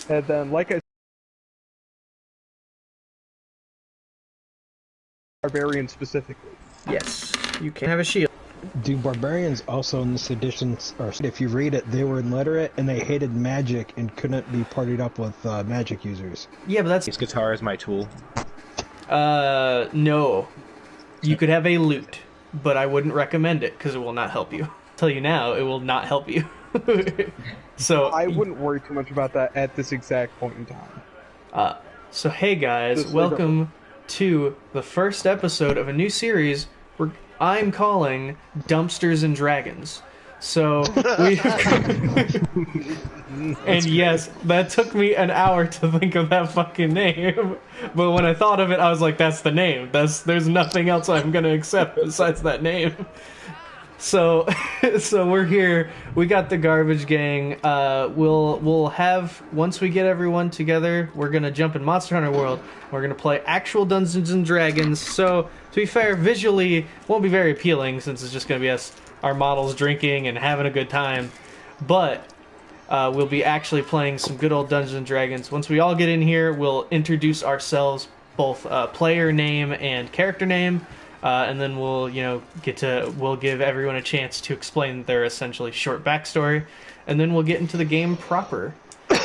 And then, like I said, barbarian specifically. Yes, you can have a shield. Do barbarians also in this edition, or if you read it, they were illiterate and they hated magic and couldn't be partied up with magic users? Yeah, but that's... This guitar is my tool. No. You could have a lute, but I wouldn't recommend it because it will not help you. I'll tell you now, it will not help you. So I wouldn't worry too much about that at this exact point in time. So hey guys, welcome to the first episode of a new series where I'm calling Dumpsters and Dragons. So we and yes, that took me an hour to think of that fucking name. But when I thought of it, I was like, that's the name. There's nothing else I'm gonna accept besides that name. So we're here. We got the Garbage Gang. We'll have, once we get everyone together, we're gonna jump in Monster Hunter World. We're gonna play actual Dungeons and Dragons. So to be fair, visually won't be very appealing since it's just gonna be us, our models drinking and having a good time. But we'll be actually playing some good old Dungeons and Dragons. Once we all get in here, we'll introduce ourselves, both player name and character name. And then we'll give everyone a chance to explain their essentially short backstory, and then we'll get into the game proper. So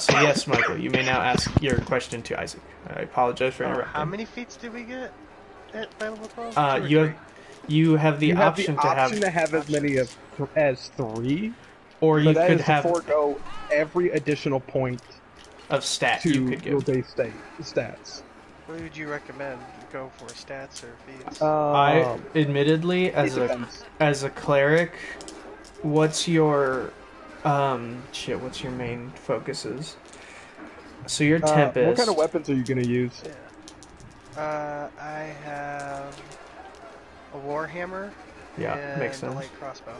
yes, Michael, you may now ask your question to Isaac. I apologize for interrupting. How many feats do we get at level 12? You have the option to have as many as 3, or you that could is have to forego every additional point of stat to you could your give. base stats. What would you recommend? Go for stats or feats? I admittedly, as a cleric, what's your what's your main focuses? So your Tempest. What kind of weapons are you gonna use? Yeah. I have a warhammer. Yeah, and makes sense. A light crossbow.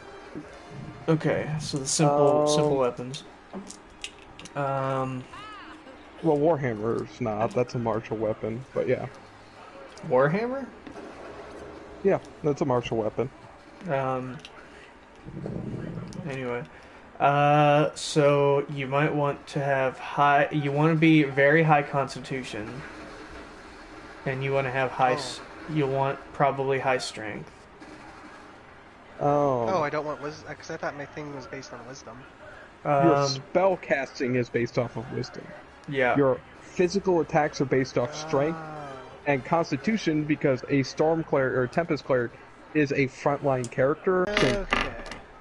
Okay, so the simple weapons. Well, warhammer's not. That's a martial weapon, but yeah. Warhammer? Yeah, that's a martial weapon. Anyway. So you might want to have you want to be very high constitution. And you want to have you want probably high strength. Oh, I don't want wisdom, because I thought my thing was based on wisdom. Your spell casting is based off of wisdom. Yeah. Your physical attacks are based off strength and constitution, because a storm cleric or a tempest cleric is a frontline character. Okay.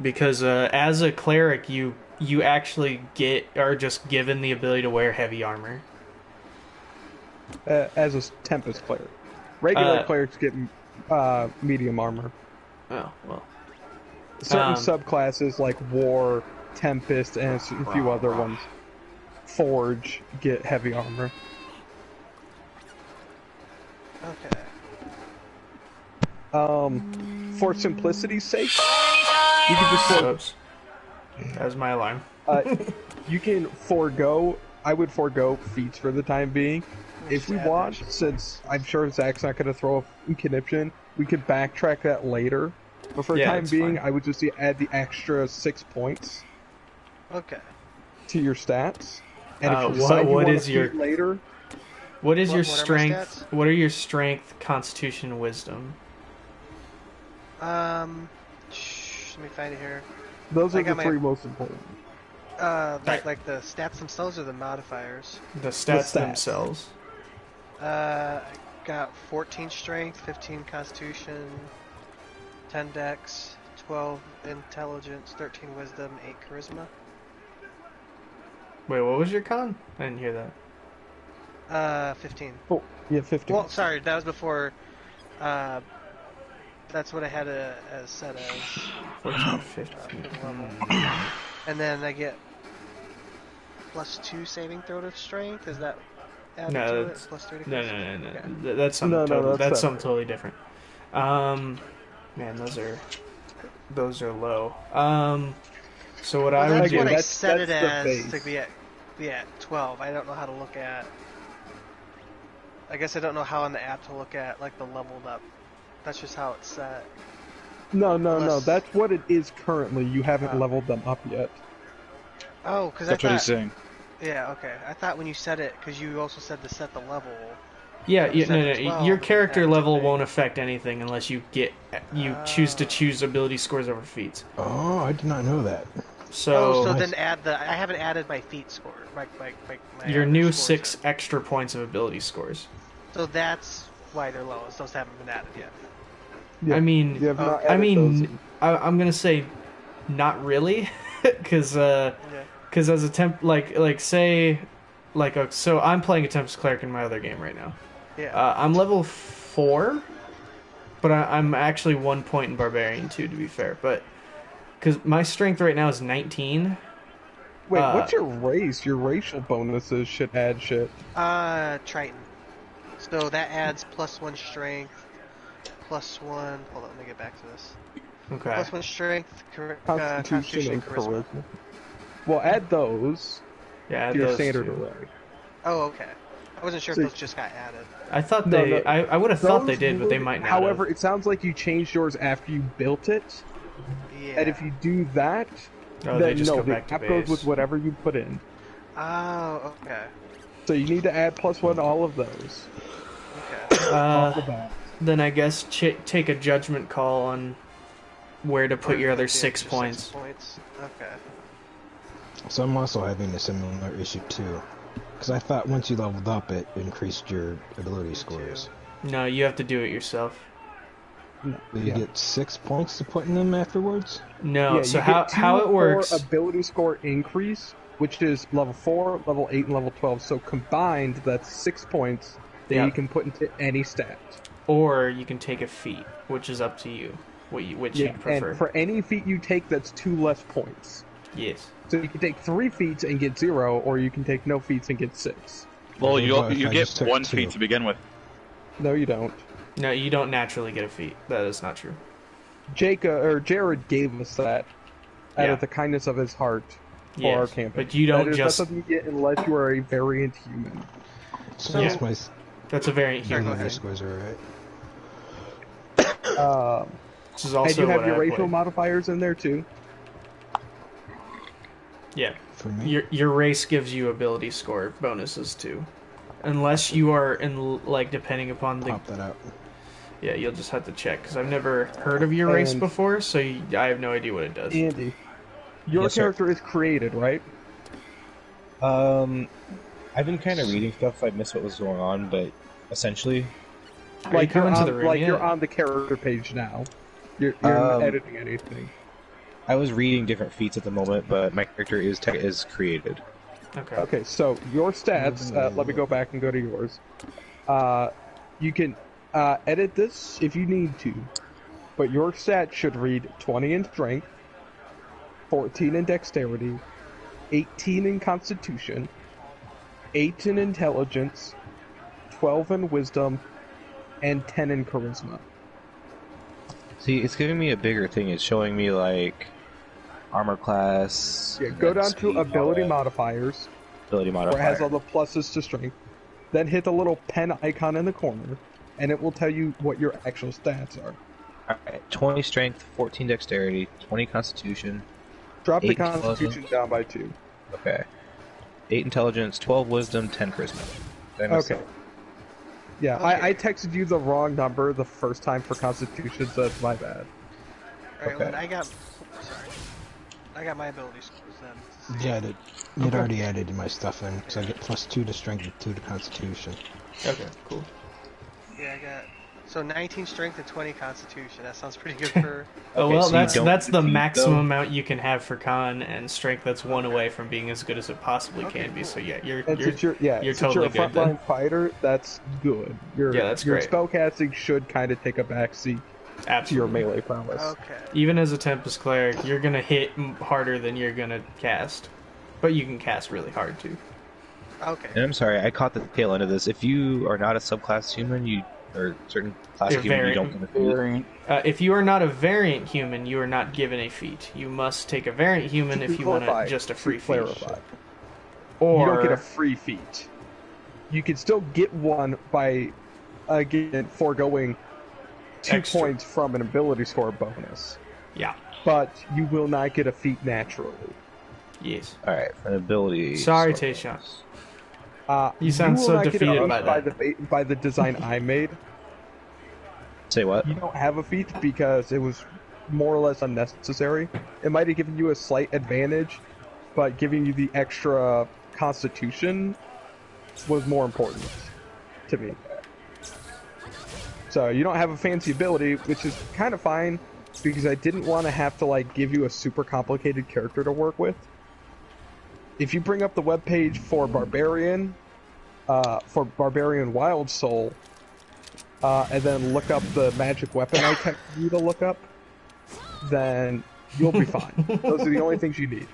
Because as a cleric, you actually are just given the ability to wear heavy armor. As a tempest cleric, regular clerics get medium armor. Oh well. Certain subclasses like war, tempest, and a few other ones, forge, get heavy armor. Okay. For simplicity's sake, you can just Oops. That was my alarm. you can forego. I would forego feats for the time being. If we want, since I'm sure Zach's not going to throw a conniption, we could backtrack that later. But for the time being, fine. I would just add the extra 6 points. Okay. To your stats. And if you what is your later? What is your what are my strength? stats? What are your strength, constitution, wisdom? Let me find it here. Those I are the got 3 most important. Like the stats themselves or the modifiers? The stats themselves. I got 14 strength, 15 constitution, 10 dex, 12 intelligence, 13 wisdom, 8 charisma. Wait, what was your con? I didn't hear that. 15. Oh, yeah, 15. Well, sorry, that was before. That's what I had as set as. 14, 15. And then I get +2 saving throw to strength. Is that added to it? +3 to no. Okay. That's something. That's something separate. totally different. Man, those are low. So what I would That's do. what I that's set it the as base. to be at 12. I don't know how to look at. I guess I don't know how on the app to look at like the leveled up. That's just how it's set. No. Unless- That's what it is currently. You haven't leveled them up yet. Oh, because That's what he's saying. Yeah, okay. I thought when you said it, because you also said to set the level. Yeah, If you set no, it to 12, your character that's a level thing. won't affect anything unless you choose to Oh. choose ability scores over feats. Oh, I did not know that. So So Nice. then add the. I haven't added my feat score. My your other new scores 6 in. extra points of ability scores. So that's why they're low. Is those haven't been added yet. Yeah, I mean, you have not okay. I added those mean, in. I'm gonna say not really, because Yeah. as a temp, like say, so I'm playing a Tempest Cleric in my other game right now. Yeah. I'm level 4, but I'm actually 1 point in Barbarian too, to be fair. But because my strength right now is 19. Wait, what's your race? Your racial bonuses should add shit. Triton. So that adds +1 strength, +1. Hold on, let me get back to this. Okay. +1 strength, Constitution and charisma. charisma. Well, add those Yeah, add to your those standard two. array. Oh, okay. I wasn't sure So- if those just got added. I thought No, they. no, I would have thought they Those did, but they would- might not. However, have. it sounds like you changed yours after you built it, Yeah. and if you do that, Oh, they then just no, go the back to app goes base. with whatever you put in. Oh, okay. So you need to add +1 to all of those. Okay. Off the bat. Then I guess take a judgment call on where to put your other Like the 6 extra points. 6 points. Okay. So I'm also having a similar issue too. Because I thought once you leveled up, it increased your ability scores. No, you have to do it yourself. Do you Yeah. get 6 points to put in them afterwards? No, Yeah, so you how get 2 how it for works? ability score increase, which is level 4, level 8, and level 12. So combined, that's 6 points that Yeah. you can put into any stat. Or you can take a feat, which is up to you. Which Yeah, you'd prefer. and for any feat you take, that's 2 less points. Yes. So you can take 3 feats and get 0, or you can take no feats and get 6. Well, What about if you I get just took 1 2? feat to begin with. No, you don't. No, you don't naturally get a feat. That is not true. Jared gave us that out Yeah. of the kindness of his heart for Yes, our campaign. but you don't That is just- not something you get unless you are a variant human. So Yeah. that's my That's a variant Sorry, go human. ahead. ability scores are right. This is And also you have what your I racial play. modifiers in there too. Yeah. For me? Your race gives you ability score bonuses too. Unless you are in depending upon the Pop that out. yeah, you'll just have to check because I've never heard of your race And- before, so I have no idea what it does. Andy, your Yes, sir. character is created, right? I've been kind of reading stuff. I missed what was going on, but essentially, Are you coming you're to on, the room like yet? you're on the character page now. You're not Um, editing anything. I was reading different feats at the moment, but my character is created. Okay. Okay, so your stats. Let me go back and go to yours. You can edit this if you need to, but your stats should read 20 in strength, 14 in dexterity, 18 in constitution, 8 in intelligence, 12 in wisdom, and 10 in charisma. See, it's giving me a bigger thing. It's showing me like armor class. Yeah, go down speed, to all ability that. modifiers, Ability where it modifier. has all the pluses to strength. Then hit the little pen icon in the corner, and it will tell you what your actual stats are. Alright, 20 strength, 14 dexterity, 20 constitution. Drop the 8 constitution down by 2. Okay. 8 intelligence, 12 wisdom, 10 charisma. Did I miss Okay. that? Yeah, Okay. I texted you the wrong number the first time for constitution, so that's my bad. Alright, Okay. well, I got. Sorry. I got my ability scores then. Yeah, it already added my stuff in, so I get +2 to strength and 2 to constitution. Okay. Cool. Yeah, I got. So 19 strength and 20 constitution. That sounds pretty good for. Oh Okay, well, so you that's don't the defeat, maximum though? amount you can have for con and strength. That's one away from being as good as it possibly Okay, can be. cool. So yeah, you're And since you're you're totally a good then. frontline fighter, that's good. Your Yeah, that's your great. spellcasting should kind of take a backseat to your absolutely. melee prowess. Okay. Even as a Tempest Cleric, you're gonna hit harder than you're gonna cast, but you can cast really hard too. Okay. And I'm sorry, I caught the tail end of this. If you are not a subclass human, or certain class You're of human, you very- don't get a feat. Variant. If you are not a variant human, you are not given a feat. You must take a variant human To if you want clarify, just a to free feat. clarify, Or you don't get a free feat. You can still get one by again foregoing 2 Extra. points from an ability score bonus, yeah, but you will not get a feat naturally. Yes. Alright, an ability. Sorry, sort of. Tayshawn. You sound will so not get defeated approached by that. by the design I made. Say what? You don't have a feat because it was more or less unnecessary. It might have given you a slight advantage, but giving you the extra constitution was more important to me. So you don't have a fancy ability, which is kind of fine, because I didn't want to have to like give you a super complicated character to work with. If you bring up the webpage for Barbarian Wild Soul, and then look up the magic weapon I text you to look up, then you'll be fine. Those are the only things you need.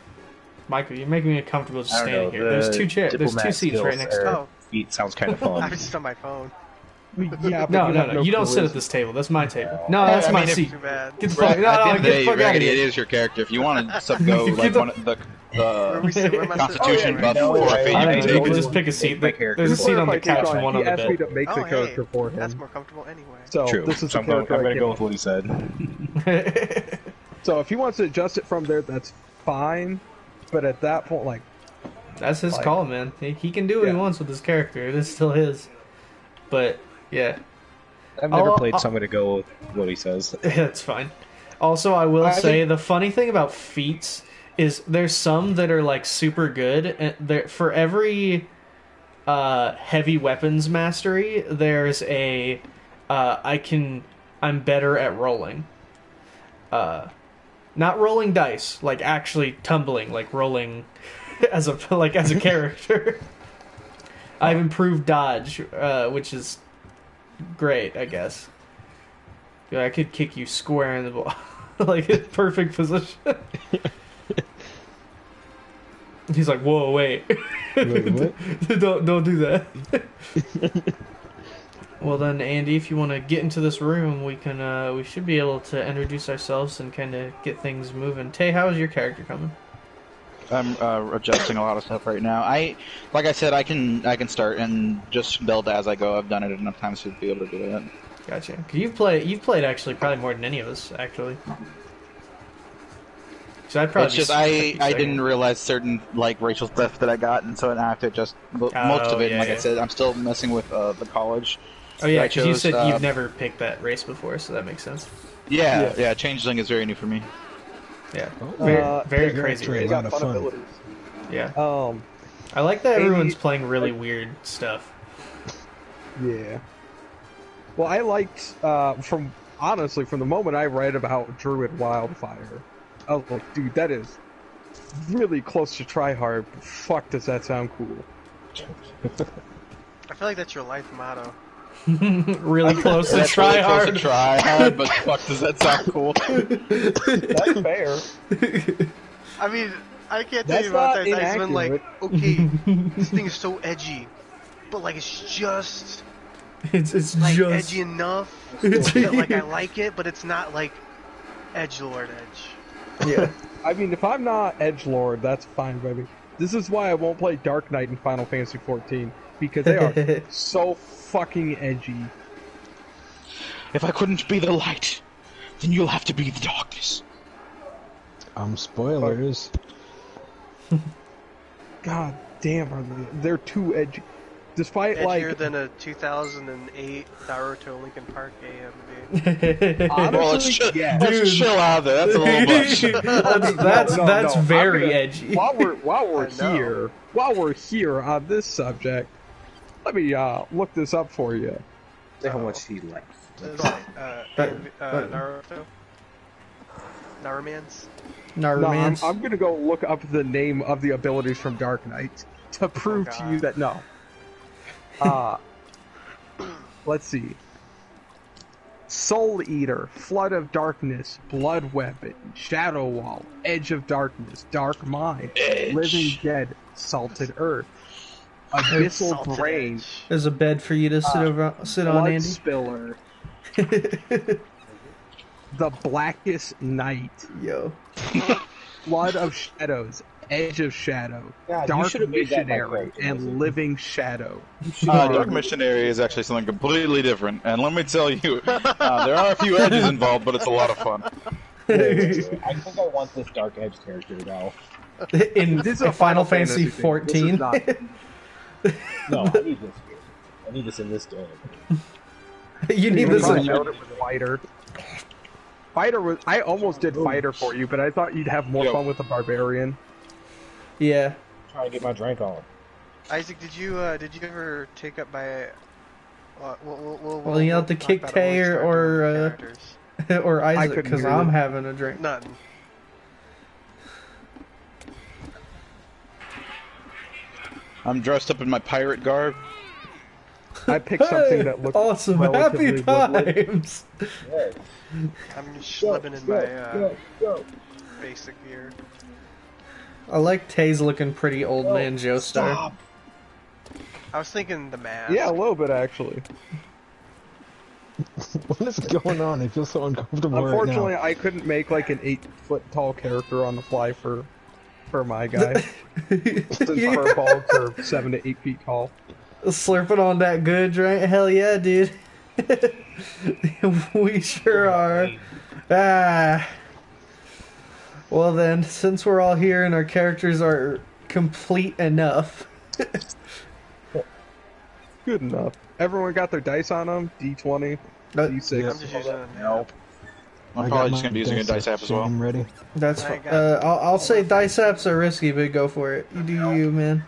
Michael, you're making me uncomfortable just I don't standing know, here. There's two chairs. There's two diplomat seats right skills next to are- me. Oh. Feet sounds kind of I'm fun. just on my phone. Yeah, but No, you no, have no. You don't sit at charisma. this table. That's my table. No, that's I my mean, if- seat. Too bad. Get the fuck, At the no, end of the get day, the fuck out of it here. is your character. If you want to go Get like the- one of the Where we sit? Where am I sitting? Constitution Oh, buff no, forfeit, I you I can don't know. take You can it. just pick a seat. My character. There's a seat on the Clarify, couch Tayshaun, and one on he the asked me bed. to make the Oh, character hey, for him. that's more comfortable anyway. So True. this is So the character I'm I gonna came go up with what he said. So if he wants to adjust it from there, that's fine. But at that point, like, That's his Like- call, man. He can do what he Yeah. wants with his character. It is still his. But, yeah. I've never Oh, played oh. so I'm gonna go with what he says. It's fine. Also, I will I say think- the funny thing about feats is there's some that are like super good. And for every heavy weapons mastery, there's a I'm better at rolling. Not rolling dice, like actually tumbling, like rolling as a character. I've improved dodge, which is great, I guess. Yeah, I could kick you square in the ball, like perfect position. He's like, "Whoa, wait, Wait, what? don't do that." Well then, Andy, if you want to get into this room, we should be able to introduce ourselves and kind of get things moving. Tay, how is your character coming? I'm adjusting a lot of stuff right now. Like I said, I can start and just build as I go. I've done it enough times to be able to do it. Gotcha. 'Cause you've played actually probably more than any of us actually. So I'd probably It's just I didn't realize certain like racial stuff that I got, and so I have to just most of it. yeah, like yeah. I said, I'm still messing with the college. Oh yeah, I because you chose, said you've never picked that race before, so that makes sense. Yeah, Changeling is very new for me. Yeah, Oh, very yeah, crazy that's right. race. A lot of fun fun. abilities. Yeah, Um, I like that everyone's Amy- playing really weird stuff. yeah. Well, I liked from the moment I read about Druid Wildfire, I was like, dude, that is really close to try hard. But fuck, does that sound cool? I feel like that's your life motto. Really close to That's try really close hard. to try hard, but fuck, does that sound cool? That's fair. I mean, I can't tell That's you about not that. I've been like, inaccurate. okay, this thing is so edgy, but like it's just It's like just edgy enough that like I like it, but it's not like edgelord edge. yeah. I mean, if I'm not edgelord, that's fine by me. This is why I won't play Dark Knight in Final Fantasy XIV, because they are so fucking edgy. If I couldn't be the light, then you'll have to be the darkness. Spoilers. God damn, they're too edgy. Despite Edgier like, than a 2008 Naruto Linkin Park AMV. honestly, Well, let's yeah. let's chill out there. That's a little much. that's No, that's I'm very gonna- edgy. While we're I know. here on this subject, let me look this up for you. Say how much he likes. It's like, Naruto? Narumans? No, Narumans. I'm gonna go look up the name of the abilities from Dark Knight to prove to God. you that no. Let's see. Soul Eater, Flood of Darkness, Blood Weapon, Shadow Wall, Edge of Darkness, Dark Mind, Living Dead, Salted Earth, Abyssal Salted Brain, edge. There's a bed for you to sit on, Blood Andy. Spiller, The Blackest Night, Yo. Flood of Shadows, Edge of Shadow, God, you Dark should've made that my Missionary, character, and Lizzie. Living Shadow. Dark Missionary is actually something completely different, and let me tell you, there are a few edges involved, but it's a lot of fun. I think I want this Dark Edge character now. In This is a Final Final Fantasy Fantasy thing. This is 14. not- No, I need this. I need this in this game. You need You this. probably In, nailed it with Fighter. Fighter was. I almost did Fighter for you, but I thought you'd have more fun with the Barbarian. yeah. Trying to get my drink on. Isaac, did you ever take up by? Well, you have to talk kick about it Tay when we start or, doing characters. or Isaac, couldn't because hear I'm you. having a drink. Nothing. I'm dressed up in my pirate garb. I picked something that looked awesome. relatively Happy woodland. times. I'm just living in my basic gear. I like Tay's looking pretty old man Joestar. I was thinking the mask. Yeah, a little bit actually. What is going on? I feel so uncomfortable Unfortunately, right I couldn't make like an 8-foot tall character on the fly for my guy. Since our balls are 7 to 8 feet tall. Slurping on that good drink? Hell yeah, dude. We sure are. Ah. Well then, since we're all here and our characters are complete enough. Good enough. Everyone got their dice on them. D20, That- D6. I'm just using an No. app. I'm now. probably just gonna be using a dice app as well. I'm ready. That's I fine. got- I'll say dice apps are risky, but go for it. You do you, man.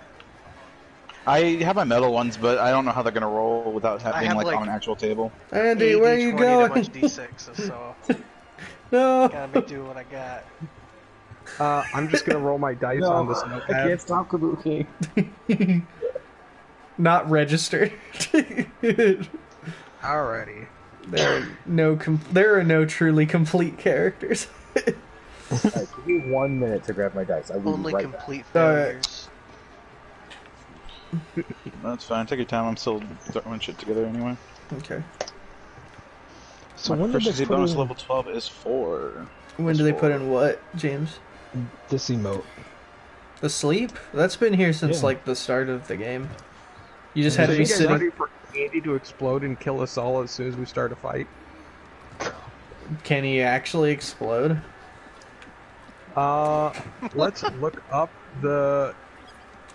I have my metal ones, but I don't know how they're gonna roll without I being have, like like, on an actual table. Andy, where you 80, 20 going? to much D6, so No. gotta make do what I got. I'm just gonna roll my dice on this I notepad. can't stop kabuki. Not registered. Alrighty. There are no truly complete characters. Alright, give me 1 minute to grab my dice. I will Only be right back. complete Alright. failures. That's fine. Take your time. I'm still throwing shit together anyway. Okay. So My when did they proficiency put bonus in level 12 is 4. When do they put in what, James? this emote? The sleep? That's been here since Yeah. like the start of the game. You just had So to be you guys sitting. ready for Andy to explode and kill us all as soon as we start a fight? Can he actually explode? Let's look up the.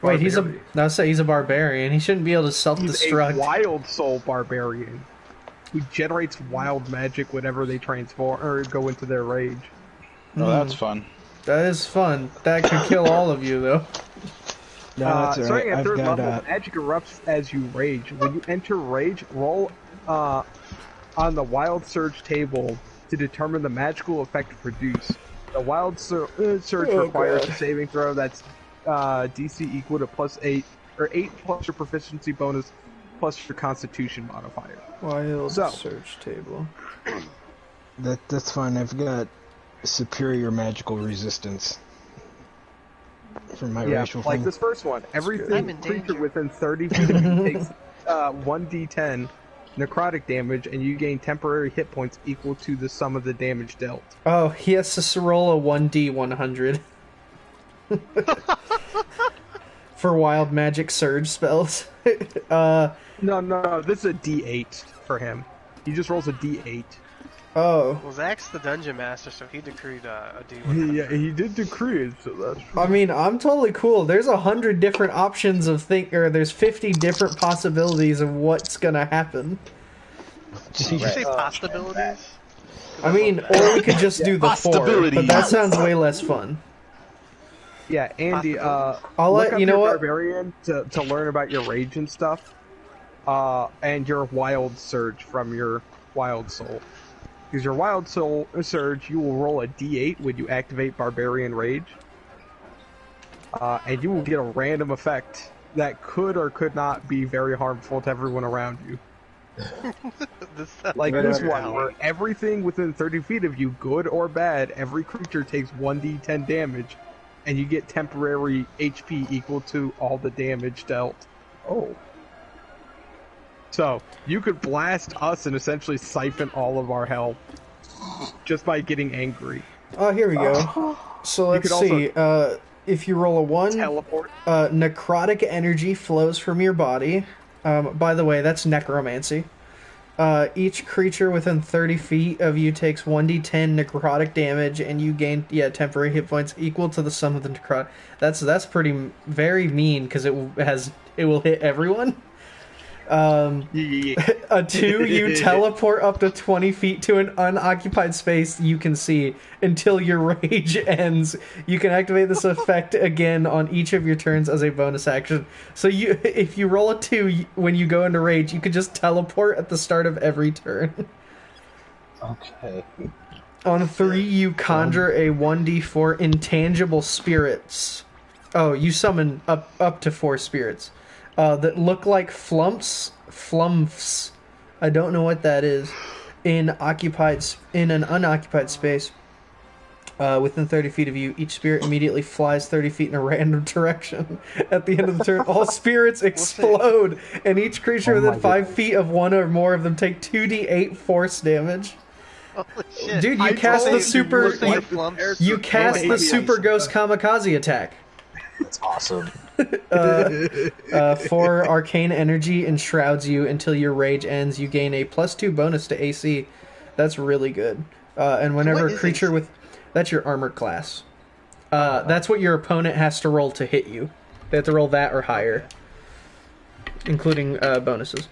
Wait, barbarian. he's a barbarian. He shouldn't be able to He's a self-destruct. wild soul barbarian who generates wild magic whenever they transform or go into their rage. Oh, that's fun. That is fun. That could kill all of you, though. No, that's alright. Starting at I've third got level, magic erupts as you rage. When you enter rage, roll on the Wild Surge table to determine the magical effect produced. The Wild Surge requires a saving throw that's DC equal to +8, or 8 plus your proficiency bonus plus your Constitution modifier. Wild So- search table. that's fine. I've got superior magical resistance for my Yeah, racial like thing. this first one. I'm Everything in creature danger. within 30 feet of you takes 1d10 necrotic damage, and you gain temporary hit points equal to the sum of the damage dealt. Oh, he has to roll a 1d100 for wild magic surge spells. No, this is a d8 for him. He just rolls a d8. Oh, Well, Zach's the dungeon master, so he decreed a D100. Yeah, he did decree it, so that's I mean, I'm totally cool. There's 100 different options of or there's 50 different possibilities of what's gonna happen. Did you say possibilities? I mean, or we could just do the 4, but Possibilities. that sounds way less fun. Yeah, Andy, I'll look let up you know your what. barbarian to learn about your rage and stuff, and your wild surge from your wild soul. Because your wild soul surge, you will roll a d8 when you activate barbarian rage, and you will get a random effect that could or could not be very harmful to everyone around you. This sounds Like very this one, valid. where everything within 30 feet of you, good or bad, every creature takes 1d10 damage, and you get temporary HP equal to all the damage dealt. Oh. So, you could blast us and essentially siphon all of our health just by getting angry. Oh, here we go. So let's could also- see. If you roll a 1, Teleport. necrotic energy flows from your body. By the way, that's necromancy. Each creature within 30 feet of you takes 1d10 necrotic damage, and you gain temporary hit points equal to the sum of the necrotic. That's pretty very mean because it will hit everyone. A 2, you teleport up to 20 feet to an unoccupied space you can see until your rage ends. You can activate this effect again on each of your turns as a bonus action. So if you roll a 2 when you go into rage, you can just teleport at the start of every turn. Okay. On 3, you conjure a 1d4 intangible spirits. Oh, you summon up to 4 spirits. That look like flumps. I don't know what that is. In an unoccupied space, within 30 feet of you, each spirit immediately flies 30 feet in a random direction. At the end of the turn, all spirits explode, and each creature within 5 feet of one or more of them take 2d8 force damage. Holy shit. Dude, you cast the super ghost kamikaze attack. That's awesome. 4 arcane energy enshrouds you until your rage ends. You gain a +2 bonus to AC. That's really good. And whenever a creature with... That's your armor class. That's what your opponent has to roll to hit you. They have to roll that or higher, including bonuses.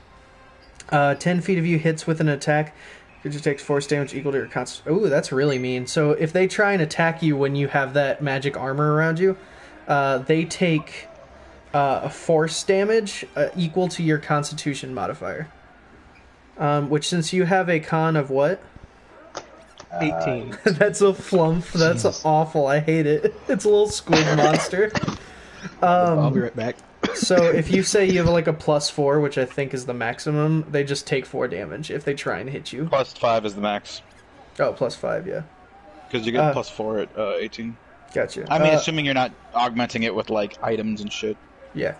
10 feet of you hits with an attack. Creature takes force damage equal to your constitution. Ooh, that's really mean. So if they try and attack you when you have that magic armor around you, they take force damage equal to your constitution modifier. Which, since you have a con of what? 18. That's a flump. That's awful. I hate it. It's a little squid monster. I'll be right back. So if you say you have like a +4, which I think is the maximum, they just take 4 damage if they try and hit you. +5 is the max. Oh, +5, yeah. Because you get +4 at 18. Gotcha. I mean, assuming you're not augmenting it with, like, items and shit. Yeah.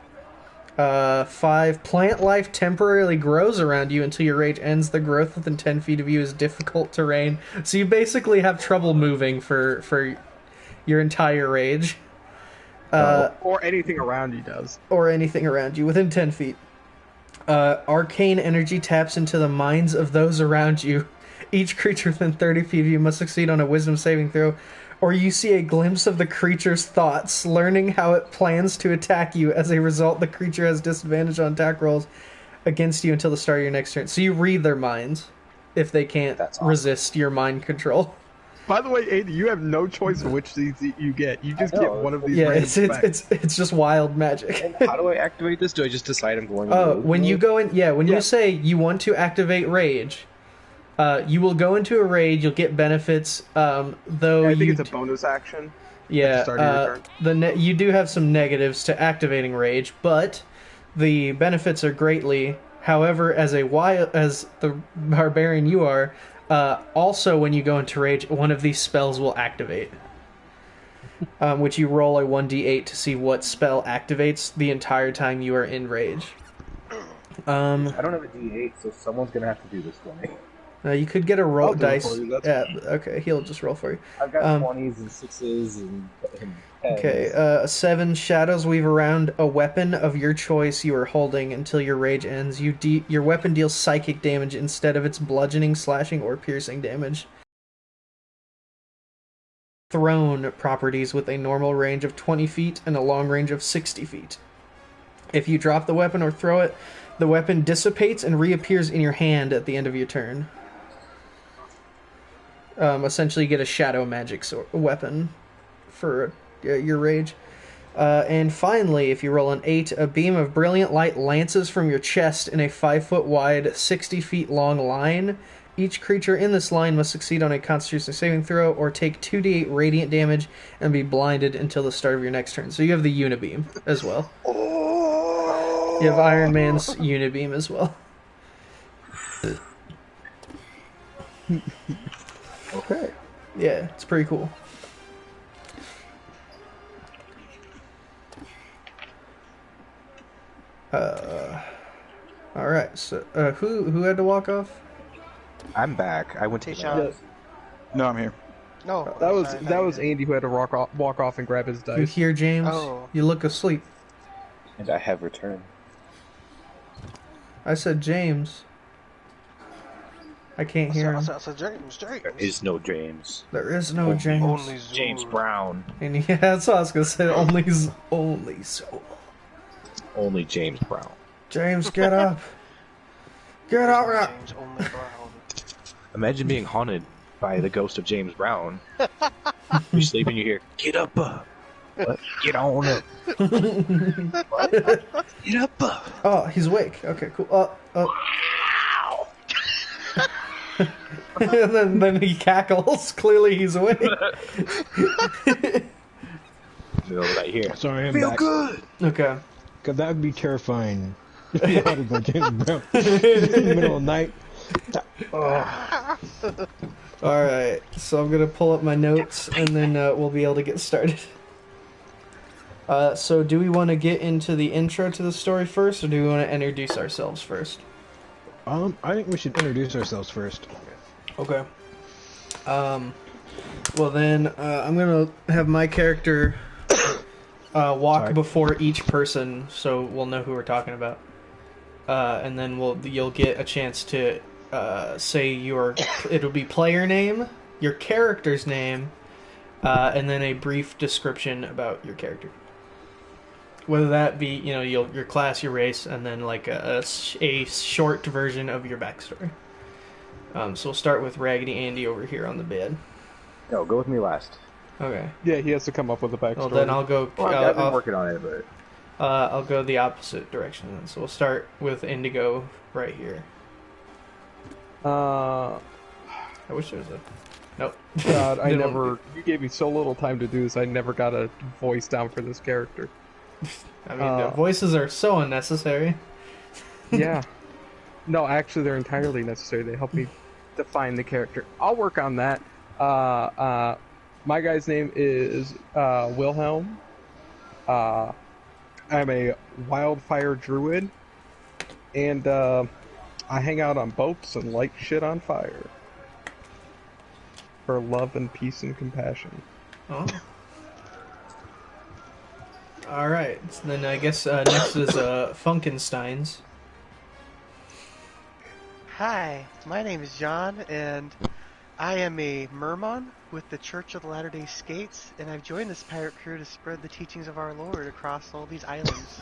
5. Plant life temporarily grows around you until your rage ends. The growth within 10 feet of you is difficult terrain. So you basically have trouble moving for your entire rage. Or anything around you does. Or anything around you within 10 feet. Arcane energy taps into the minds of those around you. Each creature within 30 feet of you must succeed on a wisdom saving throw, or you see a glimpse of the creature's thoughts, learning how it plans to attack you. As a result, the creature has disadvantage on attack rolls against you until the start of your next turn. So you read their minds if they can't resist your mind control. By the way, Andy, you have no choice which these you get. You just I get know. one of these. Yeah, random it's just wild magic. And how do I activate this? Do I just decide I'm going? When you go in, you say you want to activate rage, you will go into a rage. You'll get benefits. Though I think it's a bonus action. Yeah, At the start of your turn. you do have some negatives to activating rage, but the benefits are greatly. However, as the barbarian you are, also when you go into rage, one of these spells will activate. Which you roll a 1d8 to see what spell activates the entire time you are in rage. I don't have a D8, so someone's gonna have to do this for me. You could get a roll I'll do it dice. for you, that's Yeah, okay, he'll just roll for you. I've got 20s and 6s and 10s. Okay, 7 shadows weave around a weapon of your choice you are holding until your rage ends. Your weapon deals psychic damage instead of its bludgeoning, slashing, or piercing damage. Thrown properties with a normal range of 20 feet and a long range of 60 feet. If you drop the weapon or throw it, the weapon dissipates and reappears in your hand at the end of your turn. Essentially, you get a shadow magic weapon for your rage. And finally, if you roll an 8, a beam of brilliant light lances from your chest in a 5-foot wide, 60 feet long line. Each creature in this line must succeed on a Constitution saving throw or take 2d8 radiant damage and be blinded until the start of your next turn. So you have the Unibeam as well. You have Iron Man's Unibeam as well. Okay. Yeah, it's pretty cool. All right. So, who had to walk off? I'm back. I went to the Tishan. No, I'm here. No. That was sorry, that was Andy who had to walk off and grab his You dice. hear, James? Oh. You look asleep. and I have returned. I said James. I can't hear him. James. There is no James. There is no James. Only Zul. James Brown. And yeah, that's what I was gonna say. Only Soul. Only James Brown. James, get up. Get up. James only Brown. Imagine being haunted by the ghost of James Brown. You sleep and you hear, "Get up, what? Get on up." What? Get up. Oh, he's awake. Okay, cool. And then he cackles. Clearly he's awake. Right here. Sorry, I'm Feel back. good. Okay. Because that would be terrifying. Haunted by James Brown in the middle of the night. Alright, so I'm gonna pull up my notes and then we'll be able to get started. So do we want to get into the intro to the story first, or do we want to introduce ourselves first? I think we should introduce ourselves first. Okay. Well then, I'm gonna have my character walk Sorry. before each person, so we'll know who we're talking about. And then you'll get a chance to say it'll be player name, your character's name, and then a brief description about your character. Whether that be, your class, your race, and then like a short version of your backstory. So we'll start with Raggedy Andy over here on the bed. No, go with me last. Okay. Yeah, he has to come up with a backstory. Well, then I'll go. Well, I've been working on it, but I'll go the opposite direction. Then. So we'll start with Indigo right here. I wish there was a. Nope. God, I Didn't never. want You gave me so little time to do this. I never got a voice down for this character. I mean, the voices are so unnecessary. Yeah. No, actually, they're entirely necessary. They help me define the character. I'll work on that. My guy's name is Wilhelm. I'm a wildfire druid, and I hang out on boats and light shit on fire for love and peace and compassion. Oh. All right. So then I guess next is Funkensteins. Hi, my name is John, and I am a merman with the Church of the Latter-day Skates, and I've joined this pirate crew to spread the teachings of our Lord across all these islands.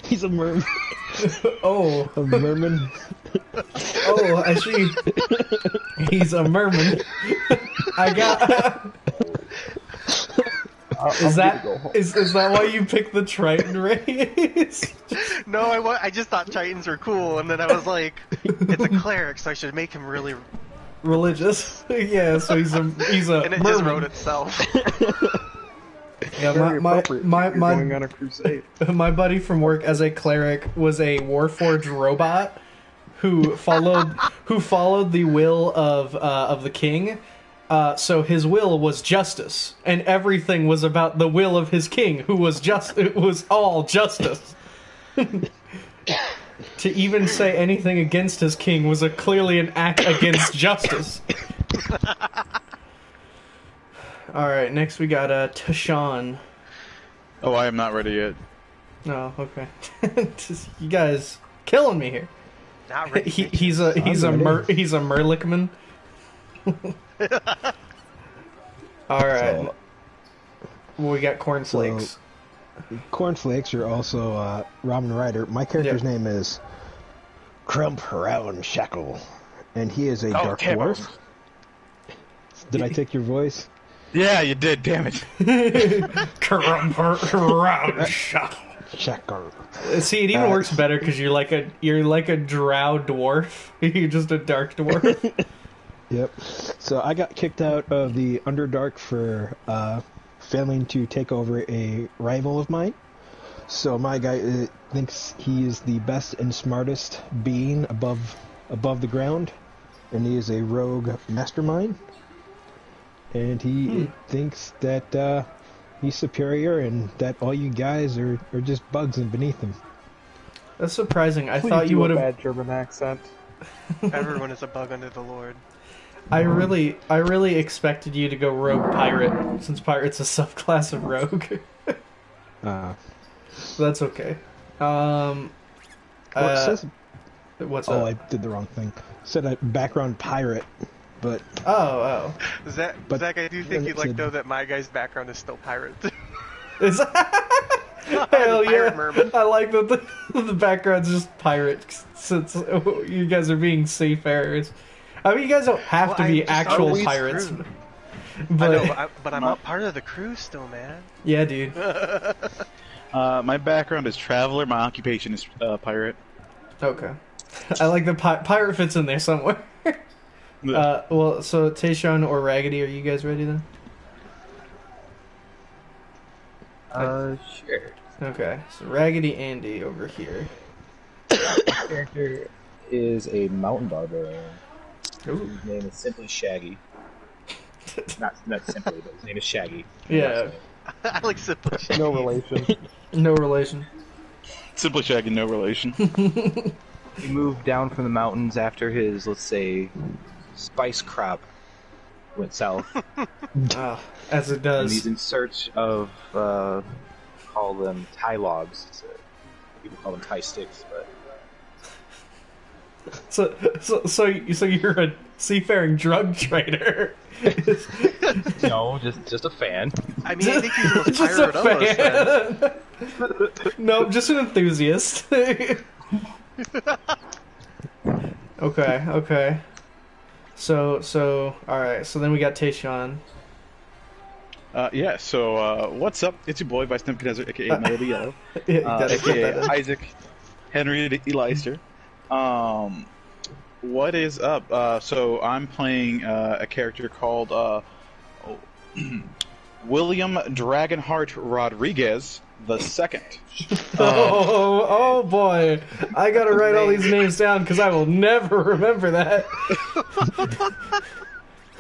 He's a merman. Oh. A merman. Oh, I see. He's a merman. I got. Is that why you picked the Triton race? No, I just thought Titans were cool, and then I was like, it's a cleric, so I should make him really religious. Yeah, so he's a and it just merman. wrote itself. Yeah, Very my appropriate if you're going on a crusade. my buddy from work as a cleric was a Warforged robot who followed the will of the king. So his will was justice, and everything was about the will of his king, who was just. It was all justice. To even say anything against his king was clearly an act against justice. All right, next we got Tashawn. Oh, I am not ready yet. Oh, okay. You guys killing me here. Not ready. He's a Merlickman. All right. Well, we got cornflakes. Cornflakes are also Robin Ryder. My character's name is Crump Round Shackle, and he is a dark dwarf. Did I take your voice? Yeah, you did. Damn it. Crump Round Shackle. See, it even works better because you're like a drow dwarf. You're just a dark dwarf. Yep. So I got kicked out of the Underdark for failing to take over a rival of mine. So my guy thinks he is the best and smartest being above the ground, and he is a rogue mastermind. And he thinks that he's superior, and that all you guys are just bugs and beneath him. That's surprising. I Please thought you do would a have. bad German accent. Everyone is a bug under the Lord. I really expected you to go rogue pirate, since pirate's a subclass of rogue. Well, That's okay. it says What's Oh, up? I did the wrong thing. Said a background pirate, but Oh. Zach, But- I do think you'd like Said- to know that my guy's background is still pirate. Is I'm a Hell yeah! pirate merman. I like that the background's just pirate, since you guys are being seafarers. I mean, you guys don't have Well, to I be just actual always pirates, screwed. but, I know, but I'm not part of the crew still, man. yeah, dude. My background is traveler. My occupation is pirate. Okay, I like the pirate fits in there somewhere. Well, so Tayshawn or Raggedy, are you guys ready then? Sure. Okay, so Raggedy Andy over here. Character is a mountain barbarian. Ooh. His name is simply Shaggy. Not simply, but his name is Shaggy. Yeah, I like simple shit. No relation. no relation. Simply Shaggy, no relation. He moved down from the mountains after his, let's say, spice crop went south. Oh, as it And he's does. in search of, call them Thai logs. So people call them Thai sticks, but So you're a seafaring drug trader. no, just a fan. I mean, I think he's the most Just pirate a of us, then. fan. No, just an enthusiast. Okay. So, alright, so then we got Tayshawn. So what's up? It's your boy, Vice Nebuchadnezzar, aka Melody Yellow, Yeah, that's what aka that is. Isaac Henry Elister. What is up? So I'm playing a character called William Dragonheart Rodriguez the Second. Oh boy, I gotta write all these names down because I will never remember that.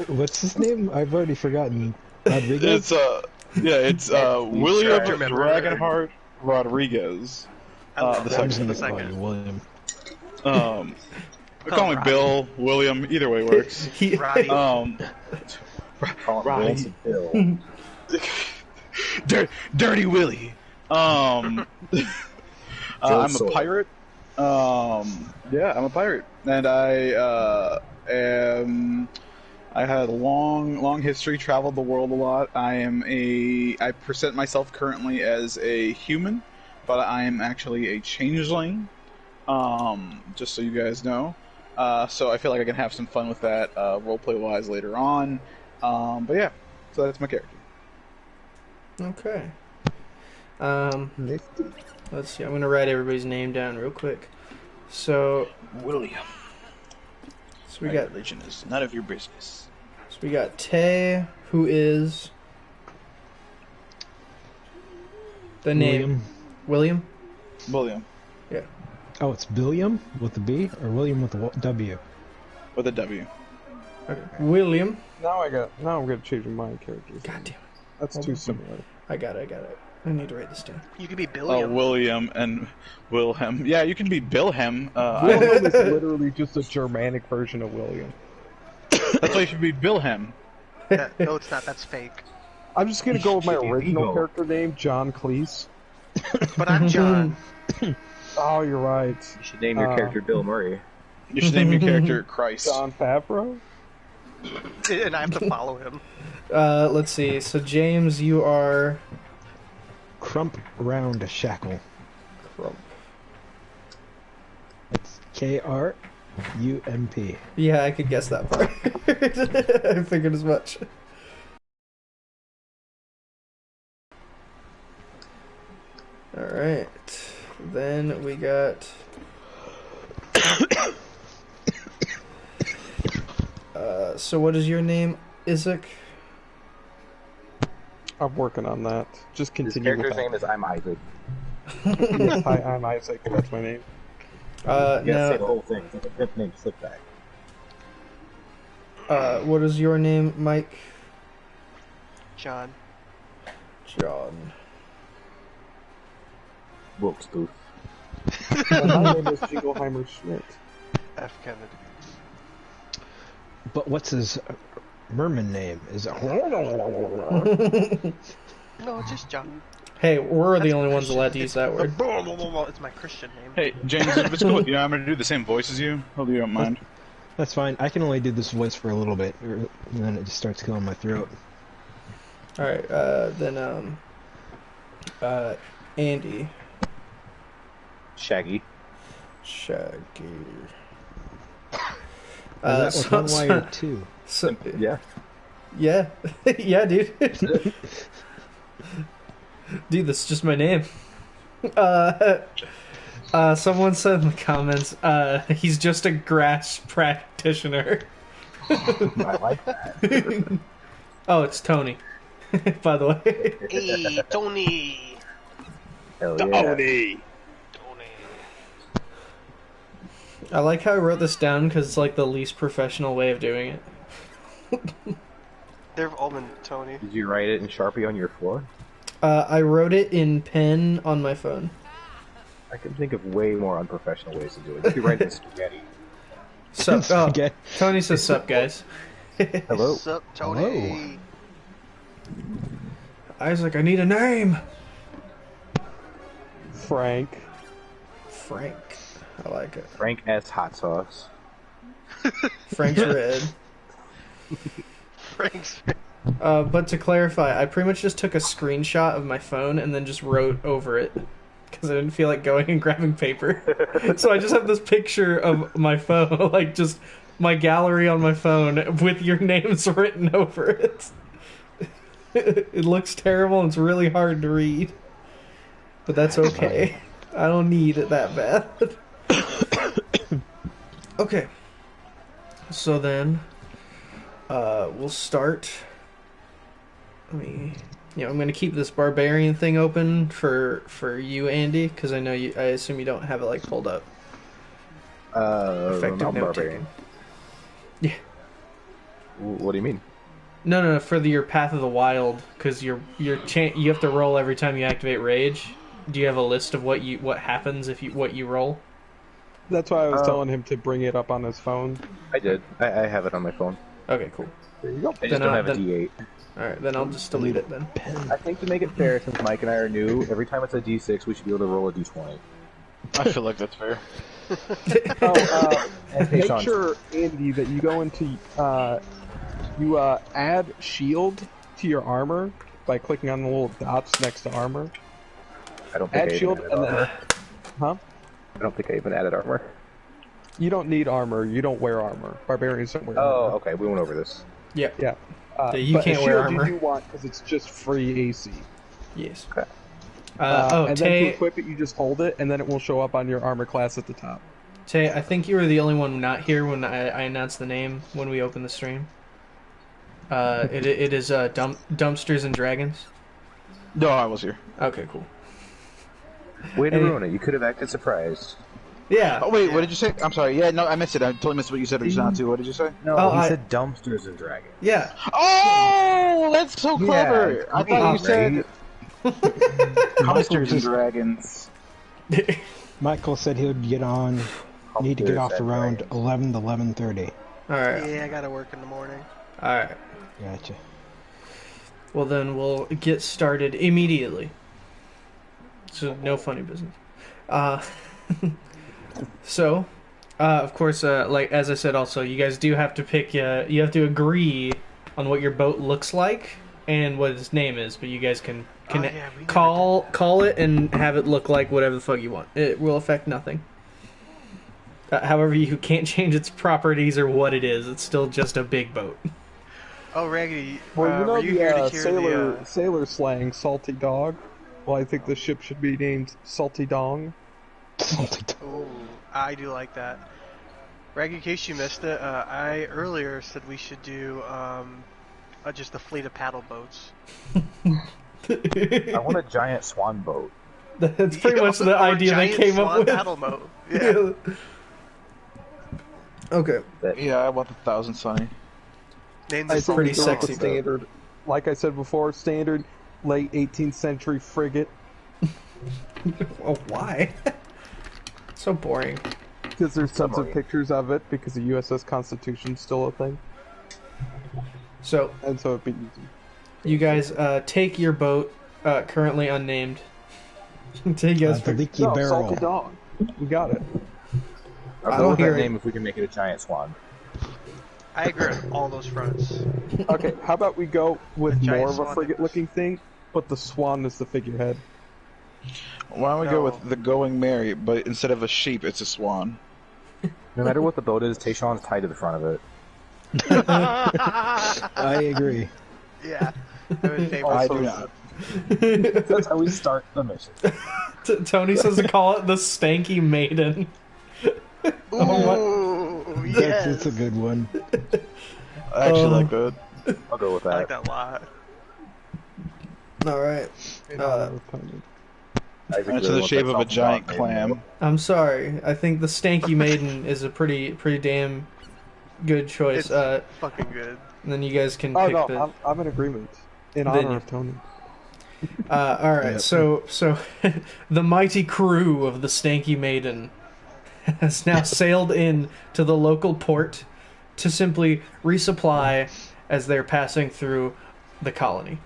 what's his name? I've already forgotten. Rodriguez? It's William Character member. Dragonheart Rodriguez. I love The that. I'm just second. gonna The call second. you William. Call me Roddy. Bill, William, either way works. Roddy. Call him Right. Wilson Bill. Dirty Willie. I'm a Soul. pirate. Yeah, I'm a pirate, and I had a long history, traveled the world a lot. I present myself currently as a human, but I am actually a changeling. Just so you guys know. So I feel like I can have some fun with that roleplay wise later on. But yeah, so that's my character. Okay. Let's see. I'm gonna write everybody's name down real quick. So William. we got religion is none of your business. Tay, who is the name William. William Oh, it's Billiam with the B or William with the W? with a W. Okay. William. Now I'm gonna change my characters. God damn it! That's too similar. I got it. I need to write this down. You could be Oh, Billiam. William and Wilhelm. Yeah, you can be Bilhelm. William is literally just a Germanic version of William. That's why you should be Bilhelm. Yeah, no, it's not. That's fake. I'm just gonna go with my Should be original Vigo. character name, John Cleese. But I'm John. Oh, you're right. You should name your character Bill Murray. You should name your character Christ. John Favreau? And I have to follow him. Let's see. So James, you are Crump Round Shackle. Crump. It's KRUMP. Yeah, I could guess that part. I figured as much. Alright. Then we got... so what is your name, Isaac? I'm working on that. Just His continue with character's that. name is I'm Isaac. Yes, hi, I'm Isaac. That's my name. You gotta say the Now, whole thing. It's like a fifth name slip back. what is your name, Mike? John. John. Wilkes Booth. And my name is Jingleheimer Schmidt. F. Kennedy. But what's his merman name? Is it? No, it's just John. Hey, we're the That's only ones Christian. allowed to use that word. It's my Christian name. Hey, James, if it's cool with you, I'm going to do the same voice as you. Hope you don't mind. That's fine. I can only do this voice for a little bit, and then it just starts killing my throat. Alright, then, Andy. Shaggy. Shaggy. That was one wire too. Yeah. Yeah. Yeah, dude. Dude, that's just my name. Someone said in the comments, he's just a grass practitioner. I like that. Oh, it's Tony. By the way. Hey, Tony. Hell yeah. Tony. I like how I wrote this down because it's like the least professional way of doing it. They've all been Tony. Did you write it in Sharpie on your floor? I wrote it in pen on my phone. I can think of way more unprofessional ways to do it. You could write it in spaghetti. Sup? Oh, Okay. Tony says sup, guys. Hello? What's up, Tony? Hello. Isaac, I need a name. Frank. Frank. I like it. Frank S. Hot Sauce. Frank's red. Frank's. But to clarify, I pretty much just took a screenshot of my phone and then just wrote over it because I didn't feel like going and grabbing paper. So I just have this picture of my phone, like just my gallery on my phone with your names written over it. It looks terrible and it's really hard to read. But that's okay. I don't need it that bad. Okay. So then, we'll start. I'm gonna keep this barbarian thing open for you, Andy, because I know you. I assume you don't have it like pulled up. Effective I'm note barbarian. Yeah. What do you mean? No, for your Path of the Wild, because you have to roll every time you activate Rage. Do you have a list of what happens if what you roll? That's why I was telling him to bring it up on his phone. I did. I have it on my phone. Okay, cool. There you go. I just don't have a D8. Alright, then I'll just delete it then. I think to make it fair, since Mike and I are new, every time it's a D6, we should be able to roll a D20. I feel like that's fair. Hey, Make Sean. sure, Andy, that you go into you add shield to your armor by clicking on the little dots next to armor. I don't think Add I shield even and added then, armor. I don't think I even added armor. you don't need armor. You don't wear armor. Barbarians don't wear Oh, armor. okay. We went over this. Yeah. Yeah. You but can't a wear shield armor. you do want because it's just free AC. Yes. Okay. And then to Tay, equip it, you just hold it, and then it will show up on your armor class at the top. Tay, I think you were the only one not here when I announced the name when we opened the stream. It is Dumpsters and Dragons. No, I was here. Okay, cool. Way to Hey. ruin it. You could have acted surprised. Yeah. Oh, wait, what did you say? I'm sorry. Yeah, no, I missed it. I totally missed what you said just now, too. What did you say? No, Oh, he said dumpsters and dragons. Yeah. Oh, that's so clever. I thought you said Monsters and just- Dragons. Michael said he would get on. Need to get off around 11 to 11:30. Alright. Yeah, I gotta work in the morning. Alright. Gotcha. Well, then we'll get started immediately. So, no funny business. So, of course, like as I said, also you guys do have to pick. You have to agree on what your boat looks like and what its name is. But you guys can Oh, yeah, we never call it and have it look like whatever the fuck you want. It will affect nothing. However, you can't change its properties or what it is. It's still just a big boat. Oh, Raggy, Well, you know were you here to the hear sailor slang, salty dog. Well, I think the ship should be named Salty Dong. Oh, I do like that. Raggy, in case you missed it, I earlier said we should do just a fleet of paddle boats. I want a giant swan boat. That's pretty much the Or idea they giant came swan up with. Paddle boat. Yeah. Okay. Yeah, I want the 1,000 Sunny. Name I this think pretty we go with sexy the boat. standard. Like I said before, standard late 18th century frigate. Oh, why? So boring. Because there's tons of Submarine. pictures of it, because the USS Constitution's still a thing. So, And so it'd be easy. you guys take your boat currently unnamed. Do you guys The leaky No, barrel. salty dog. We got it. I'll I go don't with hear that it. name if we can make it a giant swan. I agree on all those fronts. Okay, how about we go with A giant more of a swan frigate-looking thing, but the swan is the figurehead. Why don't we No. go with the Going Merry, but instead of a sheep, it's a swan? No matter what the boat is, Tayshawn's tied to the front of it. I agree. Yeah. I would favor I that. do not. That's how we start the mission. Tony says to call it the Stanky Maiden. Ooh, yes. That's a good one. I actually like that. I'll go with I like that. that a lot. All right. Isaac It's really in the wants shape that of a salty giant dog name. clam. I'm sorry. I think the Stanky Maiden is a pretty damn good choice. It's fucking good. And then you guys can Oh pick no, the. I'm in agreement. In Then honor you- of Tony. All right. Yep. So the mighty crew of the Stanky Maiden has now sailed in to the local port to simply resupply as they're passing through the colony.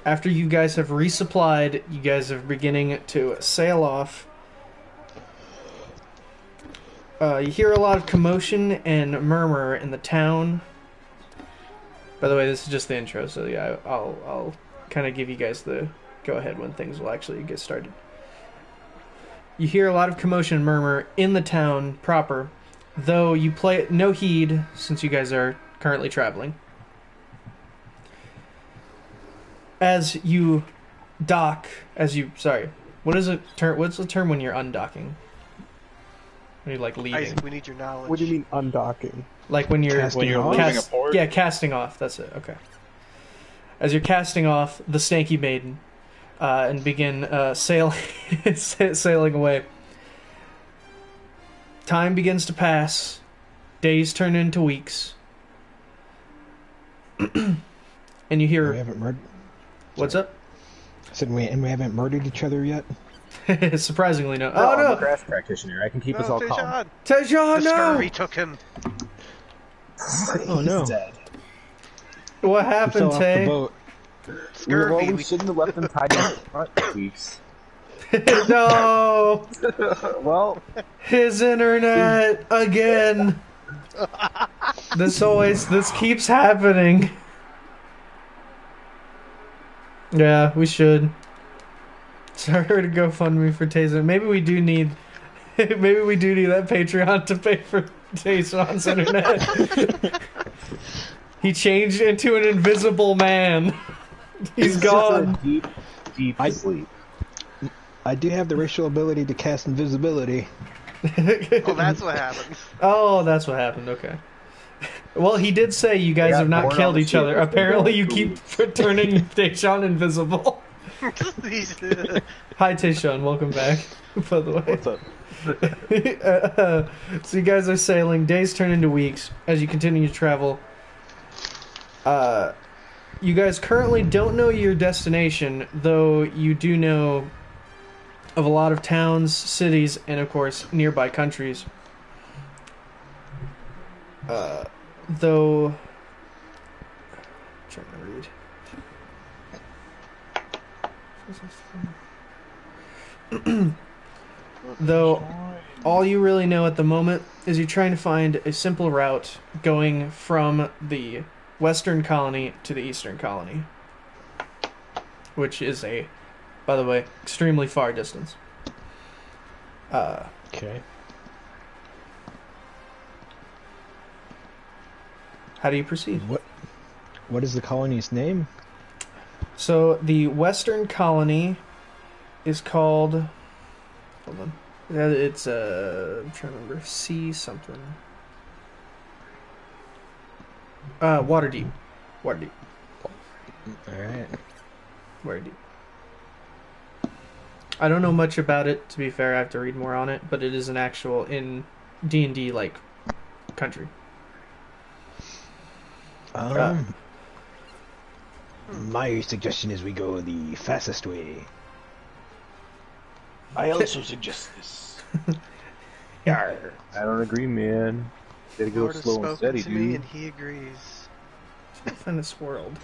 After you guys have resupplied, you guys are beginning to sail off. You hear a lot of commotion and murmur in the town. By the way, this is just the intro, so yeah, I'll kind of give you guys the go-ahead when things will actually get started. You hear a lot of commotion and murmur in the town proper, though you play no heed since you guys are currently traveling. As you dock, what is a term? What's the term when you're undocking? When you're like leaving, Isaac, we need your knowledge. What do you mean undocking? like when you're Casting off? Leaving a port? yeah, casting off. That's it. Okay. As you're casting off the Stanky Maiden, and begin sailing away. Time begins to pass. Days turn into weeks. And you We hear, haven't murdered. what's up? I said we haven't murdered each other yet. Surprisingly, no. Oh, Oh, I'm a no! grass practitioner. I can keep us all calm. Tayshawn. Tayshawn, The no! scurvy took him. Oh no! Dead. What He happened, fell off the Tay? boat. Scurvy. We shouldn't have left them tied in front, weeks. No! Well, His internet again. This keeps happening. Yeah, we should. Sorry to GoFundMe for Taser. Maybe we do need that Patreon to pay for Tayson's internet. He changed into an invisible man. He's gone. Deep, deep I- sleep. I do have the racial ability to cast invisibility. Oh, that's what happens. Oh, that's what happened. Okay. Well, he did say you guys Yeah, have not born on killed the each ship other. has been Apparently, going you for keep turning Tayshawn invisible. He's- Hi, Tayshawn. Welcome back. By the way. What's up? So you guys are sailing. Days turn into weeks as you continue to travel. You guys currently don't know your destination, though you do know of a lot of towns, cities, and of course nearby countries. Though, I'm trying to read. Though all you really know at the moment is you're trying to find a simple route going from the western colony to the eastern colony, which is by the way, extremely far distance. Okay. How do you proceed? What is the colony's name? So the western colony is called. Hold on. It's I'm trying to remember. C something. Waterdeep. Waterdeep. All right. Waterdeep. I don't know much about it, to be fair. I have to read more on it, but it is an actual in D&D like country. My suggestion is we go the fastest way. I also suggest this. I don't agree, man. Gotta go Lord has slow and spoken steady, to me, dude. and he agrees. Find this world.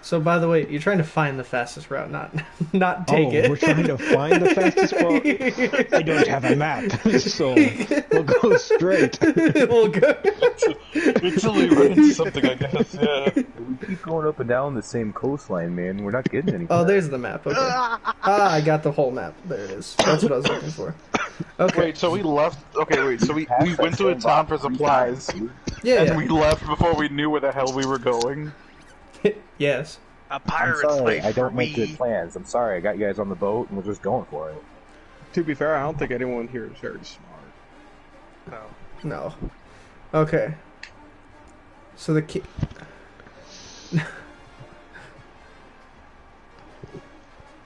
So, by the way, you're trying to find the fastest route, not take it. We're trying to find the fastest route. I don't have a map, so we'll go straight. We'll go. Until we run into something, I guess. Yeah. We keep going up and down the same coastline, man. We're not getting anywhere. Oh, there's the map. Okay. I got the whole map. There it is. That's what I was looking for. Okay. Wait, so we left. Okay, wait. So we went to a town for supplies, Yeah. and we left before we knew where the hell we were going. Yes. A I'm pirate's sorry, life I don't for make me. good plans. I'm sorry, I got you guys on the boat and we're just going for it. To be fair, I don't think anyone here is very smart. No. Okay. So the key.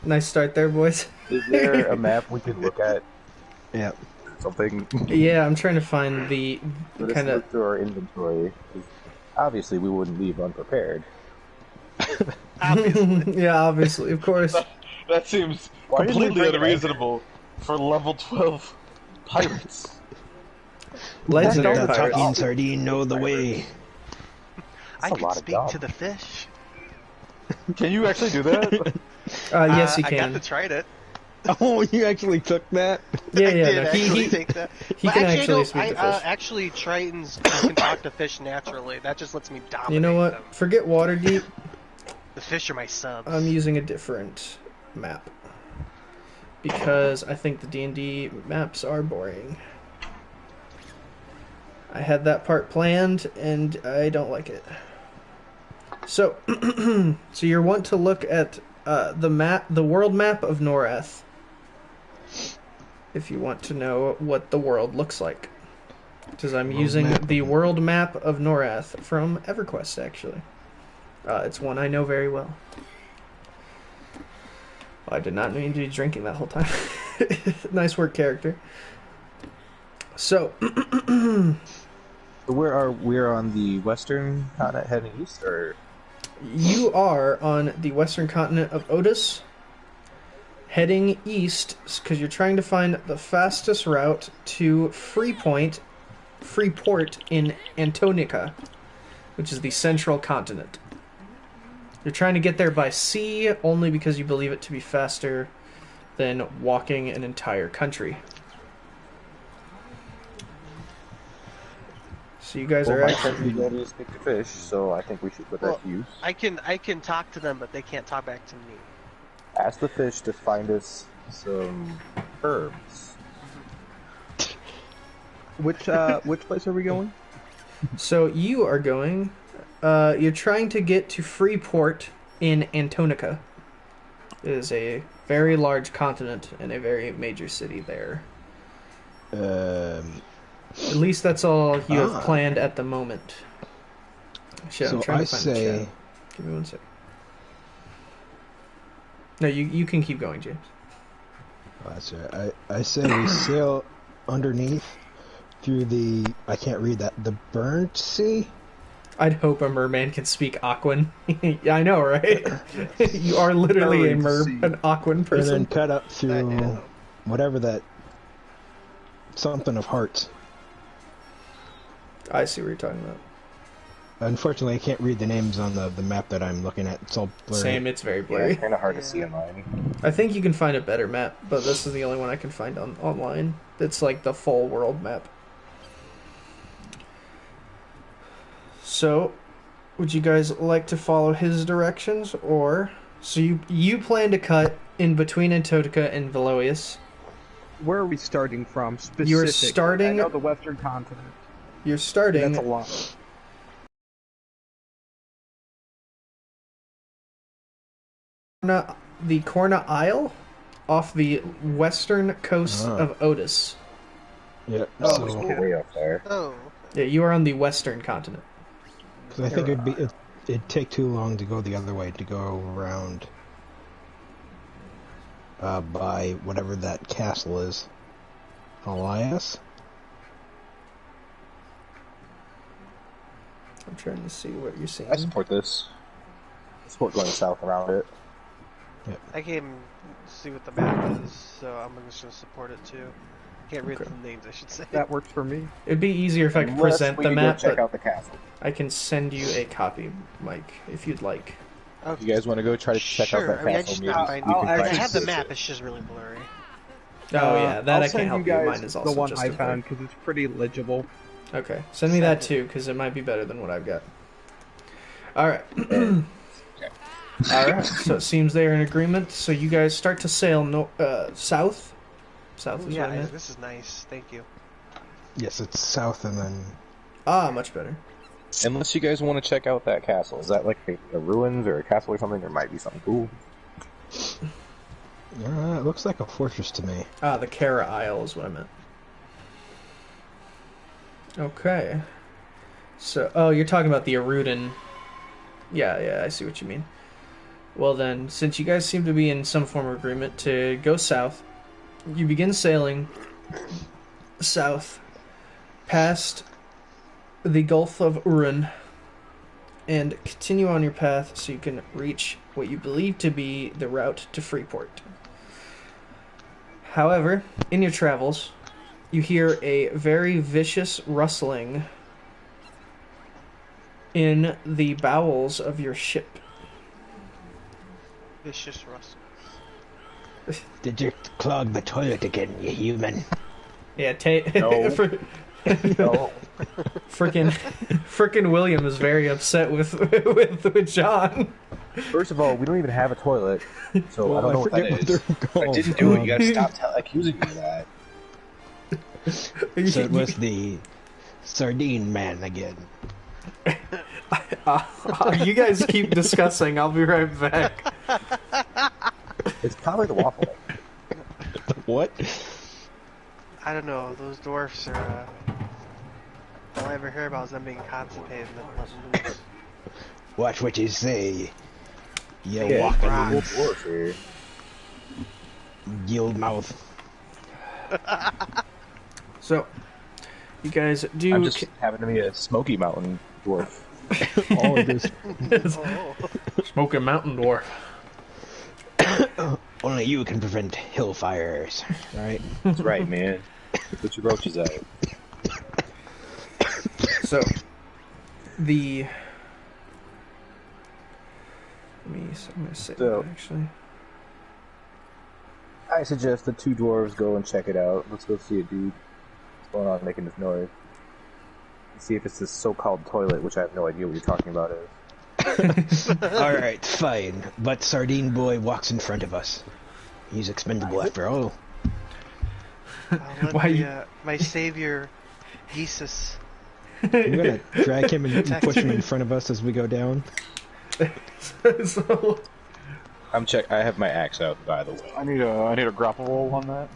Nice start there, boys. Is there a map we could look at? Yeah. Something Yeah, I'm trying to find the for this kind of. look through our inventory. 'Cause obviously, we wouldn't leave unprepared. Yeah, obviously, of course. That seems Why didn't we completely bring it? unreasonable for level 12 pirates. Legendary The pirates. talking sardine know the way. I a can lot of speak gum. to the fish. Can you actually do that? Yes, he I got can. to try it. Oh, you actually took that? Yeah, I yeah. did No, actually he take that. he But can actually, actually no, speak to I, fish. actually, Tritons can talk to fish naturally. That just lets me dominate You know what? them. Forget Waterdeep. The fish are my subs. I'm using a different map because I think the D&D maps are boring. I had that part planned and I don't like it. So, so you want to look at the map, the world map of Norath, if you want to know what the world looks like. Because I'm using the world map of Norath from EverQuest, actually. It's one I know very well. I did not mean to be drinking that whole time. Nice work, character. So, So we're on the western continent heading east, or you are on the western continent of Otis, heading east because you're trying to find the fastest route to Freeport in Antonica, which is the central continent. You're trying to get there by sea only because you believe it to be faster than walking an entire country. So you guys are my actually... friends ready to speak to fish, so I think we should put that to use. I can talk to them, but they can't talk back to me. Ask the fish to find us some herbs. Which place are we going? So you are going... you're trying to get to Freeport in Antonica. It is a very large continent and a very major city there. At least that's all you have planned at the moment. Shit, I'm So trying I to find the say, chat. Give me 1 sec. No, you can keep going, James. that's right. I say we sail underneath through the, I can't read that, the burnt sea? I'd hope a merman can speak Aquan. Yeah, I know, right? You are literally an Aquan And person. then cut up I through know. whatever that, something of hearts. I see what you're talking about. Unfortunately, I can't read the names on the map that I'm looking at. It's all blurry. Same, it's very Yeah, blurry. it's kind of hard to see in mine. I think you can find a better map, but this is the only one I can find online. It's like the full world map. So, would you guys like to follow his directions, or so you plan to cut in between Antotica and Veloius? Where are we starting from specifically? You're starting- I know the Western continent. You're starting That's a lot. the Corna Isle off the western coast of Otis. Yeah. Oh, So, we're way up there. Oh. Yeah, you are on the western continent. cause I think it'd take too long to go the other way, to go around by whatever that castle is. Elias? I'm trying to see what you're seeing. I support this. I support going south around it. I can see what the map is, so I'm just gonna support it too. Can't read Okay. the names, I should say. That works for me. It'd be easier if I could Unless present we the could go map, check but out the castle. I can send you a copy, Mike, if you'd like. You guys want to go try to check out Sure. that I mean, I castle? just Maybe not we find. can I'll I actually have the search map. it. It's just really blurry. Oh yeah, that I'll I can't send help you you. guys Mine is also the one just I a blur. found because it's pretty legible. Okay, send me that too, because it might be better than what I've got. All right. All right. So it seems they're in agreement. So you guys start to sail south. South Ooh, is yeah, what I meant. this is nice. Thank you. Yes, it's south and then... Ah, much better. Unless you guys want to check out that castle. Is that like a ruins or a castle or something? There might be something cool. It looks like a fortress to me. Ah, the Kara Isle is what I meant. Okay. So, oh, you're talking about the Aruden. Yeah, I see what you mean. Well then, since you guys seem to be in some form of agreement to go south, you begin sailing south past the Gulf of Urin and continue on your path so you can reach what you believe to be the route to Freeport. However, in your travels, you hear a very vicious rustling in the bowels of your ship. Vicious Russell. Did you clog the toilet again, you human? Yeah, No. No. Frickin' William is very upset with John. First of all, we don't even have a toilet, so Well, I don't know what that forget is. they're I didn't do it. You gotta stop accusing me of that. So it was the sardine man again. You guys keep discussing. I'll be right back. It's probably the waffle. What? I don't know. Those dwarfs are. All I ever hear about is them being constipated and then letting loose. Watch what you say. You Yeah, walking rocks. dwarf here. yield mouth. So, you guys do. I'm just having to be a Smoky Mountain dwarf. All of this. Oh. Smoking Mountain Dwarf. Only you can prevent hill fires, right? That's right, man. Put your roaches out. So, I'm gonna say So- that actually. I suggest the two dwarves go and check it out. Let's go see it, dude. What's going on making this noise? See if it's this so-called toilet, which I have no idea what you're talking about is. Alright, fine. But Sardine Boy walks in front of us. He's expendable after all. I'll let Why the, you- my savior, Jesus. We're gonna drag him and Protect push him me. in front of us as we go down. So, I have my axe out, by the way. I need a grapple roll on that.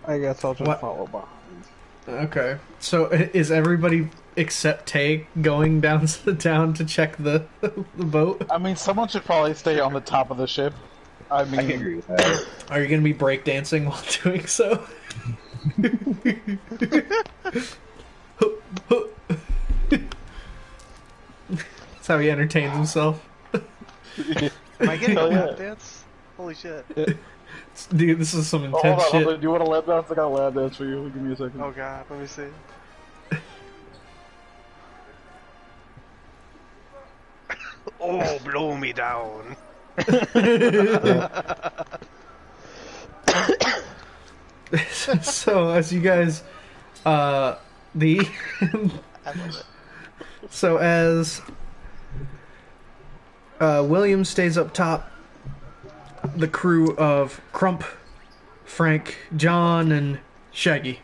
I guess I'll just What? follow behind. okay. So, is everybody except Tay going down to check the boat? I mean, someone should probably stay on the top of the ship. I mean, I can agree with that. Are you gonna be breakdancing while doing so? That's how he entertains himself. Am I getting a Hell yeah. lap dance? Holy shit. Dude, this is some Oh, intense hold on, shit. do you want a lab dance? I got a lab dance for you. Give me a second. Oh god, let me see. Oh, blow me down. So as you guys I love it. so as William stays up top, the crew of Crump, Frank, John, and Shaggy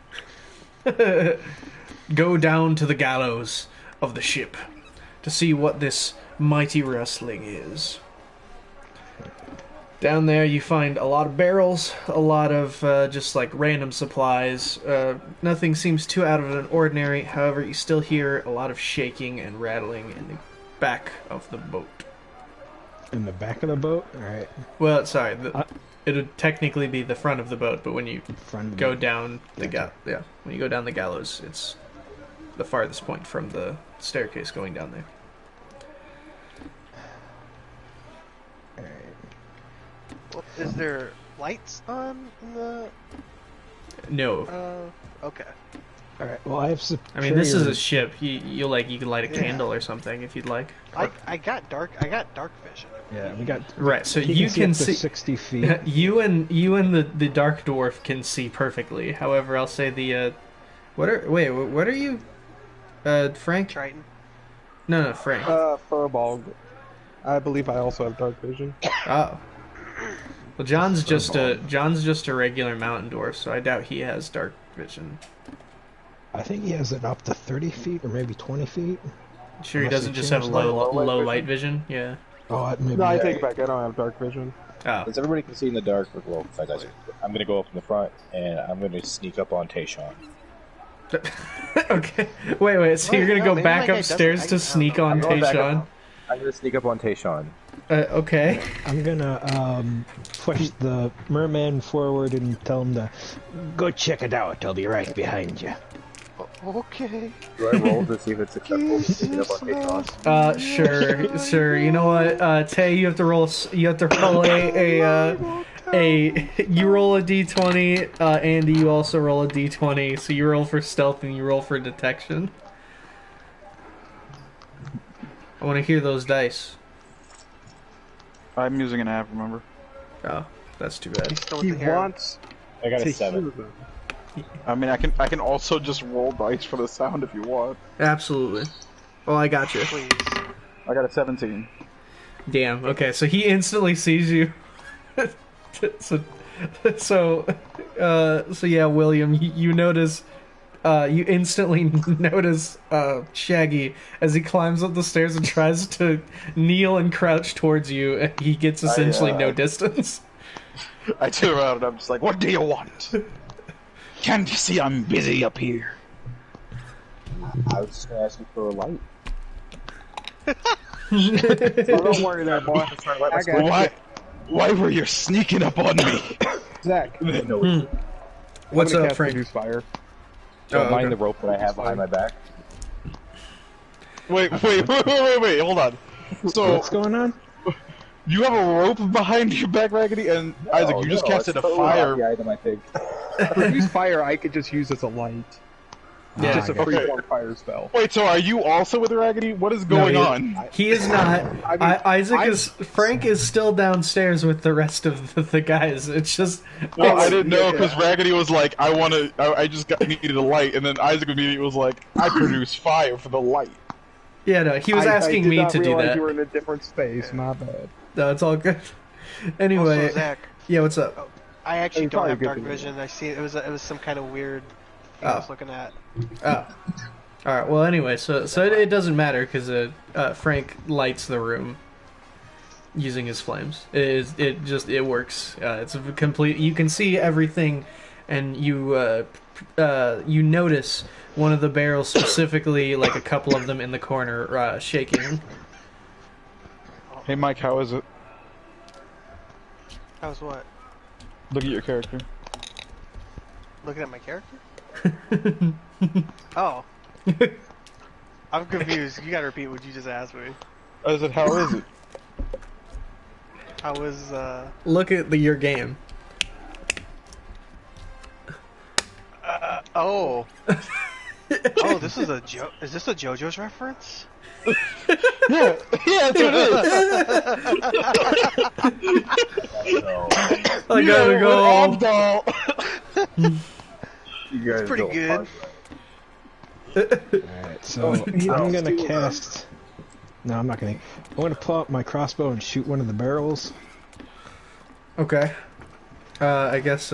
go down to the gallows of the ship to see what this mighty wrestling is. Down there you find a lot of barrels, a lot of just like random supplies. Nothing seems too out of an ordinary, however you still hear a lot of shaking and rattling in the back of the boat. In the back of the boat? Alright. Well, sorry, it would technically be the front of the boat, but when you Front of the go boat. down the when you go down the gallows, it's the farthest point from the staircase going down there. Well, is there lights on in the... No, Okay. All right. Well, I have superior. I mean, this is a ship. You can light a candle or something if you'd like. I got dark vision. Yeah, we got. Right, so he you can up to see 60 feet. you and the dark dwarf can see perfectly. However, I'll say the what are you, Frank? Triton. No, Frank. Furball. I believe I also have dark vision. Oh. Well, John's just a regular mountain dwarf, so I doubt he has dark vision. I think he has it up to 30 feet or maybe 20 feet. Sure, he Unless doesn't he just have changed low light vision. Yeah. Oh, maybe. No, I take it back. I don't have dark vision. Oh. Since everybody can see in the dark, well, besides I'm going to go up in the front and I'm going to sneak up on Tayshawn. Okay. Wait. So you're gonna go maybe back my guy upstairs doesn't- to sneak on I'm going back Tayshawn? up. I'm going to sneak up on Tayshawn. Okay. I'm gonna push the merman forward and tell him to go check it out. I'll be right behind you. Okay. Do I roll to see if it's successful to sneak up on Tayshawn? Sure. You know what, Tay, you have to roll you roll a d20, Andy, you also roll a d20, so you roll for stealth and you roll for detection. I want to hear those dice. I'm using an app, remember? Oh, that's too bad. Still with He the hair. wants I got to a 7. hear them. I mean, I can also just roll dice for the sound if you want. Absolutely. Oh, I got you. Please. I got a 17. Damn. Okay, so he instantly sees you. so yeah, William, you notice, you instantly notice Shaggy as he climbs up the stairs and tries to kneel and crouch towards you. And he gets essentially no distance. I turn around and I'm just like, what do you want? Can't you see I'm busy up here? I was just going to ask you for a light. Oh, don't worry there, boy. I got you. Why were you sneaking up on me? Zach, What's I'm gonna up, cast Frank? Reduce Fire. Don't Oh, mind okay. the rope that I have behind my back. Wait, hold on. So, What's going on? you have a rope behind your back, Raggedy, and Isaac, you just casted a fire. The item, I think. Reduce Fire I could just use as a light. Yeah. Just a Okay. free-form fire spell. Wait, so are you also with Raggedy? What is going No, on? He is not. mean, Frank is still downstairs with the rest of the guys. It's just. Well, I didn't know because Raggedy was like, I just needed a light, and then Isaac immediately was like, I produce fire for the light. Yeah, no, he was asking I me did not to do realize that. You were in a different space. My bad. No, it's all good. Anyway, Also, Zach, yeah, what's up? I actually You're don't probably have good dark to do vision. I see it was some kind of weird thing I was Oh. looking at. Oh, all right. Well, anyway, so it doesn't matter because Frank lights the room using his flames. It works. It's a complete. You can see everything, and you notice one of the barrels specifically, like a couple of them in the corner, shaking. Hey, Mike, how is it? How's what? Look at your character. Looking at my character? Oh. I'm confused. You gotta repeat what you just asked me. I said, how is it? How was, Look at your game. oh. Oh, this is is this a JoJo's reference? Yeah, that's what it is. I gotta go. Doll. You guys Pretty don't good. Alright, so I'm gonna cast. No, I'm not gonna. I'm gonna pull out my crossbow and shoot one of the barrels. Okay. I guess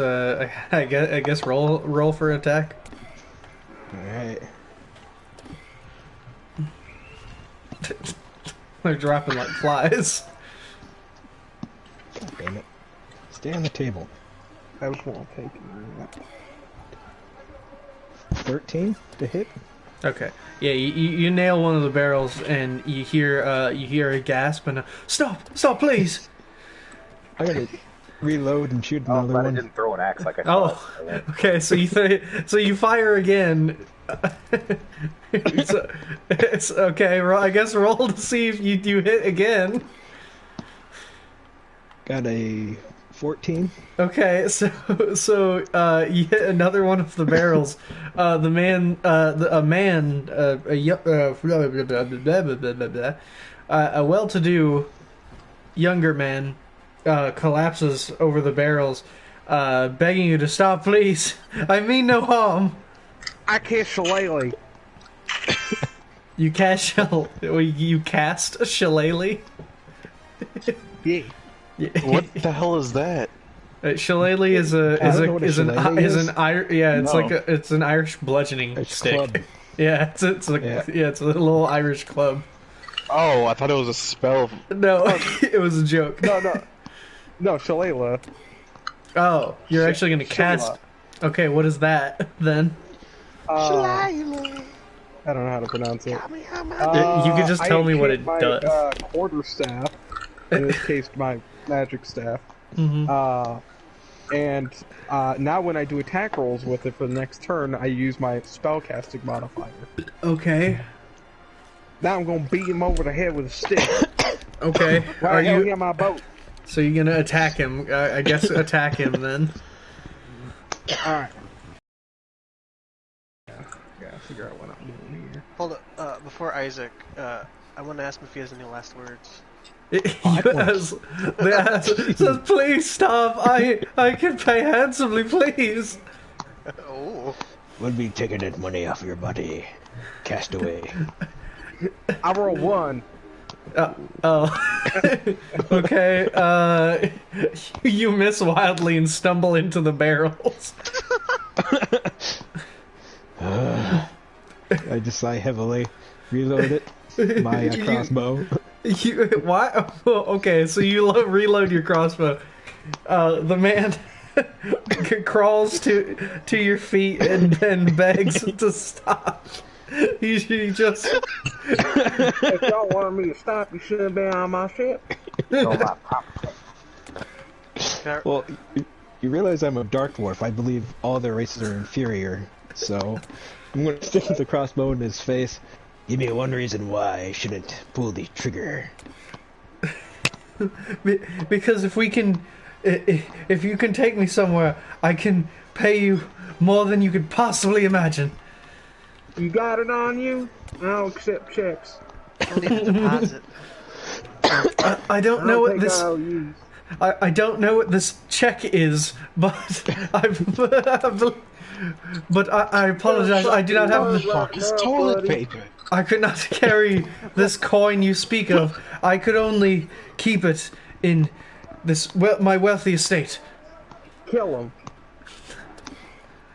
roll for attack. Alright. They're dropping like flies. God damn it. Stay on the table. I was well taken. 13 to hit. Okay. Yeah, you nail one of the barrels and you hear a gasp and a, stop, please. I gotta reload and shoot I'm another glad I one. didn't throw an axe like I Oh, thought. okay. So you fire again. it's okay. I guess roll to see if you hit again. Got a 14. Okay, you hit another one of the barrels. A well-to-do younger man collapses over the barrels, begging you to stop, please. I mean no harm. I kiss Shillelagh. You cast a shillelagh? Yeah. What the hell is that? Shillelagh is an Irish bludgeoning It's stick. club. Yeah, it's a little Irish club. Oh, I thought it was a spell. No, it was a joke. No, Shillelagh. Oh, you're actually gonna cast. Shillelagh. Okay, what is that then? I don't know how to pronounce it. You could just tell me what it does. Quarterstaff, in this case, my magic staff. Mm-hmm. And now when I do attack rolls with it for the next turn, I use my spellcasting modifier. Okay. Now I'm gonna beat him over the head with a stick. Okay. Why the hell he on my boat? So you're gonna attack him? I guess attack him then. All right. Gotta figure out what I'm doing here. Hold up. Before Isaac, I want to ask him if he has any last words. Says, please stop. I can pay handsomely, please. Oh. We'll be taking that money off your body. Cast away. I roll 1. Okay. You miss wildly and stumble into the barrels. I just sigh heavily. Reload it. My crossbow. Why? Okay, so you reload your crossbow. The man crawls to your feet and begs to stop. He just. If y'all wanted me to stop, you shouldn't be on my ship. Well, you realize I'm a dark dwarf. I believe all other races are inferior, so I'm going to stick with the crossbow in his face. Give me one reason why I shouldn't pull the trigger. Because if you can take me somewhere, I can pay you more than you could possibly imagine. You got it on you? I'll accept checks. I'll need a deposit. I don't know what this. I'll use. I don't know what this check is, but I apologize. I do not have the. Fuck is toilet paper. I could not carry this coin you speak of. I could only keep it in my wealthy estate. Kill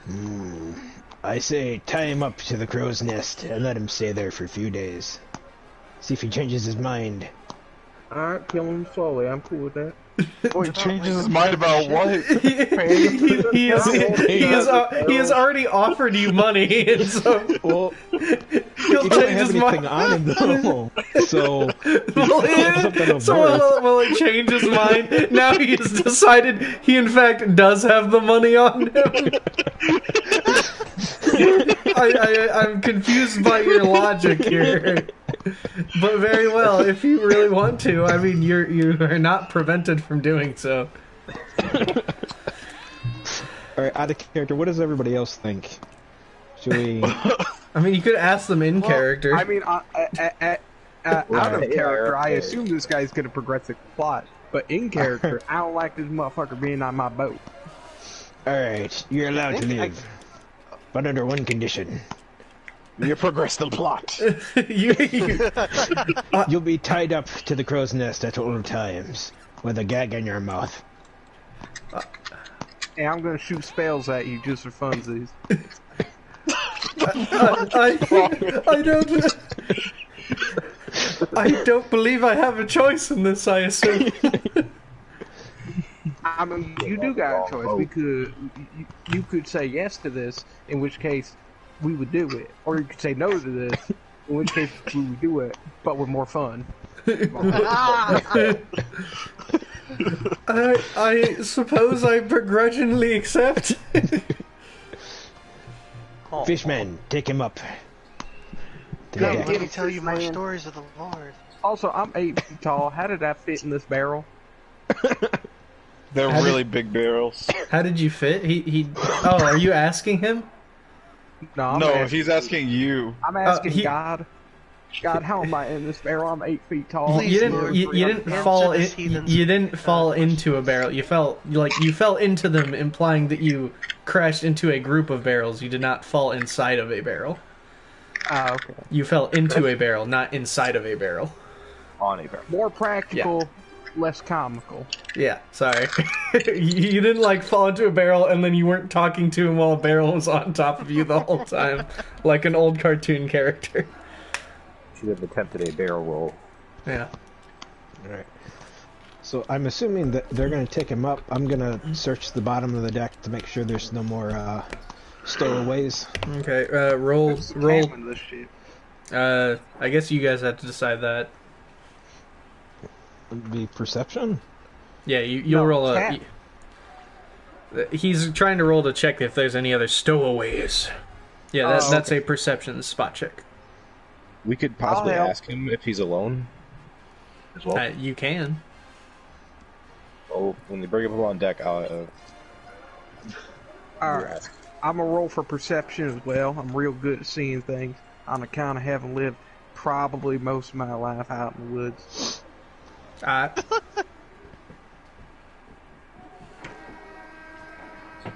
Hmm. I say tie him up to the crow's nest and let him stay there for a few days. See if he changes his mind. Alright, kill him slowly. I'm cool with that. Boy, changes his mind about what? He has already offered you money, and so Well, he'll he doesn't change have his anything mind. on him though. So, Will it change his mind? Now he has decided he in fact does have the money on him. I'm confused by your logic here. But very well, if you really want to, I mean, you are not prevented from doing so. Alright, out of character, what does everybody else think? Should we... I mean, you could ask them in character. I mean, out of character, I assume this guy's gonna progress the plot. But in character, I don't like this motherfucker being on my boat. Alright, you're allowed to live. But under one condition. You progress the plot. You'll be tied up to the crow's nest at all times, with a gag in your mouth. And I'm gonna shoot spells at you just for funsies. I don't believe I have a choice in this, I assume. I mean, you do got a choice. You could say yes to this, in which case we would do it, or you could say no to this, in which case we would do it, but with more fun. I suppose I begrudgingly accept. Fishman, take him up. To the Come, deck. let me tell you more stories of the Lord. Also, I'm 8 feet tall. How did that fit in this barrel? They're How really big barrels. How did you fit? He. Oh, are you asking him? No, I'm No, asking, he's asking you. I'm asking he- God. God, how am I in this barrel? I'm 8 feet tall. You didn't. Lord, You didn't answer fall. this In, heathen's, you didn't fall question. into a barrel. You fell into them, implying that you crashed into a group of barrels. You did not fall inside of a barrel. Ah, okay. You fell into a barrel, not inside of a barrel. On a barrel. More practical, less comical. Yeah, sorry. You didn't like fall into a barrel and then you weren't talking to him while a barrel was on top of you the whole time, like an old cartoon character. Should have attempted a barrel roll. Yeah. Alright. So I'm assuming that they're going to take him up. I'm going to search the bottom of the deck to make sure there's no more stowaways. Okay. Roll. Scamming this shit. I guess you guys have to decide that. Would be perception? Yeah, you'll No, roll a. cat. He's trying to roll to check if there's any other stowaways. Yeah, Oh, that's a perception spot check. We could possibly help. ask him if he's alone as well. You can. Oh, when they bring him up on deck, I'll Alright. ask. I'm a roll for perception as well. I'm real good at seeing things on account of having lived probably most of my life out in the woods. Alright. What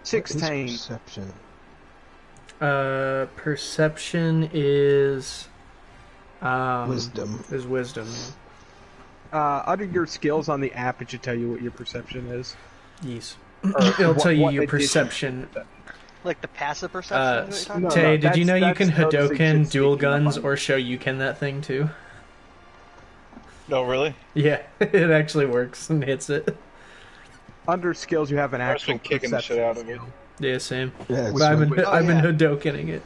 is 16. perception. Perception is. Wisdom. Is wisdom. Under your skills on the app, it should tell you what your perception is. Yes. Or It'll tell you what your edition. perception. Like the passive perception? is what you're no, talking Tay, did you know you that's can noticing Hadoken shit dual sneaking up guns on or show you can that thing too? No, really? Yeah, it actually works and hits it. Under skills, you have an I've just actual been kicking the shit perception out of it. skill. Yeah, same. Yeah, But I've been wi- I've been yeah. Hadokening it.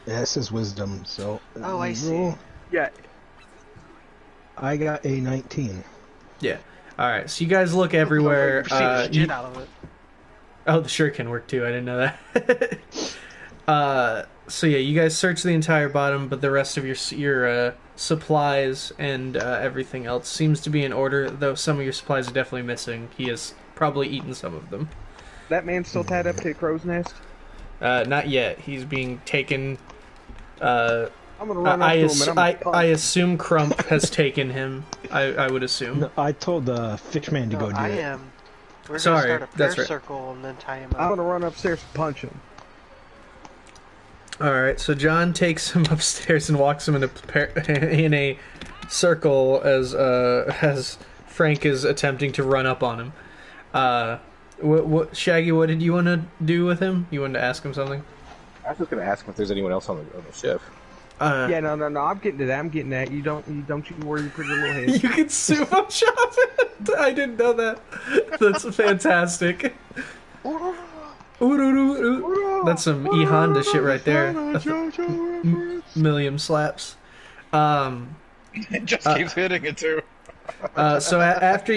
yeah, it says wisdom, so... Oh, I see. roll. Yeah, I got a 19. Yeah. All right. So you guys look everywhere. about. See the shit out of it. Oh, the shirt can work too. I didn't know that. So yeah, you guys search the entire bottom, but the rest of your supplies and everything else seems to be in order. Though some of your supplies are definitely missing. He has probably eaten some of them. that man's still tied up to a crow's nest. Not yet. He's being taken. I'm gonna run up I, to ass- him and I'm I, gonna punch I him. assume Crump has taken him. I would assume. No, I told the Fishman to No, go do I it. am. We're Sorry, gonna start a that's prayer right. circle and then tie him I'm up. gonna run upstairs and punch him. All right, so John takes him upstairs and walks him in a circle as Frank is attempting to run up on him. What Shaggy? What did you want to do with him? You wanted to ask him something? I was just going to ask him if there's anyone else on the ship. Yeah, no. I'm getting to that. I'm getting that. You don't you worry your pretty little head. You can sumo chop it. I didn't know that. That's fantastic. That's some E Honda shit right there. Million slaps. It just keeps hitting it too. So after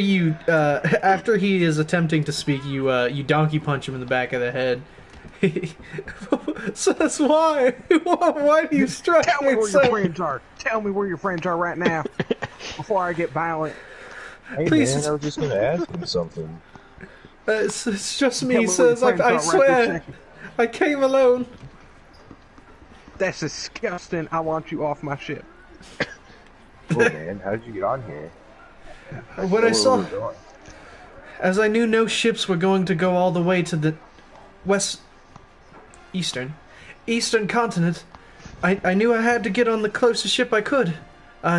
after he is attempting to speak, you donkey punch him in the back of the head. So that's why. Why do you strike Tell me me where so? your friends are. Tell me where your friends are right now, before I get violent. Hey Please. man, I was just going to ask him something. It's just Tell me, me where says. your friends I are right this swear, second. I came alone. That's disgusting. I want you off my ship. Cool, man. How did you get on here? What I Where saw, were we going? as I knew no ships were going to go all the way to the eastern continent, I knew I had to get on the closest ship I could.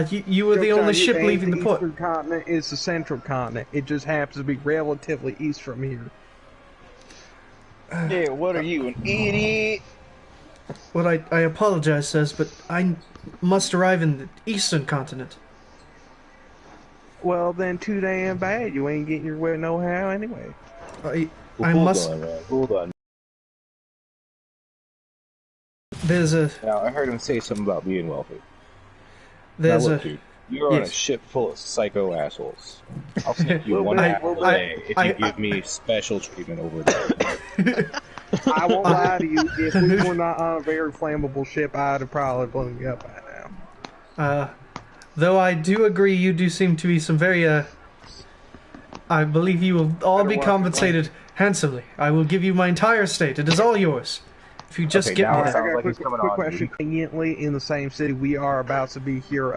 You were the Joke's on only you, ship ain't leaving the port. eastern continent is the central continent. It just happens to be relatively east from here. Yeah, what are you, an idiot? Well, I apologize, says, but I must arrive in the eastern continent. Well, then too damn bad. You ain't getting your way no how anyway. I Well, must. on, man. Hold on. There's a Now, I heard him say something about being wealthy. there's now, look, a. dude, you're on a yes. ship full of psycho assholes. I'll send you one wait, half a I- day if you give me special treatment over there. I won't lie to you. If we were not on a very flammable ship, I'd have probably blown you up by now. Though I do agree, you do seem to be some very I believe you will all Better be watch your compensated handsomely. I will give you my entire estate. It is all yours. If you just Okay, get now me it there. sounds I got like a he's quick, coming quick on, question. dude. Conveniently, in the same city we are about to be here,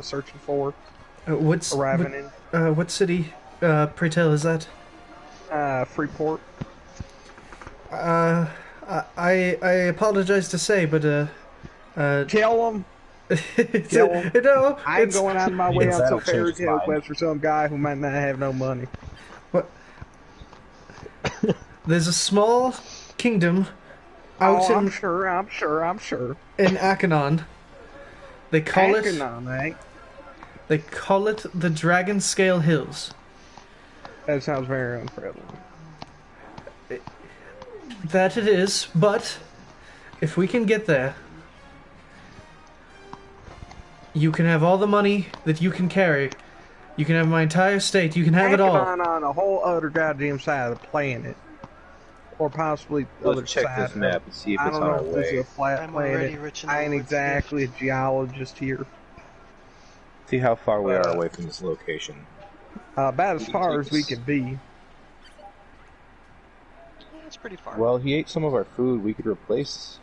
searching for, arriving What city, pray tell, is that? in Freeport. I apologize to say, but Tell them it's, Tell 'em. no, I ain't it's going out of my way Yes, on that'll some change fairy his tale mind. quest for some guy who might not have no money. what? There's a small kingdom out Oh, I'm in sure. in Akanon. They call it Akanon, eh? they call it the Dragon Scale Hills. That sounds very unfriendly. That it is, but if we can get there, you can have all the money that you can carry. You can have my entire state. You can have it all. Akanon on a whole other goddamn side of the planet. Or possibly the other Let's check side. this map and see if I it's don't on know our if this is way. a flat I'm already planet. rich in the I ain't Lord's exactly a geologist here. See how far we are away from this location. About as far as we can be. It's pretty far. Well, he ate some of our food. We could replace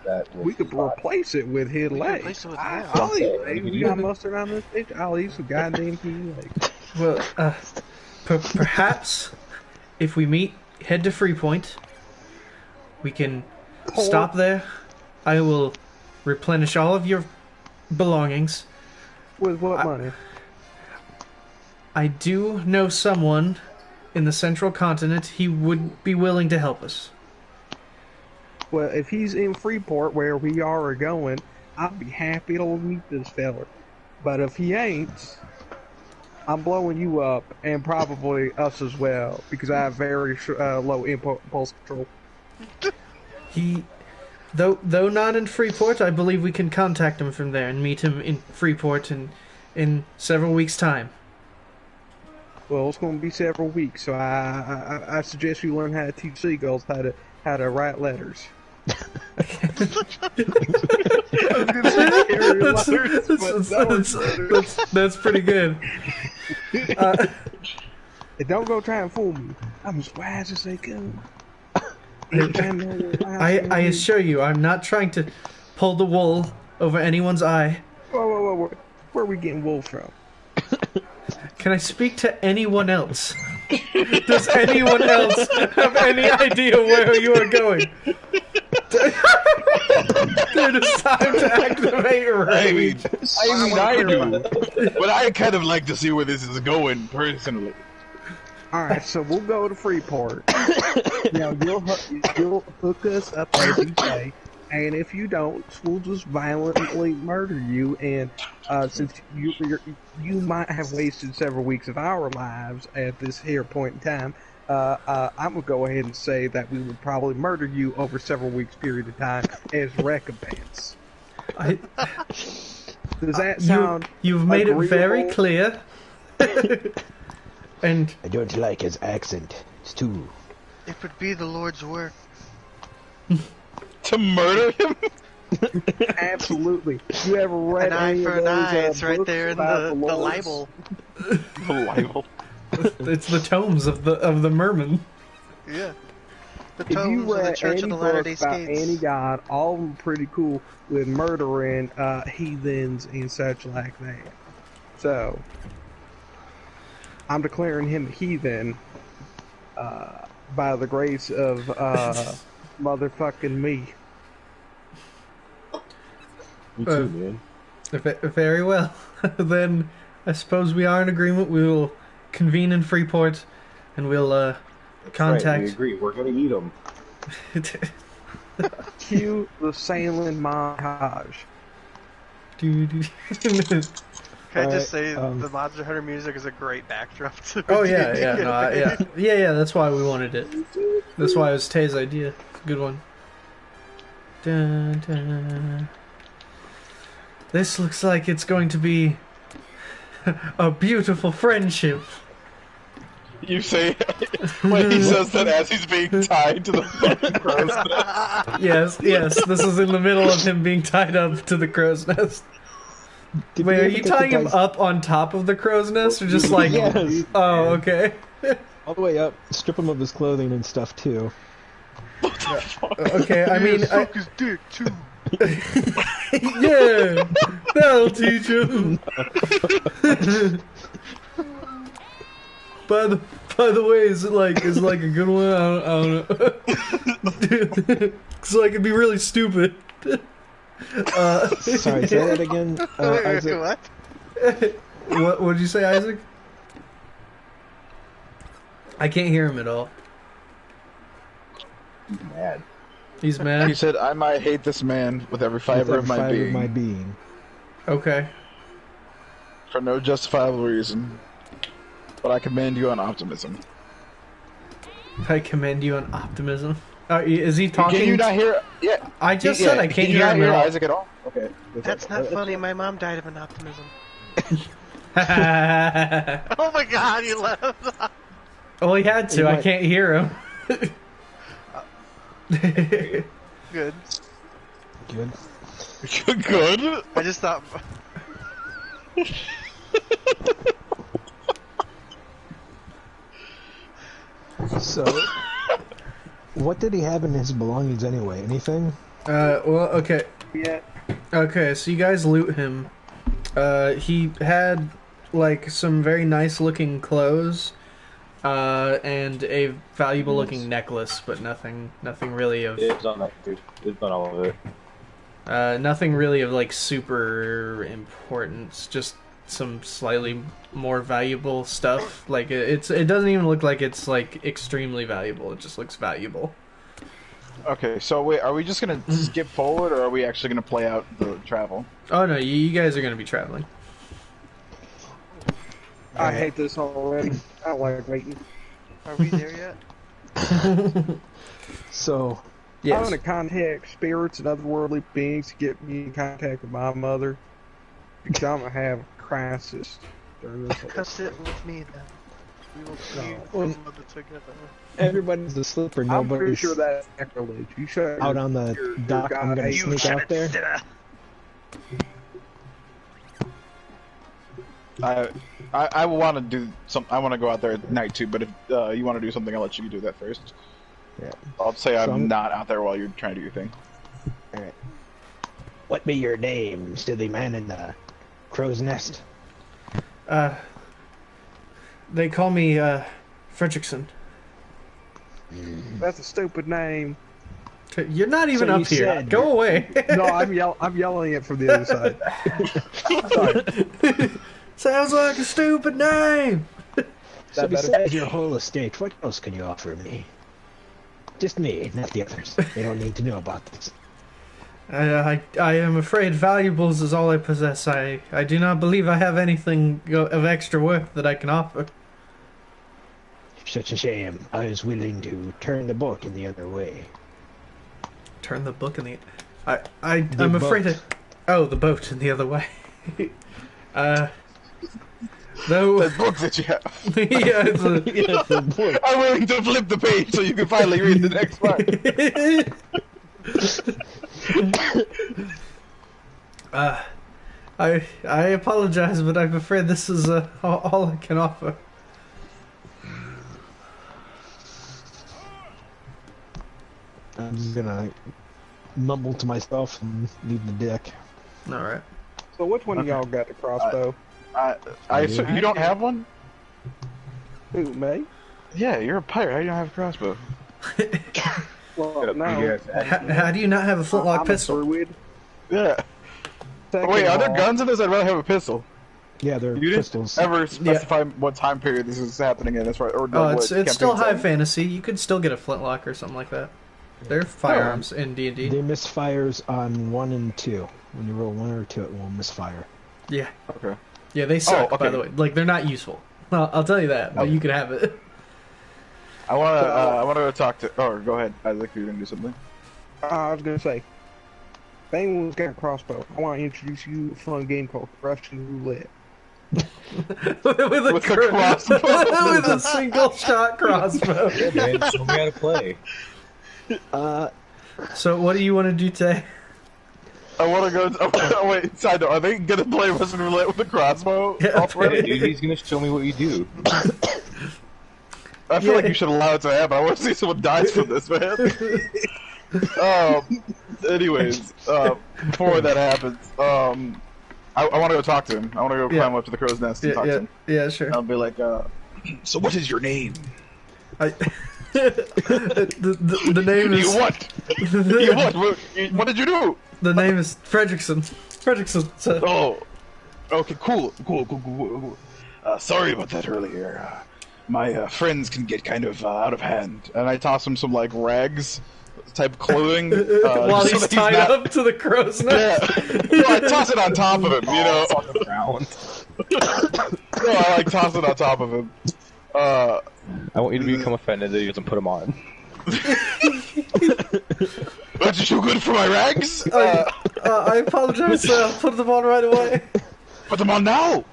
that. With We could his body. replace it with his We could legs. replace it with I'll legs. eat Yeah, legs. we We could got do it. mustard on this bitch. I'll eat some goddamn key legs. Well, perhaps if we head to Freepoint, we can stop there. I will replenish all of your belongings. With what money? I do know someone in the central continent. He would be willing to help us. Well, if he's in Freeport where we are going, I'd be happy to meet this fella. But if he ain't, I'm blowing you up and probably us as well because I have very low impulse control. Though not in Freeport, I believe we can contact him from there and meet him in Freeport in several weeks' time. Well, it's going to be several weeks, so I suggest you learn how to teach seagulls how to write letters. That's pretty good. Don't go try and fool me. I'm as wise as they come. I assure you, I'm not trying to pull the wool over anyone's eye. Whoa. Where are we getting wool from? Can I speak to anyone else? Does anyone else have any idea where you are going? It is time to activate rage. I do. But I kind of like to see where this is going, personally. Alright, so we'll go to Freeport. Now, you'll hook us up every day, and if you don't, we'll just violently murder you, and since you might have wasted several weeks of our lives at this here point in time, I'm going to go ahead and say that we would probably murder you over several weeks period of time as recompense. Does that sound You've made it very agreeable? clear. And I don't like his accent. It's too... It would be the Lord's work. To murder him? Absolutely. You ever read An eye any for of an those, eye. It's right books there in about the lords? libel. The libel. it's the tomes of the merman. Yeah. The If you tomes of the read Church any of the Latter-day books about Saints. any god, all of them pretty cool with murdering heathens and such like that. So, I'm declaring him a heathen by the grace of motherfucking me. Me too, man. Very well. Then I suppose we are in agreement. We will convene in Freeport, and we'll Right, we contact. agree. We're gonna eat them. Cue the sailing montage. Can I just say Alright, the Monster Hunter music is a great backdrop to Oh yeah. That's why we wanted it. That's why it was Tay's idea. It's a good one. Dun, dun. This looks like it's going to be a beautiful friendship. You say when he says that as he's being tied to the fucking crow's nest. Yes. This is in the middle of him being tied up to the crow's nest. Did Wait, we are ever you get the tying him guys up on top of the crow's nest, or just like? Yes. Oh, okay. all the way up? Strip him of his clothing and stuff too. Okay, I mean, Suck his dick too. yeah, that'll teach him. By the way, is it like a good one? I don't know. So I could be really stupid. Sorry, say that again, Isaac. What? What did you say, Isaac? I can't hear him at all. He's mad. He's He mad. said, "I might hate this man with every fiber of my being, Okay. for no justifiable reason, but I commend you on optimism." I commend you on optimism. Is he talking? Can you not hear? Yeah, I just said I can't Can you hear not him at all. Isaac at all? Okay, That's not funny. My mom died of an optimism. Well, Oh my god, you left. he had to. He I might- can't hear him. Good. Good. Good. I just thought. So, what did he have in his belongings anyway? Anything? Well, okay. Yeah. Okay, so you guys loot him. He had, like, some very nice looking clothes, and a valuable looking necklace, but nothing really of, It's on that, dude. It's on all of it. nothing really of, like, super importance, just some slightly more valuable stuff. Like, it doesn't even look like it's, like, extremely valuable, it just looks valuable. Okay, so wait, are we just gonna skip forward, or are we actually gonna play out the travel? Oh no, you guys are gonna be traveling. I hate this already. I don't like waiting. Are we there yet? So, I Yes. want to contact spirits and otherworldly beings to get me in contact with my mother. Because I'm going to have a crisis during this Come whole sit with me then. We will see well- mother together. everybody's asleep or I'm pretty nobody's sure that's sacrilege. You shut out your- on the your dock. I'm gonna goddamn- sneak out there. I want to do some. I want to go out there at night too. But if you want to do something, I'll let you do that first. Yeah. I'll say So I'm I'm- not out there while you're trying to do your thing. Alright. What be your name, silly man in the crow's nest? They call me, Fredrickson. That's a stupid name. You're not even So up you here. said- Go away. No, I'm yelling it from the other side. Sorry. Sounds like a stupid name. So That better? besides your whole estate, what else can you offer me? Just me, not the others. They don't need to know about this. I am afraid valuables is all I possess. I do not believe I have anything of extra worth that I can offer. Such a shame. I was willing to turn the book in the other way. Turn the book in the... I'm The afraid boat. that... Oh, the boat in the other way. Though... The book that you have. yeah, it's a... Yes, the book. I'm willing to flip the page so you can finally read the next part. I apologize, but I'm afraid this is all I can offer. I'm just gonna mumble to myself and leave the deck. All right. So which one of y'all got the crossbow? I assume you don't have one. Who, me? Yeah, you're a pirate. How do you not have a crossbow? Well, no. Yes, How do you not have a flintlock I'm pistol? a druid. Yeah. Second Wait, are of there all, guns in this? I'd rather have a pistol. Yeah, they're You didn't pistols. ever specify what time period this is happening in. That's right. Or Oh, what it's still campaign's high in. fantasy. You could still get a flintlock or something like that. There are firearms in D&D. They misfires on 1 and 2. When you roll 1 or 2, it will misfire. Yeah. Okay. Yeah, they suck, okay. by the way. Like, they're not useful. I'll tell you that, but you can have it. I want to talk to. Or go ahead. Isaac, you're gonna do something. I was gonna say, if anyone's got a crossbow, I want to introduce you to a fun game called Russian Roulette. with a crossbow. with a single shot crossbow. Man, show me how to play. So, what do you want to do today? I want to go. Oh, wait, side note. Are they gonna play Russian roulette with a crossbow? Yeah. Hey, dude, he's gonna show me what you do. I feel like you should allow it to happen. I want to see someone dies from this, man. Anyways, before that happens, I want to go talk to him. I want to go climb up to the crow's nest and talk to him. Yeah, sure. I'll be like, so what is your name? The name is. You what? You what? What did you do? The name is Fredrickson. Fredrickson. So. Oh, okay, cool. Sorry about that earlier. My friends can get kind of out of hand, and I toss him some like rags type clothing while just so he's that tied not... up to the crow's nest. Yeah, well, I toss it on top of him, you know. On the ground. No, I like toss it on top of him. I want you to become offended that he doesn't put them on. That's too good for my rags. I apologize, sir. I'll put them on right away. Put them on now.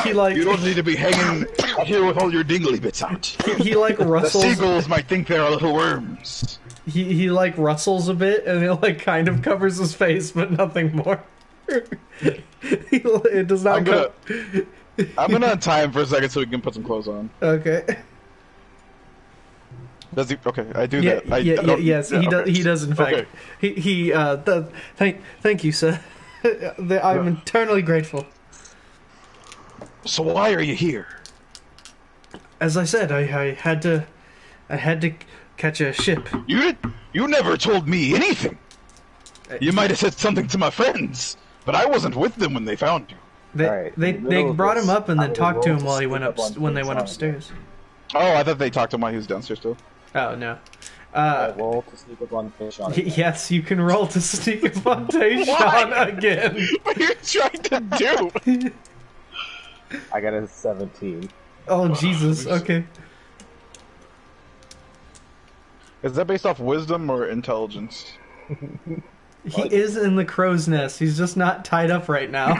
He like You don't need to be hanging out here with all your dingly bits out. he like The rustles. seagulls might think they're little worms. He like rustles a bit, and it like kind of covers his face, but nothing more. It does not. I'm gonna untie him for a second so he can put some clothes on. Okay. Does he? Okay, I do Yeah, that. yes, he does. okay. He does in fact. Okay. Thank you, sir. I'm eternally grateful. So why are you here? As I said, I had to catch a ship. You never told me anything. You might have said something to my friends, but I wasn't with them when they found you. They brought him up and then talked to him while he went up when they went upstairs. Oh, I thought they talked to him while he was downstairs still. Oh no. Roll to sneak up on Tayshawn. Yes, you can roll to sneak up on Tayshawn again. What are you trying to do? I got a 17. Oh Jesus. Okay. Is that based off wisdom or intelligence? He is in the crow's nest. He's just not tied up right now.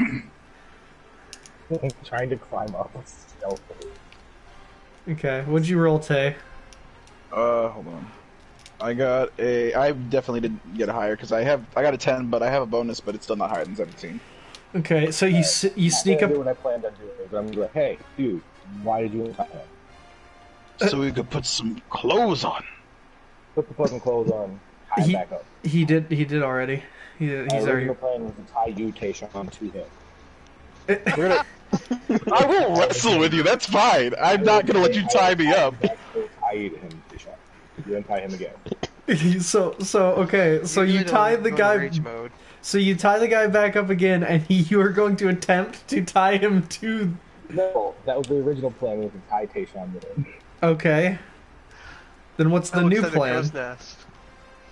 Trying to climb up stealthily. Okay, what'd you roll, Tay? Hold on. I definitely didn't get higher because I got a 10, but I have a bonus, but it's still not higher than 17. Okay, so you sneak up. What I planned on doing, but I'm gonna be like, hey, dude, why did you untie him? So we could put some clothes on. Put the fucking clothes on. Tie him back up. He did already. He's My already. original plan was to tie you, Tayshawn, to him. I will wrestle with you. That's fine. I'm not gonna let you tie me up. Tie you to him, Tayshawn. You untie him again. So okay. So you tie the guy. Rage mode. So you tie the guy back up again, and you are going to attempt to tie him to. No, that was the original plan. Was to tie Tayshawn with him. Okay. Then what's the new inside plan? crow's nest.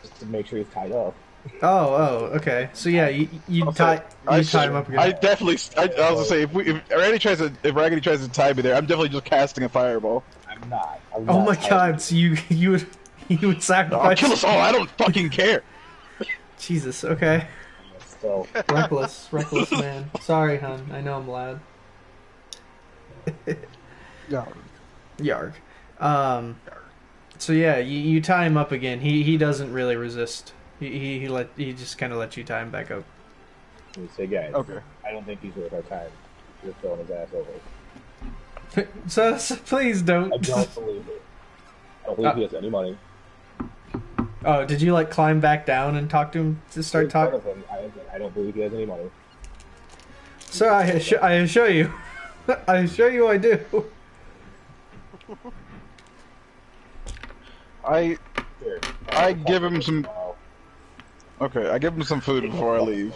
Just to make sure he's tied up. Oh, okay. So yeah, you tie him up again. I definitely. I was gonna say if Raggedy tries to tie me there, I'm definitely just casting a fireball. I'm not. Oh my god! So you would sacrifice? I'll kill us all. I don't fucking care. Jesus. Okay. So Reckless man. Sorry, hun. I know I'm loud. Yarg. So yeah, you tie him up again. He doesn't really resist. He just kind of lets you tie him back up. we say, guys, Okay. I don't think he's worth our time. We're throwing his ass over. So please don't. I don't believe it. I don't believe he has any money. Oh, did you like climb back down and talk to him to start In front talking? of him, I don't believe he has any money. Sir, I assure you, I assure you, I do. Here, I give him some. Okay, I give him some food before I leave.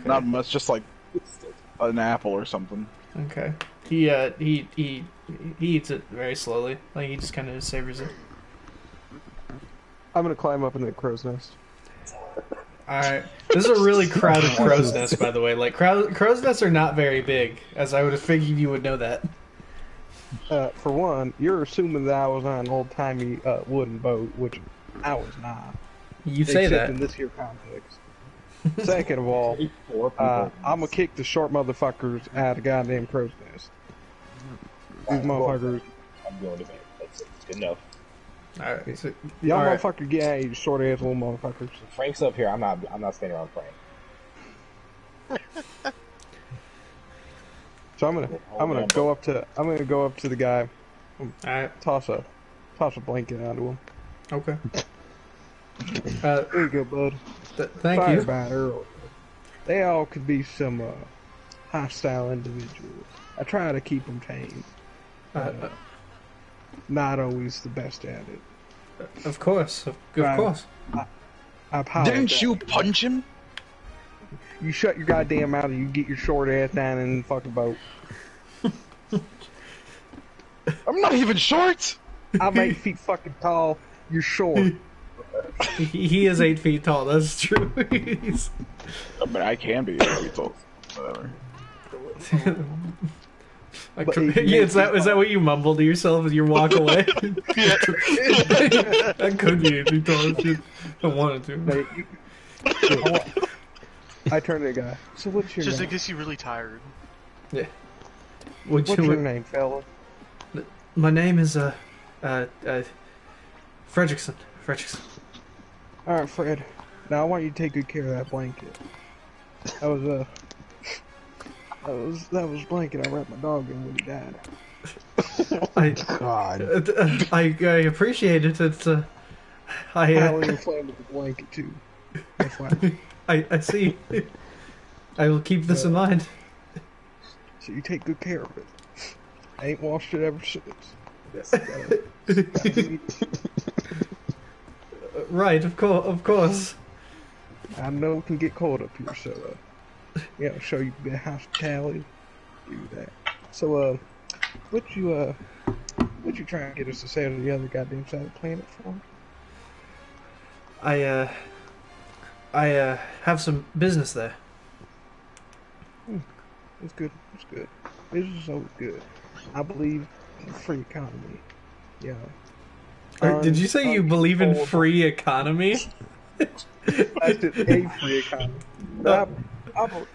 Not much, just like an apple or something. Okay. He eats it very slowly. Like he just kind of savors it. I'm gonna climb up in the crow's nest. Alright. This is a really crowded crow's nest, by the way. Like, crow's nests are not very big, as I would have figured you would know that. For one, you're assuming that I was on an old-timey wooden boat, which I was not. You say except that. in this here context. Second of all, I'm gonna kick the short motherfuckers out of goddamn crow's nest. These motherfuckers. I'm going to bed. That's good enough. Alright. So, Y'all alright. motherfuckers get out, you short ass little motherfuckers. Frank's up here. I'm not standing around Frank. So I'm gonna go up to the guy, Alright, toss a blanket onto him. okay. There you go, bud. Thank Sorry you. about earlier. They all could be some hostile individuals. I try to keep them tame. Not always the best at it. Of course, of Right. course. I apologize. Didn't you punch him? You shut your goddamn mouth and you get your short ass down in the fucking boat. I'm not even short. I'm 8 feet fucking tall. You're short. He is 8 feet tall. That's true. He's- I mean, I can be 8 feet tall. Whatever. But yeah, is that what you mumble to yourself as you walk away? That could be 8 feet tall if you don't want it Hey, to. I turn to the guy. So what's your Just in name? case you're really tired. Yeah. What's your name, fella? My name is Fredrickson. Fredrickson. Alright, Fred. Now I want you to take good care of that blanket. That was blanket I wrapped my dog in when he died. I appreciate it. It's Highly inflammable blanket too. That's why. I see. I will keep this in mind. So you take good care of it. I ain't washed it ever since. Right, of course. I know it can get cold up here, so show you a bit of hospitality. Do that. So what you trying to get us to say to the other goddamn side of the planet for? I have some business there. It's good. It's good. Business is always good. I believe in free economy. Yeah. Did you say you believe in free economy? I said a free economy. But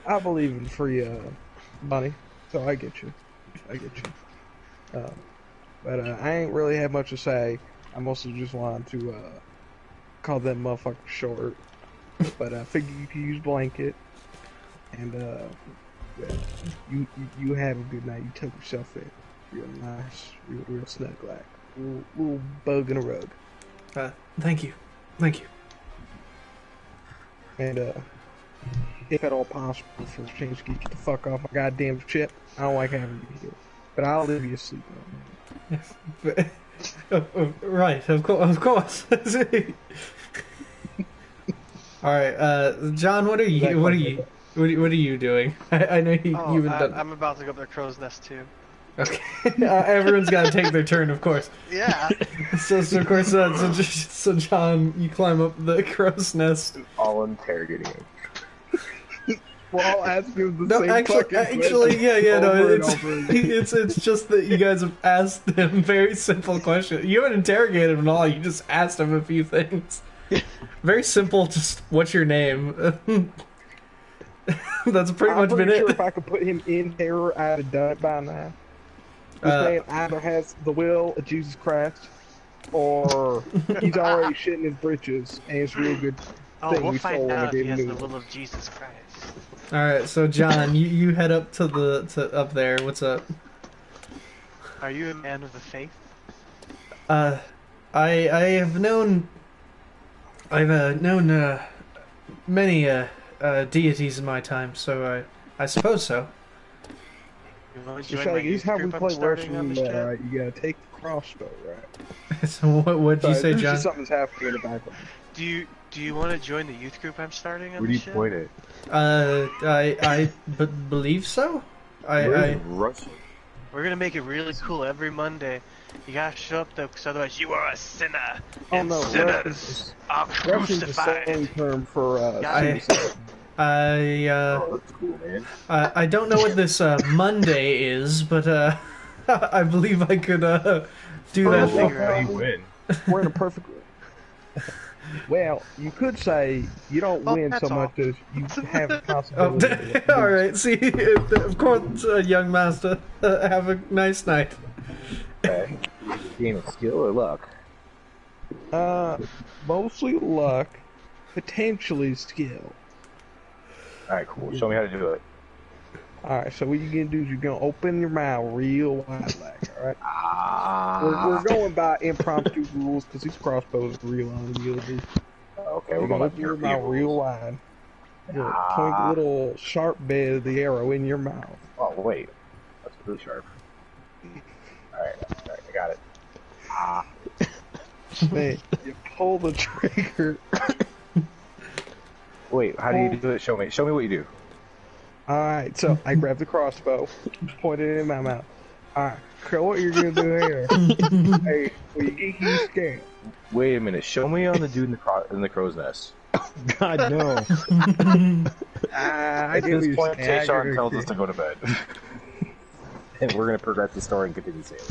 I believe in free money, so I get you. But I ain't really had much to say. I mostly just wanted to call them motherfuckers short. But I figured you could use blanket, and you have a good night. You tuck yourself in, real nice, real snug like, little bug in a rug. Thank you. And if at all possible, for a change, get you the fuck off my goddamn ship. I don't like having you here, but I'll leave you asleep. Right, of course. All right, John. What are you doing? I know you've done. I'm about to go up to Crow's Nest too. Okay, everyone's got to take their turn, of course. Yeah. So of course, so John, you climb up the crow's nest. All interrogating him. We're all asking the No, same actually, no, over and over again. it's just that you guys have asked him very simple questions. You haven't interrogated him at all. You just asked him a few things. Very simple. Just what's your name? That's pretty much been sure it. If I could put him in terror, I'd have done it by now. This man either has the will of Jesus Christ, or he's already shitting his britches, and it's a real good thing. We'll we find stole when out we if he gave has him the new will one. of Jesus Christ. All right, so John, you head up to up there. What's up? Are you a man of the faith? I have known many deities in my time, so I suppose so. You want to So join my Shaggy, this youth is how we group I'm play starting on Russian this roulette, ship? right? You gotta take the crossbow, right? So what did you say, Sorry, John? Something's happening in the background. Do you want to join the youth group I'm starting on Where do you this ship? point it? I believe so. I Russian. We're gonna make it really cool every Monday. You gotta show up though, because otherwise you are a sinner. Oh And no, sinners are Russian's the crucified. slang term for I- suicide. Oh, that's cool, man. I don't know what this Monday is, but I believe I could do that. Oh, For, How you win? We're in a perfect. Well, you could say you don't Well, win so that's all. much as you have the oh, possibility. of all right. See, of course, young master. Have a nice night. Okay. Game of skill or luck? Mostly luck, potentially skill. Alright, cool. Show me how to do it. Alright, so what you're gonna do is you're gonna open your mouth real wide, like, alright? We're going by impromptu rules because these crossbows are real unwieldy. Okay, You're we're gonna going open your mouth real wide. You're gonna point the little sharp bit of the arrow in your mouth. Oh, wait. That's really sharp. Alright, I got it. Then you pull the trigger. Wait, how do you do it? Show me. Show me what you do. Alright, so I grab the crossbow, point it in my mouth. Alright, so what you're gonna do here? Hey, when you get scared. Wait a minute. Show me on the dude in the crow's nest. God, no. I At this point, I Tayshawn tells us to go to bed. And we're going to progress the story and continue sailing.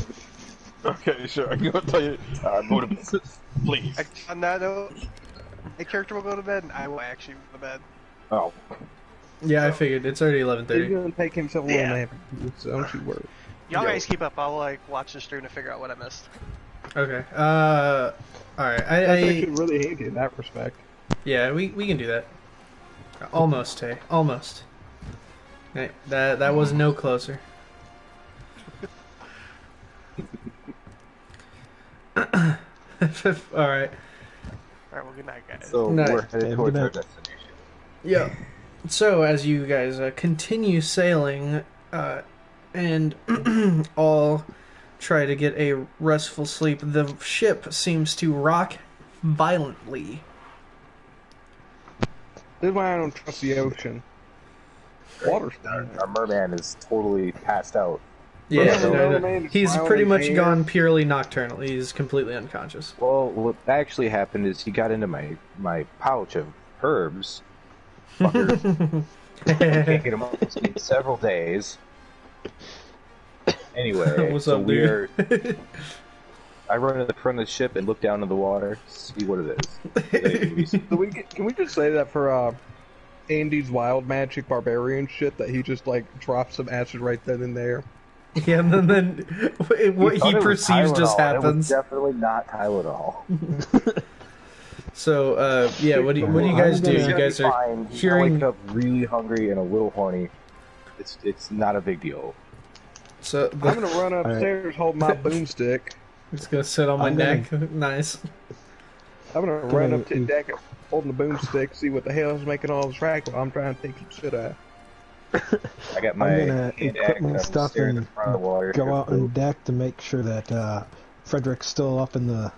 Okay, sure. I'm gonna tell you. Go to bed, please. On that note, a character will go to bed, and I will actually go to bed. Oh. Yeah, I figured. It's already He's 11:30. gonna take himself a little Yeah. nap, so don't you worry. Y'all Yo. guys keep up. I'll watch the stream to figure out what I missed. Okay. Alright. That's actually really handy in that respect. Yeah, we can do that. Almost, hey. Almost. Hey, that was no closer. Alright. Alright, well, good night, guys. So Nice. we're headed Good towards our night. destination. Yeah. So as you guys continue sailing, and all try to get a restful sleep, the ship seems to rock violently. This is why I don't trust the ocean. Water's down. Our merman is totally passed out. Yeah, Well, no, the no. man is He's smiling pretty his much hand. gone purely nocturnal. He's completely unconscious. Well, what actually happened is he got into my pouch of herbs. Fucker. Can't get him up in several days. Anyway, What's so up, dude? I run to the front of the ship and look down in the water, see what it is. So can we just say that for Andy's wild magic barbarian shit that he just like drops some acid right then and there? Yeah, and then what thought he it was perceives just Tylenol. It was happens. definitely not Tylenol. So, yeah, what do you guys do? He's You gonna guys be are fine. He's hearing- gonna wake up really hungry and a little horny. It's not a big deal. so I'm gonna run upstairs, hold my boomstick. it's gonna sit on my I'm neck. Nice. I'm gonna run up to the deck, holding the boomstick, see what the hell is making all this racket while I'm trying to take some shit out. I got my I'm gonna hand equip axe, my I'm stuff staring and at the front of the water. go out on deck to make sure that Frederick's still up in the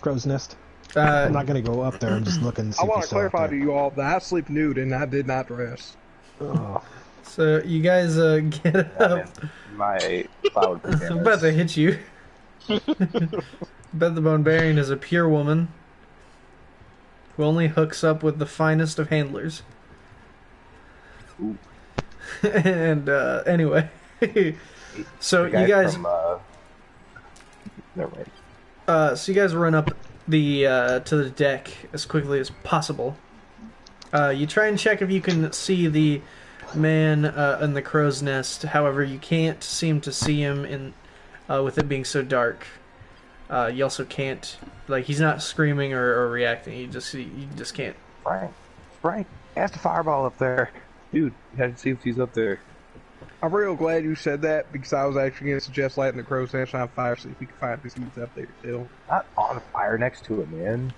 crow's nest. I'm not gonna go up there. I'm just looking. To see I if want he's to still up clarify to there. you all that I sleep nude and I did not dress. Oh, So you guys get I'm up. in my cloud I'm about to hit you. Bet the Barbarian is a pure woman who only hooks up with the finest of handlers. Ooh. And anyway, so you guys, From, never mind. so you guys run up the to the deck as quickly as possible. You try and check if you can see the man in the crow's nest. However, you can't seem to see him in with it being so dark. You also can't, like, he's not screaming or reacting. You just can't. Frank, cast a fireball up there. Dude, you had to see if he's up there. I'm real glad you said that because I was actually going to suggest lighting the crow's nest on fire so if you can find if he's up there still. Not on fire next to it, man.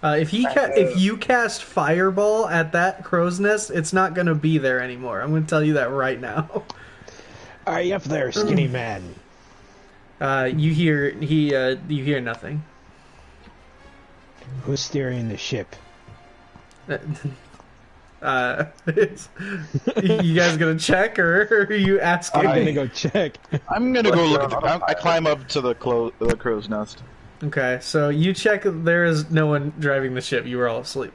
If you cast fireball at that crow's nest, it's not gonna be there anymore. I'm gonna tell you that right now. are you up there, skinny man? You hear nothing. Who's steering the ship? You guys gonna check or are you asking? I'm gonna go check. I'm gonna go look at Let's the. go on I fire. climb up to the crow's nest. Okay, so you check. There is no one driving the ship. You were all asleep.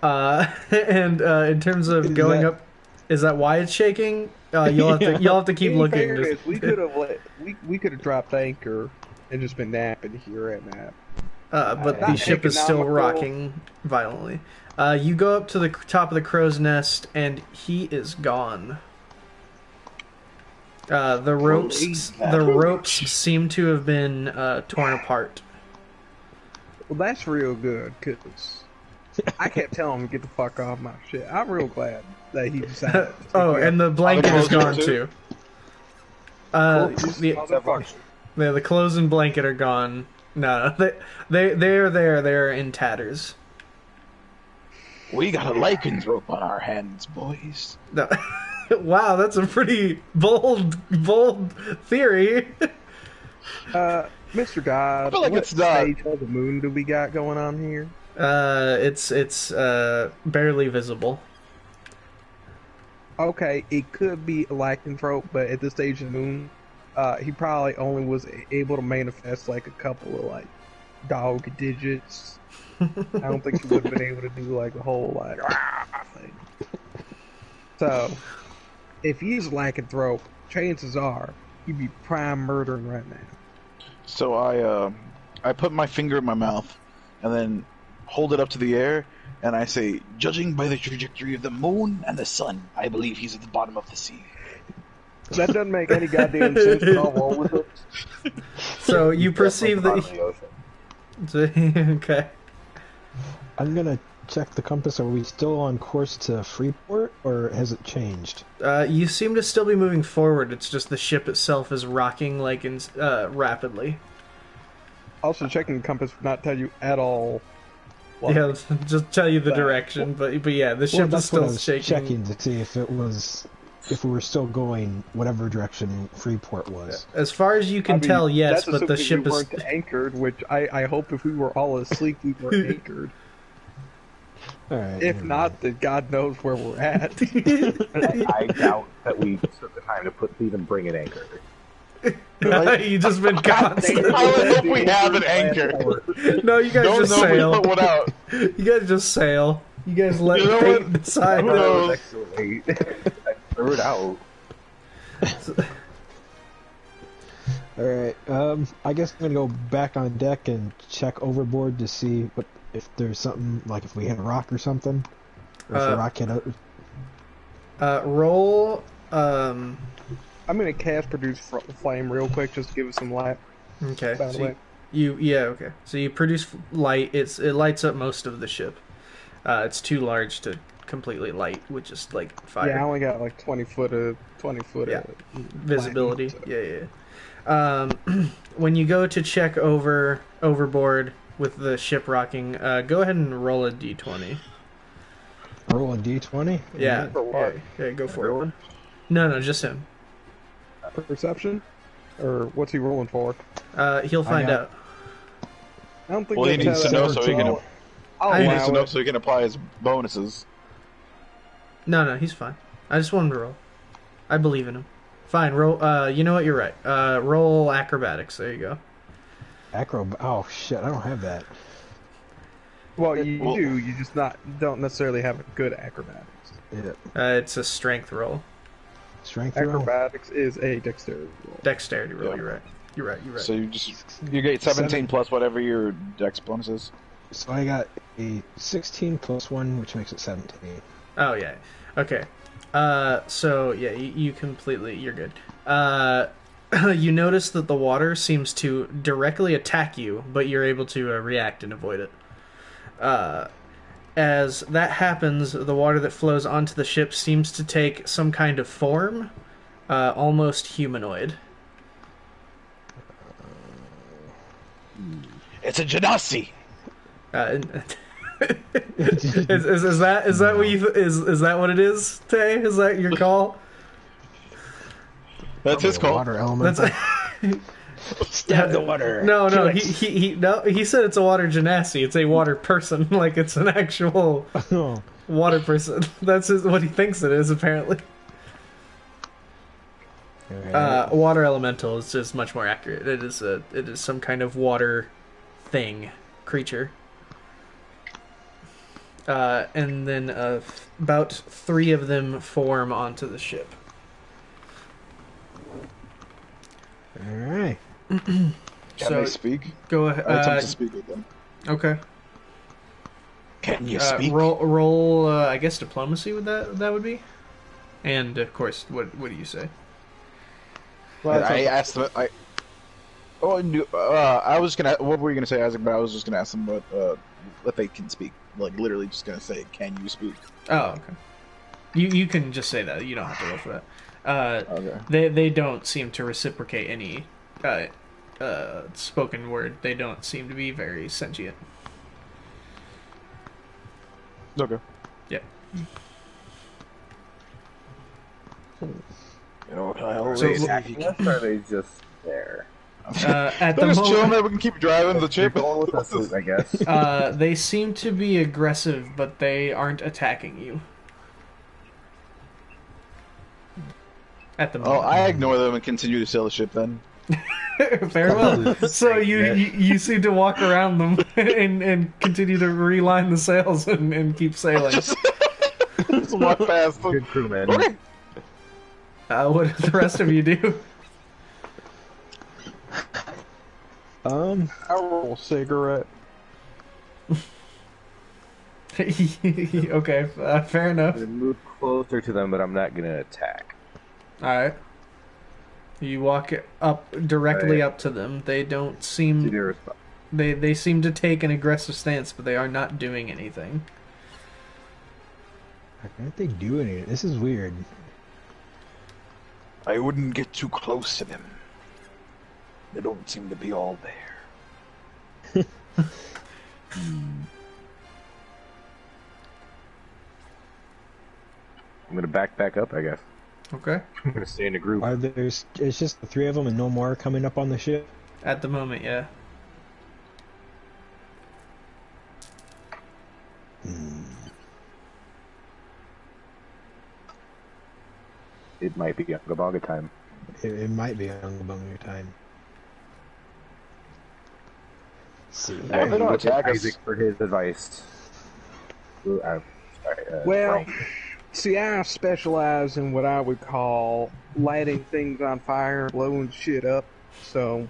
And in terms of going up, is that why it's shaking? You'll have to keep In looking. fairness, we could have we could have dropped anchor and just been napping here at nap. But the Not ship is still economical. rocking violently. You go up to the top of the crow's nest, and he is gone. The ropes seem to have been torn apart. Well, that's real good because I kept telling him to get the fuck off my shit. I'm real glad that he decided. Oh, and the blanket is gone too. The clothes and blanket are gone. No, they're there. They're in tatters. We got a Lycan's rope on our hands, boys. No. Wow, that's a pretty bold theory. Mr. God, I feel like what it's not. stage of the moon do we got going on here? It's barely visible. Okay, it could be a lycanthrope, but at this stage of the moon, he probably only was able to manifest like a couple of like dog digits. I don't think he would have been able to do like the whole like thing. So, if he's a lycanthrope, chances are he'd be prime murdering right now. So I put my finger in my mouth, and then hold it up to the air, and I say, judging by the trajectory of the moon and the sun, I believe he's at the bottom of the sea. That doesn't make any goddamn sense, but I'll roll with it. So you perceive that. Okay. I'm gonna check the compass. Are we still on course to Freeport, or has it changed? You seem to still be moving forward. It's just the ship itself is rocking like rapidly. Also, checking the compass would not tell you at all. What? Yeah, just tell you the direction. But yeah, the ship is still shaking. Checking to see if we were still going whatever direction Freeport was. As far as you can tell, yes, but the ship we is weren't anchored. Which I hope if we were all asleep, we were anchored. All right, if not, then God knows where we're at. I doubt that we took the time to even bring an anchor. You just been constant. I would hope we have an anchor. No, you guys just sail. We put one out. You guys just sail. You guys let fate decide. Who knows? I threw it out. All right. I guess I'm gonna go back on deck and check overboard to see if there's something, like if we hit a rock or something, or if a rock hit out. Roll. I'm gonna cast produce flame real quick, just to give us some light. Okay. So okay. So you produce light. It lights up most of the ship. It's too large to completely light with just like fire. Yeah, I only got like 20 foot of visibility. Lightning, so. Yeah. When you go to check overboard with the ship rocking, go ahead and roll a d20. Roll a d20? Yeah. Yeah, go for it. No, just him. Perception? Or what's he rolling for? He'll find out. I don't think Well, he needs to know so he can. He needs to know so he can apply his bonuses. No, he's fine. I just want him to roll. I believe in him. Fine, roll. You know what? You're right. Roll acrobatics. There you go. Oh shit! I don't have that. Well, you do. You just don't necessarily have a good acrobatics. Yeah. It's a strength roll. Strength roll. Acrobatics is a dexterity roll. Dexterity roll. Yeah. You're right. So you get 17 plus whatever your dex bonus is. So I got a 16 plus 1, which makes it 17. Oh yeah. Okay. So yeah, you're good. You notice that the water seems to directly attack you, but you're able to react and avoid it. As that happens, the water that flows onto the ship seems to take some kind of form, almost humanoid. It's a genasi. Is that what is that what it is, Tay? Is that your call? That's his call. Water element. Stab the water. No, he said it's a water genasi. It's a water person, like it's an actual water person. That's what he thinks it is, apparently. Water elemental is just much more accurate. It is some kind of water thing, creature. And then about 3 of them form onto the ship. Alright. Can they speak? Go ahead. I attempt to speak with them. Okay. Can you speak? Roll I guess diplomacy that would be. And of course, what do you say? Well, I asked them. Oh, I was gonna. What were you gonna say, Isaac? But I was just gonna ask them what they can speak. Like literally, just gonna say, "Can you speak?" Oh, okay. You can just say that. You don't have to roll for that. Okay. They don't seem to reciprocate any spoken word. They don't seem to be very sentient. Okay. Yeah. You know what I So- always attacking us, or are they just there? At the They're just chilling moment, there. We can keep driving the They're chip. going with us, I guess. they seem to be aggressive, but they aren't attacking you. At the Oh, moment. I ignore them and continue to sail the ship then. Very well. So you seem to walk around them and continue to reline the sails and keep sailing. Just walk past them. Good crewman. Okay. What do the rest of you do? I roll a cigarette. Okay, fair enough. I'm gonna move closer to them, but I'm not gonna attack. Alright. You walk up directly Right. up to them. They don't See seem their response. they seem to take an aggressive stance, but they are not doing anything. Why aren't they doing it? This is weird. I wouldn't get too close to them. They don't seem to be all there. I'm gonna back up, I guess. Okay. I'm gonna stay in a group. Are there's it's just the three of them and no more coming up on the ship? At the moment, yeah. It might be Gabaga time. It might be on the bunker time. Let's see. Yeah, they don't look at attack us. Isaac for his advice. Sorry, Well, Frank. see, I specialize in what I would call lighting things on fire and blowing shit up. So,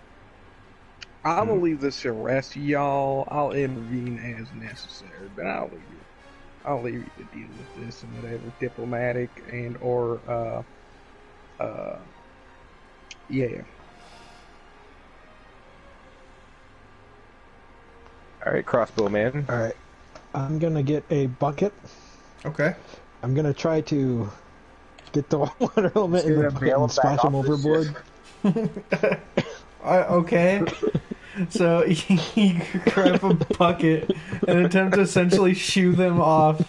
I'm gonna leave this to the rest of y'all. I'll intervene as necessary, but I'll leave you to deal with this and whatever diplomatic and or yeah. All right, crossbow man. All right, I'm gonna get a bucket. Okay. I'm gonna try to get the water element in the Gonna bucket bail and him back splash him off this overboard. Okay. So you grab a bucket and attempt to essentially shoo them off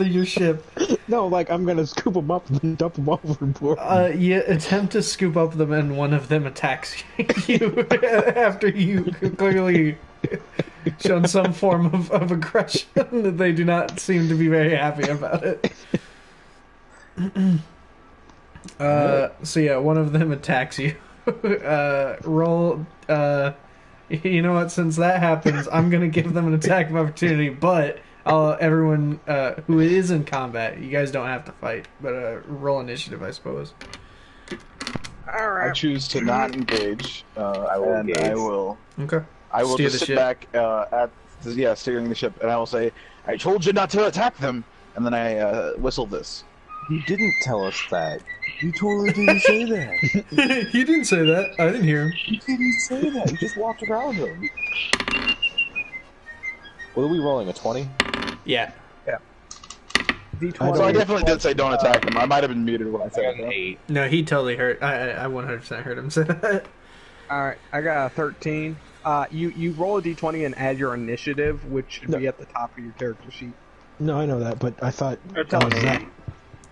your ship. No, like I'm gonna scoop them up and dump them overboard. You attempt to scoop up them, and one of them attacks you after you clearly shown some form of aggression. They do not seem to be very happy about it. So yeah, one of them attacks you. Roll. You know what? Since that happens, I'm gonna give them an attack of opportunity. But everyone who is in combat, you guys don't have to fight. But roll initiative, I suppose. I choose to not engage. I will and engage. I will. Okay. I will Steer just the sit ship. back steering the ship, and I will say, "I told you not to attack them." And then I whistle this. You didn't tell us that. You totally didn't say that. He didn't say that. I didn't hear him. You didn't say that. You just walked around him. What are we rolling? A 20? Yeah. D20. So I definitely did say don't attack them. I might have been muted when I I said got an that. 8. No, he totally heard. I 100% heard him say that. All right, I got a 13. You roll a d20 and add your initiative, which should be at the top of your character sheet. No, I know that, but I thought telling me. Zach.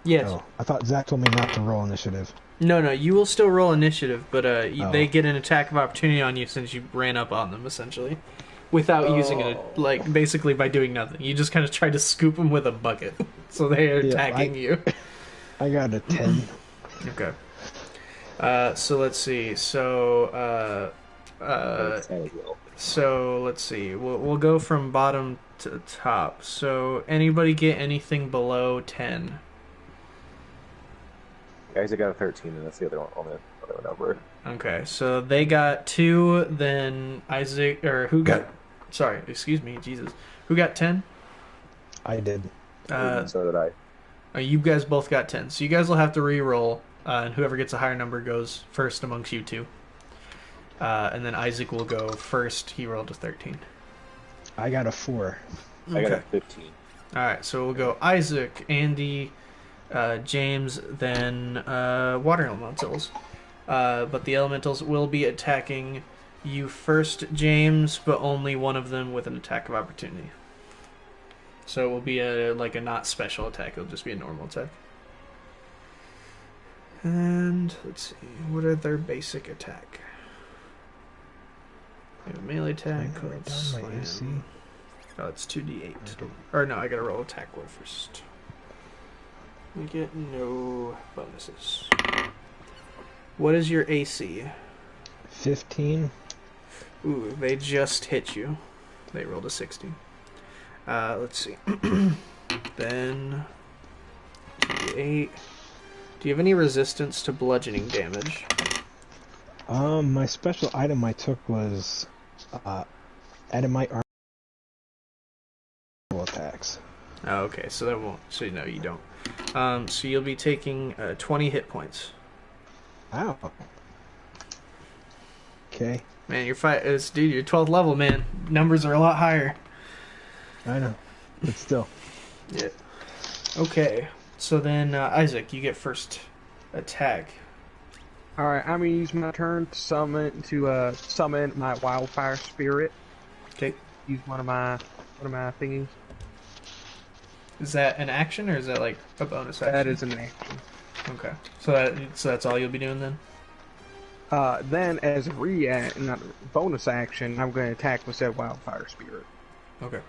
Yes. Oh, I thought Zach told me not to roll initiative. No, you will still roll initiative, but Oh. they get an attack of opportunity on you since you ran up on them, essentially. Without using it, like, basically by doing nothing. You just kind of tried to scoop them with a bucket. So they are Yeah, attacking you. I got a 10. Okay. So let's see. So let's see. We'll go from bottom to top. So anybody get anything below 10? Isaac got a 13, and that's the other one. Only other number. Okay, so they got 2, then Isaac, or who got, sorry, excuse me, Jesus. Who got 10? I did. So did I. You guys both got 10, so you guys will have to re-roll, and whoever gets a higher number goes first amongst you two. And then Isaac will go first. He rolled a 13. I got a 4. I got a Okay. 15. All right, so we'll go Isaac, Andy, James, then water elementals. But the elementals will be attacking you first, James, but only one of them with an attack of opportunity. So it will be a not special attack. It'll just be a normal attack. And let's see, what are their basic attack? They have a melee attack. Can I write Let's down my slam. AC? Oh, it's 2d8. Or no, I gotta roll attack roll first. We get no bonuses. What is your AC? 15. Ooh, they just hit you. They rolled a 60. Let's see. Then 2d8. Do you have any resistance to bludgeoning damage? My special item I took was Adamite armor attacks. Oh, okay, so that won't. So no, you don't. So you'll be taking 20 hit points. Ow. Okay, Man, you're dude. You're 12th level, man. Numbers are a lot higher. I know, but still. Yeah. Okay. So then, Isaac, you get first attack. All right, I'm gonna use my turn to summon my wildfire spirit. Okay. Use one of my thingies. Is that an action or is that like a bonus action? That is an action. Okay. So that's all you'll be doing then. Then as a not bonus action, I'm going to attack with said wildfire spirit. Okay.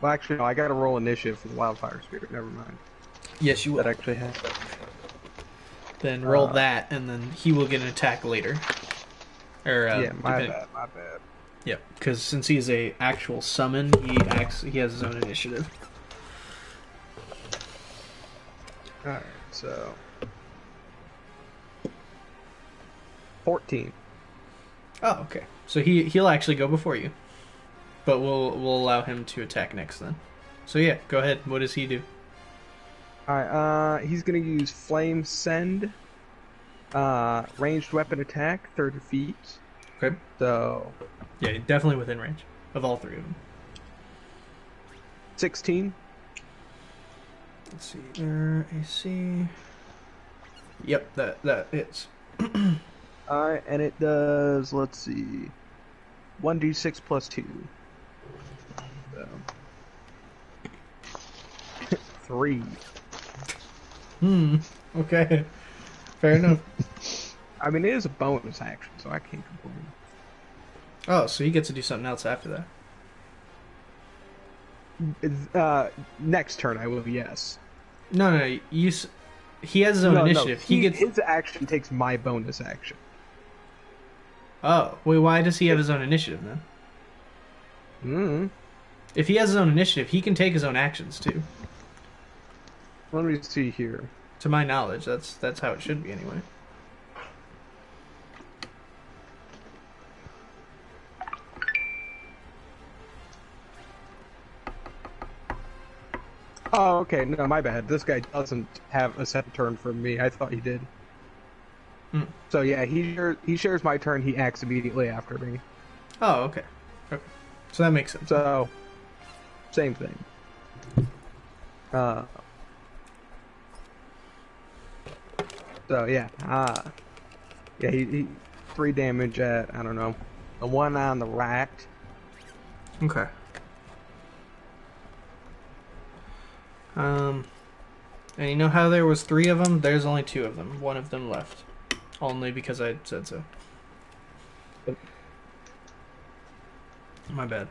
Well, actually, no, I got to roll initiative for the wildfire spirit. Never mind. Yes, you will. That actually happens. Then roll that, and then he will get an attack later. Or Yeah, my depending- bad. Yeah, because since he's a actual summon, he has his own initiative. Alright, so 14. Oh, okay. So he'll actually go before you, but we'll allow him to attack next then. So yeah, go ahead. What does he do? Alright, he's gonna use Flame Send. Ranged weapon attack, 30 feet. Okay. So Yeah, definitely within range of all three of them. 16. Let's see. AC. Yep, that hits. Alright, and it does, let's see, 1d6 plus 2. So 3. Okay. Fair enough. I mean, it is a bonus action, so I can't complain. Oh, so he gets to do something else after that. Next turn I will, yes. No, he has his own initiative. He gets. His action takes my bonus action. Oh, wait. Why does he have his own initiative then? Mm-hmm. If he has his own initiative, he can take his own actions too. Let me see here. To my knowledge, that's how it should be anyway. Oh, okay. No, my bad. This guy doesn't have a set turn from me. I thought he did. So yeah, he shares my turn. He acts immediately after me. Oh, okay. Okay. So that makes sense. So, same thing. So yeah. Yeah, he 3 damage at, I don't know, the one on the right. Okay. And you know how there was 3 of them? There's only 2 of them. One of them left. Only because I said so. My bad.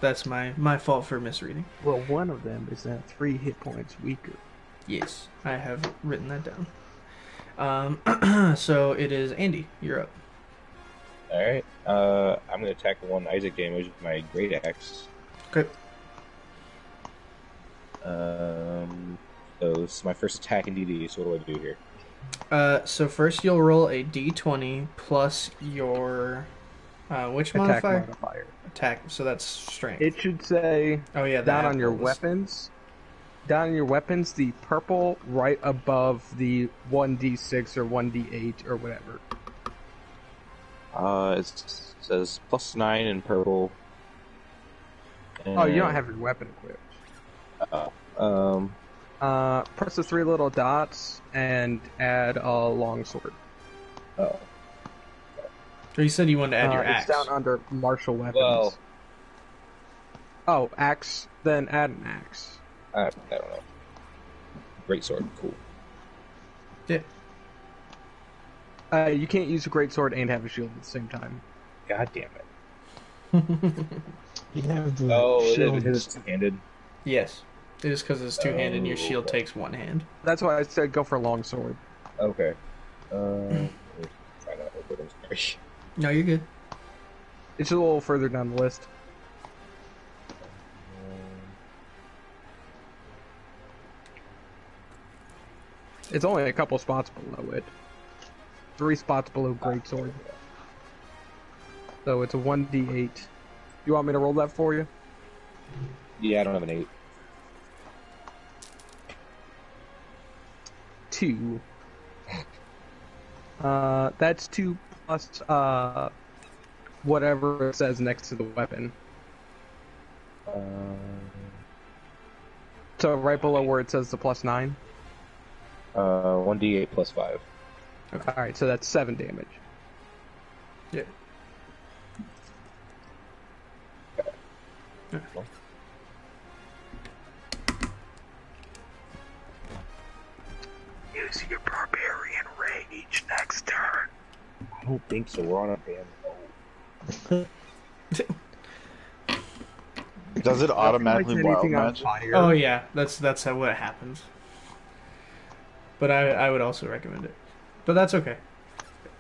That's my fault for misreading. Well, one of them is at 3 hit points weaker. Yes, I have written that down. So it is Andy. You're up. Alright, I'm gonna attack the one Isaac damage with my great axe. Okay. So this is my first attack in DD, so what do I do here? So first you'll roll a d20 plus your which Attack modifier? modifier. Attack. So that's strength. It should say oh yeah, down that on your was- weapons. down in your weapons, the purple right above the 1d6 or 1d8 or whatever. It says +9 in purple. Oh, you don't have your weapon equipped. Press the 3 little dots and add a longsword. Oh. Or you said you wanted to add your It's axe. down under martial weapons. Well, Oh, axe. Then add an axe. I don't know. Great sword, cool. Yeah. You can't use a greatsword and have a shield at the same time. God damn it. You can have the Oh, shield. it is two-handed. Yes. It is because it's two-handed and your shield okay. takes one hand. That's why I said go for longsword. Okay. Try not to open it. Sorry. No, you're good. It's a little further down the list. It's only a couple spots below it. 3 spots below greatsword. So it's a 1d8. You want me to roll that for you? Yeah, I don't have an 8. 2. That's 2 plus whatever it says next to the weapon. So right below where it says the +9. 1d8 plus 5. Alright, so that's 7 damage. Yeah. Use your barbarian rage next turn. I don't think so. We're on a damn boat. Does it automatically Light wild anything on magic? fire. Oh yeah, that's how what happens. But I would also recommend it. But that's okay.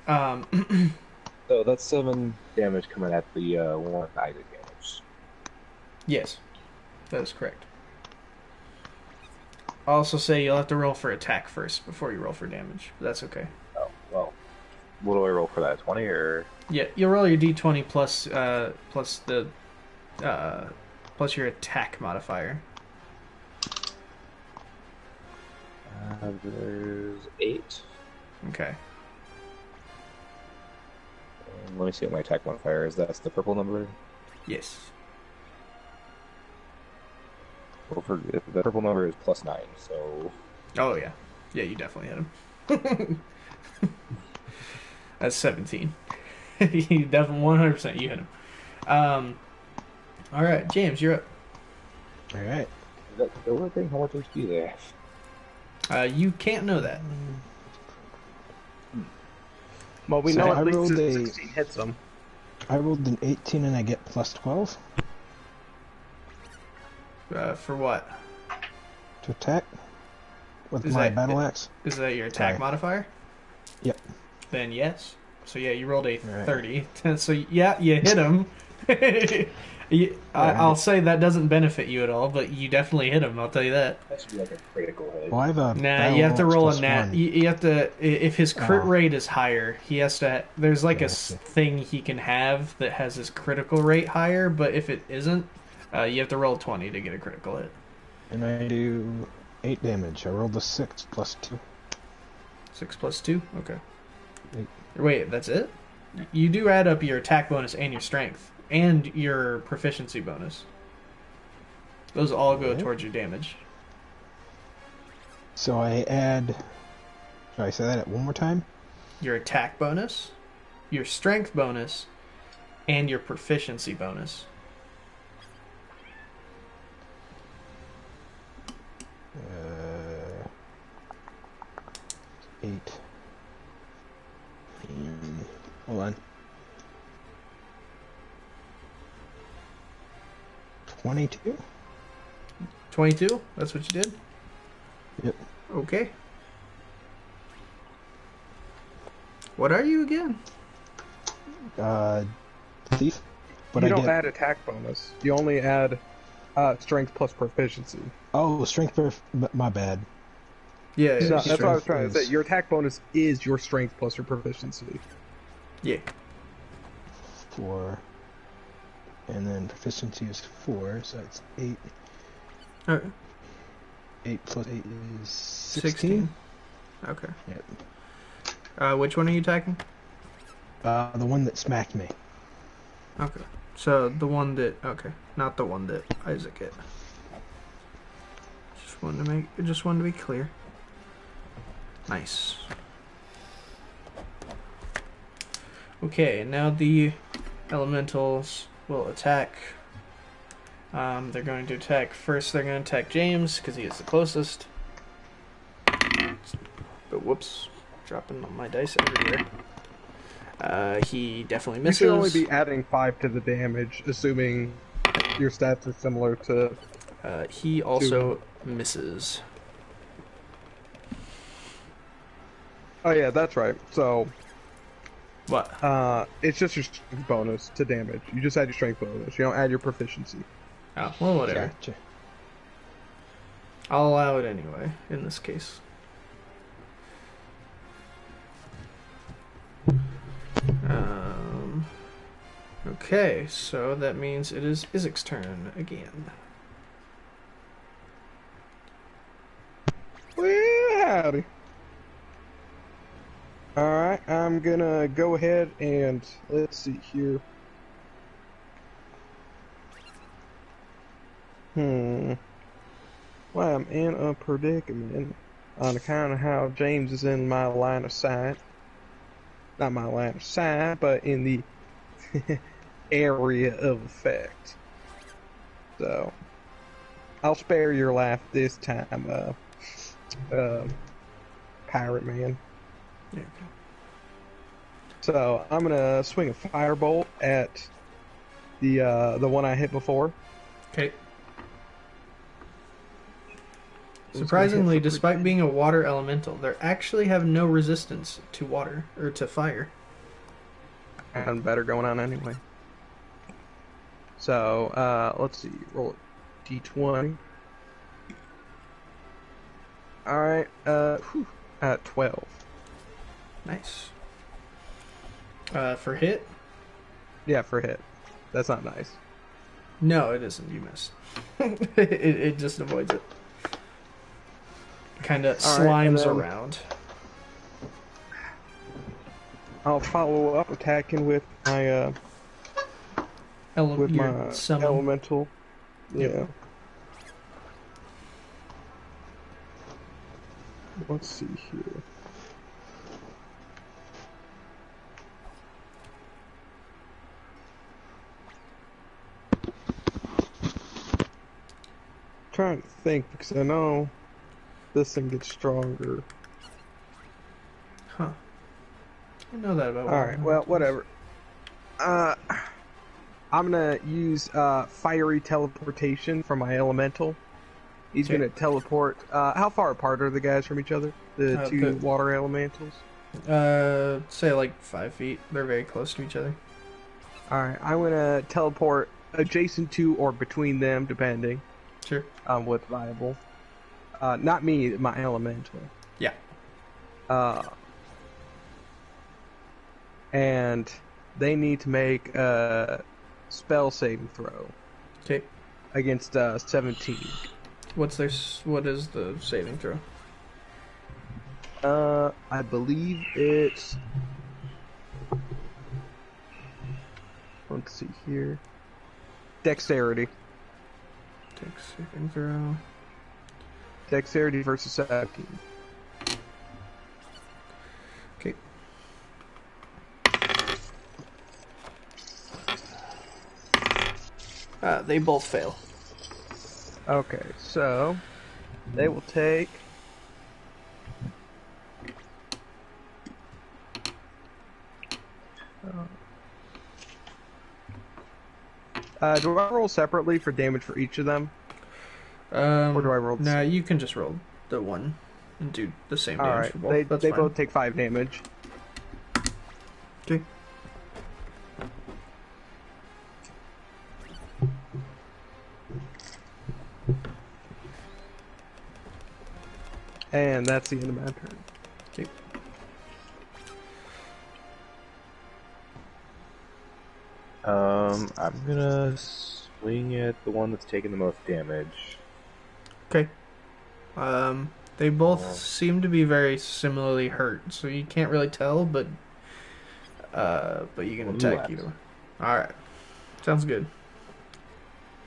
So that's 7 damage coming at the one guided damage. Yes, that is correct. I'll also say you'll have to roll for attack first before you roll for damage. But that's okay. Oh, well. What do I roll for that? 20 or? Yeah, you'll roll your d20 plus plus your attack modifier. There's 8. Okay. Let me see what my attack modifier is. That's the purple number. Yes. Well, the purple number is +9, so... Oh yeah. Yeah, you definitely hit him. That's 17. You definitely 100% you hit him. All right, James, you're up. All right. Is that still a thing? How much HP they have? You can't know that. Well, we So know I at least rolled a a- 16 hits them. I rolled an 18 and I get +12 For what? to attack with Is my that- battle axe. Is that your attack Sorry. modifier? Yep. Then yes. So yeah, you rolled a Right. 30. So yeah, you hit him. I'll Right. say that doesn't benefit you at all, but you definitely hit him. I'll tell you that. That should be like a critical hit. Well, I have a Nah, battle you have to axe roll a plus nat. 1. You have to. If his crit Oh. rate is higher, he has to. There's like Yeah, a I see. thing he can have that has his critical rate higher, but if it isn't, you have to roll 20 to get a critical hit. And I do 8 damage. I rolled a 6 plus 2. 6 plus 2? Okay. 8. Wait, that's it? You do add up your attack bonus and your strength, and your proficiency bonus. Those all go Alright. towards your damage. So I add. Should I say that one more time? Your attack bonus, your strength bonus, and your proficiency bonus. 8. Hold on. 22? 22? That's what you did? Yep. Okay. What are you again? Thief. But you I don't get. add attack bonus. You only add strength plus proficiency. Oh, strength. My bad. Yeah, So that's what I was strength trying to say. is- Your attack bonus is your strength plus your proficiency. yeah. 4. And then proficiency is 4, so that's 8. Alright. 8 plus 8 is 16. Okay. Yep. Which one are you attacking? The one that smacked me. Okay. So the one that not the one that Isaac hit. Just wanted to be clear. Nice. Okay, now the elementals will attack. They're going to attack first. They're going to attack James because he is the closest. But whoops, dropping my dice everywhere. He definitely misses. You should only be adding 5 to the damage, assuming your stats are similar to... He also misses. Oh yeah, that's right. So... What? It's just your strength bonus to damage. You just add your strength bonus. You don't add your proficiency. Oh, well, whatever. Gotcha. I'll allow it anyway, in this case. Okay, so that means it is Isaac's turn again. Well, howdy. Alright, I'm gonna go ahead and let's see here. Well, I'm in a predicament on account of how James is in my line of sight. Not my line of sight, but in the area of effect. So, I'll spare your life this time, Pirate Man. Yeah. So, I'm gonna swing a firebolt at the one I hit before. Okay. Surprisingly, despite being a water elemental, they actually have no resistance to water, or to fire. And better going on anyway. So, let's see. Roll a d20. Alright, 12. Nice. For hit? Yeah, for hit. That's not nice. No, it isn't. You missed. it just avoids it. Kind of slimes around. I'll follow up attacking with my Summon. elemental. Yeah. Yep. Let's see here. Trying to think because I know this thing gets stronger. Huh. I know that about. All right. Well, whatever. I'm gonna use fiery teleportation from my elemental. He's Okay. gonna teleport. How far apart are the guys from each other? The two water elementals. Say like 5 feet. They're very close to each other. All right. I'm gonna teleport adjacent to or between them, depending. Sure. What's viable. Not me, my elemental. Yeah. And they need to make a spell saving throw Okay. against 17. What is the saving throw? I believe it's. Let's see here. Dexterity. Saving throw. Dexterity versus 17. Okay. They both fail. Okay, so they will take. Do I roll separately for damage for each of them? Or do I roll? No, you can just roll the one and do the same damage Alright, for both. That's they fine. both take 5 damage. Okay. And that's the end of my turn. Okay. I'm gonna swing at the one that's taking the most damage. Okay. They both seem to be very similarly hurt, so you can't really tell, but you can attack either one. Alright. Sounds good.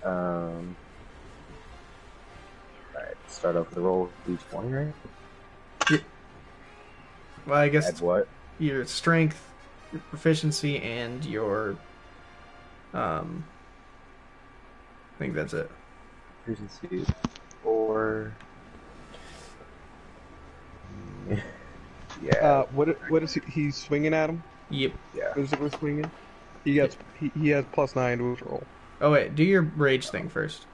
Alright, start off with the roll of d20, right? Yeah. Well, I guess Add what? your strength, your proficiency, and your I think that's it. Proficiency 4. Yeah. What is he's swinging at him? Yep. Yeah. Physically swinging. He has +9 to his roll. Oh wait, do your rage thing first.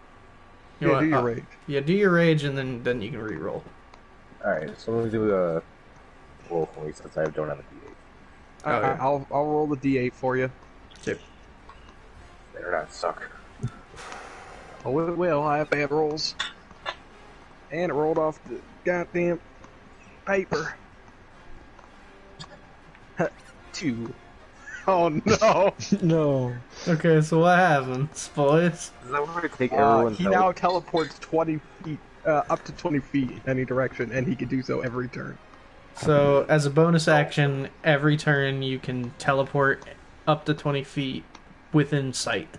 You Yeah, want- do your rage. Yeah, do your rage, and then you can re-roll. Alright, so let me do a roll for me since I don't have a d8. Oh, yeah. I'll roll the d8 for you. Yep. Better not suck. Oh, it will. I have bad rolls. And it rolled off the goddamn paper. 2. Oh no! No. Okay, so what happens, boys? Is that where we take everyone's He health? now teleports 20 feet, up to 20 feet in any direction, and he can do so every turn. So, as a bonus action, every turn you can teleport up to 20 feet within sight.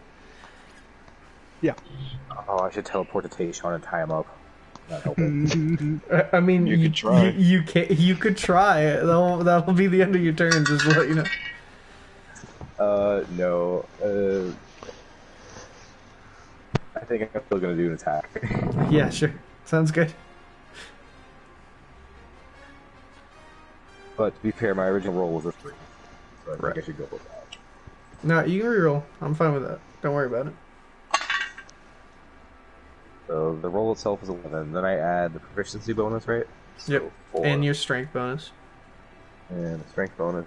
Yeah. Oh, I should teleport to Tayshawn and tie him up. Not helping. I mean, You could try. You could try. That'll be the end of your turn. Just to let you know. No. I think I'm still gonna do an attack. Yeah, sure. Sounds good. But to be fair, my original roll was a 3. So I think I should go with that. No, you can reroll. I'm fine with that. Don't worry about it. So the roll itself is 11. Then I add the proficiency bonus, right? So Yep. 4. And your strength bonus. And the strength bonus.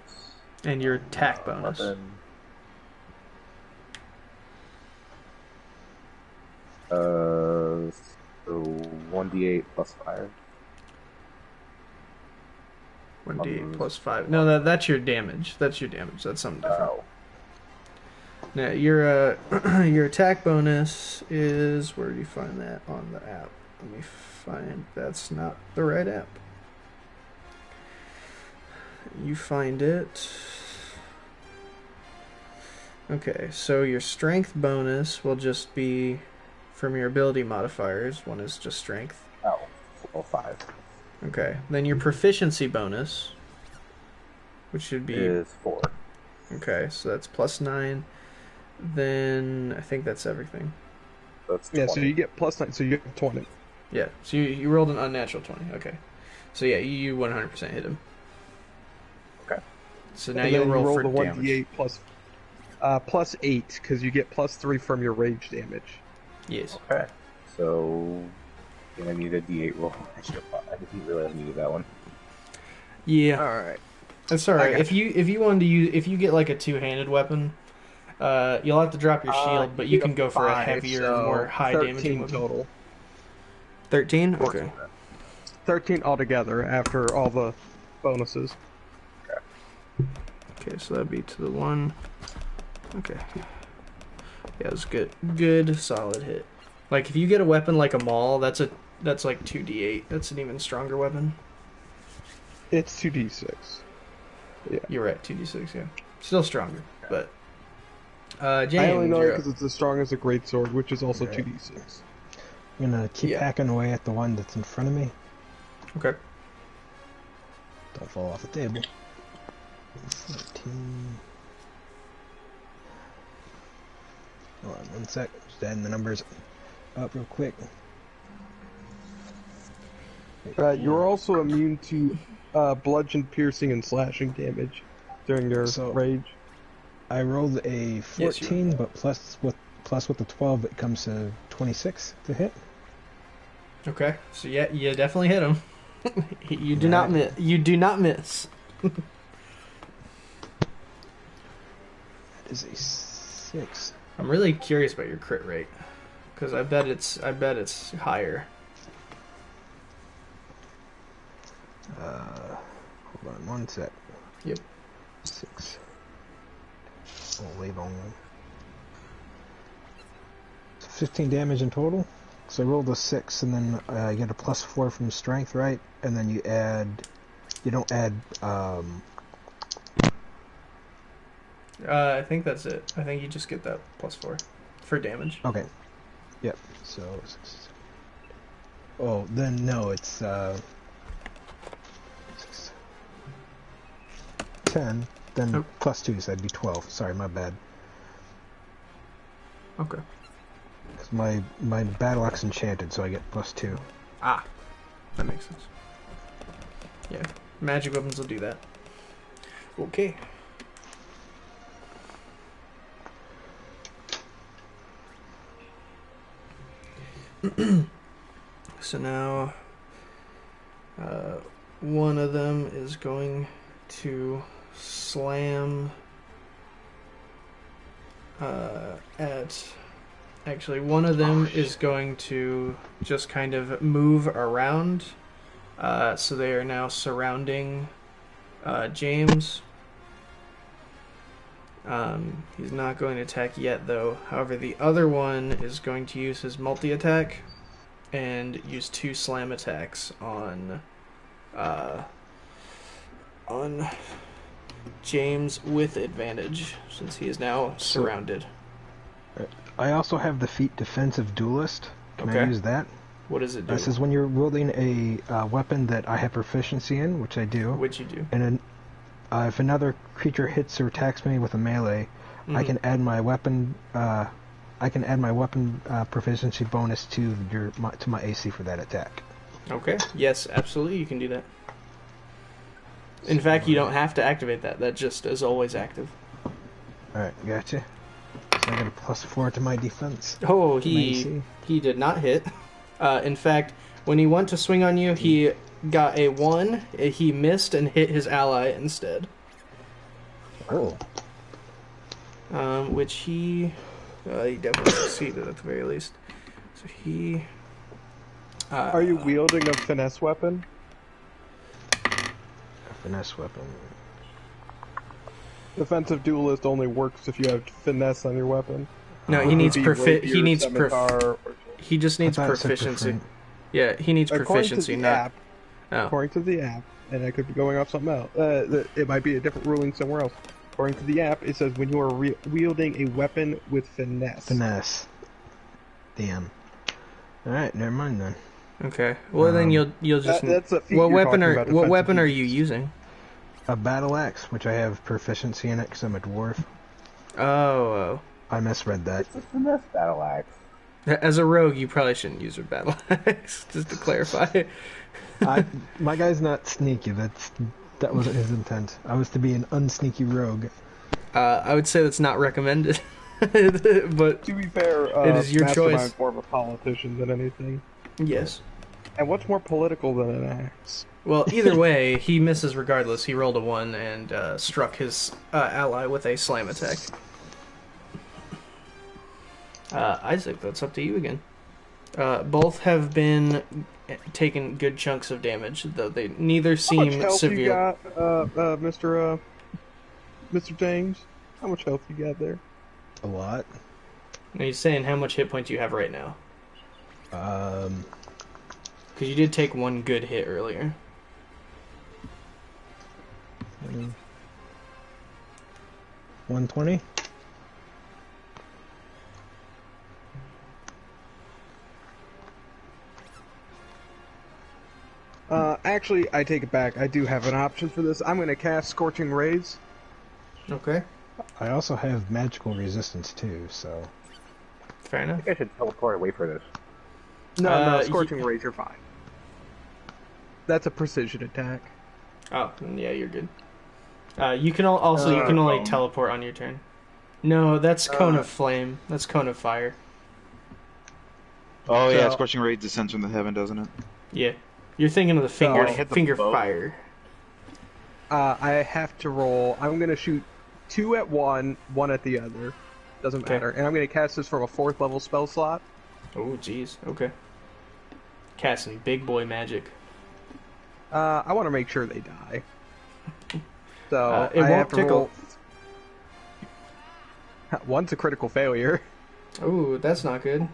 And your attack bonus. Weapon. So 1d8 plus 5. 1d8 plus 5. No, that's your damage. That's your damage. That's something different. Oh. Now, your your attack bonus is... Where do you find that on the app? Let me find... That's not the right app. You find it... Okay, so your strength bonus will just be from your ability modifiers. One is just strength. Oh. Well, 5. Okay, then your proficiency bonus, which should be... Is 4. Okay, so that's +9. Then I think that's everything. That's 20. Yeah, so you get +9, so you get 20. Yeah, so you rolled an unnatural 20. Okay. So yeah, you 100% hit him. Okay. So now And you'll then roll you for the damage. 1d8 +8, because you get +3 from your rage damage. Yes. Okay. So I need a d8 roll. I didn't realize I needed that one. Yeah. Alright. That's all right. got If you wanted to use, if you get like a two-handed weapon, you'll have to drop your shield, but you can go for a heavier, more high damaging 13 weapon. total. 13? Okay. 13 altogether after all the bonuses. Okay, so that'd be to the 1. Okay. Yeah, it's good. Good, solid hit. Like if you get a weapon like a maul, that's like 2d8. That's an even stronger weapon. It's 2d6. Yeah. You're right, 2d6. Yeah, still stronger, but. James, I only know you're it up. because it's as strong as a greatsword, which is also Okay. 2d6. I'm gonna keep Yeah. hacking away at the one that's in front of me. Okay. Don't fall off the table. 14. Hold on 1 sec. Just adding the numbers up real quick. You're also immune to bludgeon, piercing, and slashing damage during your So- rage. I rolled a Yes, you 14, but plus with the 12, it comes to 26 to hit. Okay. So yeah, you definitely hit him. You do not miss. You do not miss. That is a 6. I'm really curious about your crit rate, because I bet it's higher. Hold on 1 sec. Yep. 6. I'll leave on 1. 15 damage in total. So I rolled a 6, and then I get a +4 from strength, right? And then you don't add, I think that's it. I think you just get that +4 for damage. okay. Yep, so, oh, then no, it's, 6, 10, then Oh. +2, so that'd be 12. Sorry, my bad. Okay. Because my battle axe enchanted, so I get +2. Ah, that makes sense. Yeah, magic weapons will do that. Okay. So now, one of them is going to slam at. Actually, one of them is going to just kind of move around. So they are now surrounding James. He's not going to attack yet, though. However, the other one is going to use his multi-attack and use 2 slam attacks on James with advantage, since he is now surrounded. I also have the feat Defensive Duelist. Can I Okay. use that? What does it do? This is when you're wielding a weapon that I have proficiency in, which I do. Which you do. And then, if another creature hits or attacks me with a melee, I Mhm. can add my weapon. I can add my weapon proficiency bonus to my AC for that attack. Okay. Yes, absolutely, you can do that. In fact, you don't have to activate that. That just is always active. All right, gotcha. So I got a +4 to my defense. Oh, to my AC. he did not hit. In fact, when he went to swing on you, he got a 1. He missed and hit his ally instead. Oh. Which he definitely succeeded at the very least. So he. Are you wielding a finesse weapon? A finesse weapon. Defensive duelist only works if you have finesse on your weapon. No, Which he would needs be he rapier, needs scimitar, or- he just needs I thought it said proficiency. different. Yeah, he needs According proficiency, to the not. app, Oh. according to the app, and I could be going off something else. It might be a different ruling somewhere else. According to the app, it says when you are wielding a weapon with finesse. Finesse. Damn. All right, never mind then. Okay. Well, then you'll just. That's a feat what you're weapon talking are about, what defensive weapon are feats. you using? A battle axe, which I have proficiency in it because I'm a dwarf. Oh. I misread that. It's a finesse battle axe. As a rogue, you probably shouldn't use your battle axe. Just to clarify. My guy's not sneaky. That wasn't his intent. I was to be an unsneaky rogue. I would say that's not recommended. But To be fair, It is your Mastermind's choice. more of a politician than anything. yes. And what's more political than an axe? Well, either way, he misses regardless. He rolled a 1 and struck his ally with a slam attack. Isaac, that's up to you again. Both have been taking good chunks of damage, though they neither How much seem health you severe. got, Mr. James? How much health you got there? A lot. Now, he's saying how much hit points you have right now. Um, Because you did take 1 good hit earlier. 120. Actually, I take it back. I do have an option for this. I'm going to cast Scorching Rays. Okay. I also have magical resistance too, so Fair I enough. think I should teleport away for this. No, y- Scorching Rays, you're fine. That's a precision attack. Oh, yeah, you're good. You can also you can only teleport on your turn. No, that's Cone of Flame. That's Cone of Fire. Oh yeah, So- Scorching Ray descends from the heaven, doesn't it? Yeah. You're thinking of the finger I hit the finger bow. fire. I have to roll. I'm going to shoot 2 at one at the other. Doesn't Okay. matter. And I'm going to cast this from a 4th level spell slot. Oh, jeez. Okay. Casting big boy magic. I want to make sure they die. So It I won't have to tickle. roll. One's a critical failure. Oh, that's not good.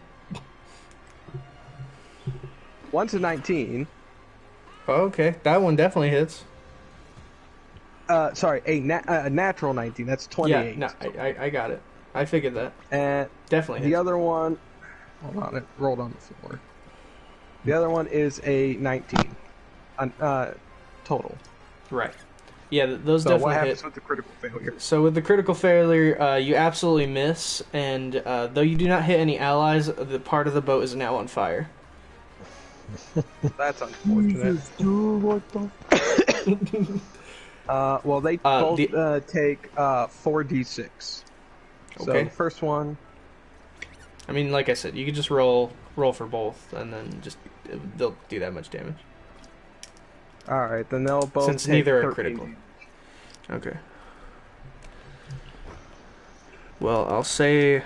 One's a 19. Oh, okay, that one definitely hits. Sorry, a natural 19. That's 28. Yeah, no, I got it. I figured that. And Definitely the hits. other one, hold on, it rolled on the floor. The other one is a 19, total. Right. Yeah, those So what definitely happens hit. with the critical failure? So with the critical failure, you absolutely miss, and though you do not hit any allies, the part of the boat is now on fire. That's unfortunate. Well, they both take 4d6. So Okay. the first one, I mean, like I said, you could just roll for both, and then they'll do that much damage. all right, then they'll both Since take neither are 13 critical. damage. Okay. Well, I'll say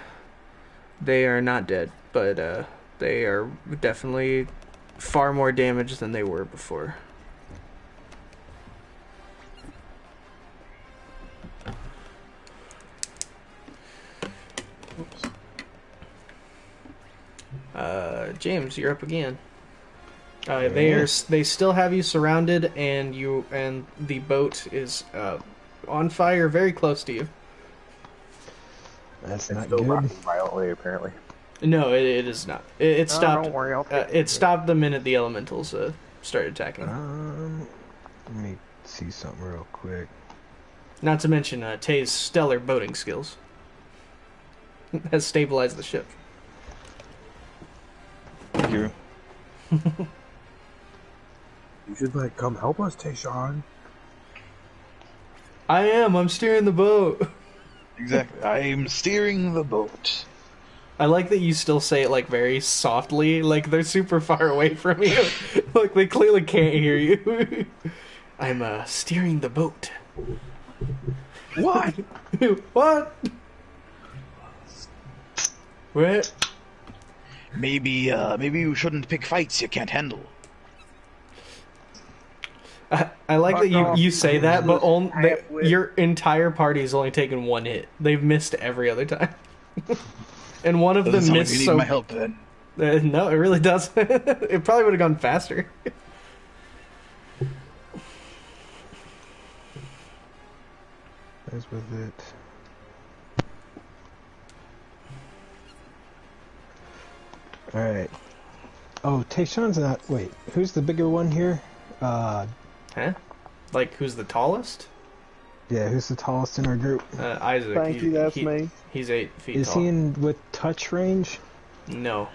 they are not dead, but they are definitely far more damaged than they were before. Oops. James, you're up again. They still have you surrounded, and the boat is on fire, very close to you. That's It's not still good. rocking violently, apparently. No, it is not. It stopped. don't worry, I'll take It stopped the minute the elementals started attacking. Let me see something real quick. Not to mention Tay's stellar boating skills has stabilized the ship. Thank you. You should, come help us, Tayshawn. I'm steering the boat. Exactly. I am steering the boat. I like that you still say it very softly, like they're super far away from you. Like they clearly can't hear you. I'm steering the boat. What? What? What? Maybe you shouldn't pick fights you can't handle. I like that Fuck you off, say that, but half-wit. your entire party's only taken one hit. They've missed every other time. And one of them Doesn't sound like missed you need so... my help then. No, it really doesn't. It probably would have gone faster. As with it. Alright. Oh, Tayshawn's not... Wait, who's the bigger one here? Huh? Like, who's the tallest? Yeah, who's the tallest in our group? Isaac. Thank you, that's me. He's 8 feet Is tall. he in with touch range? No.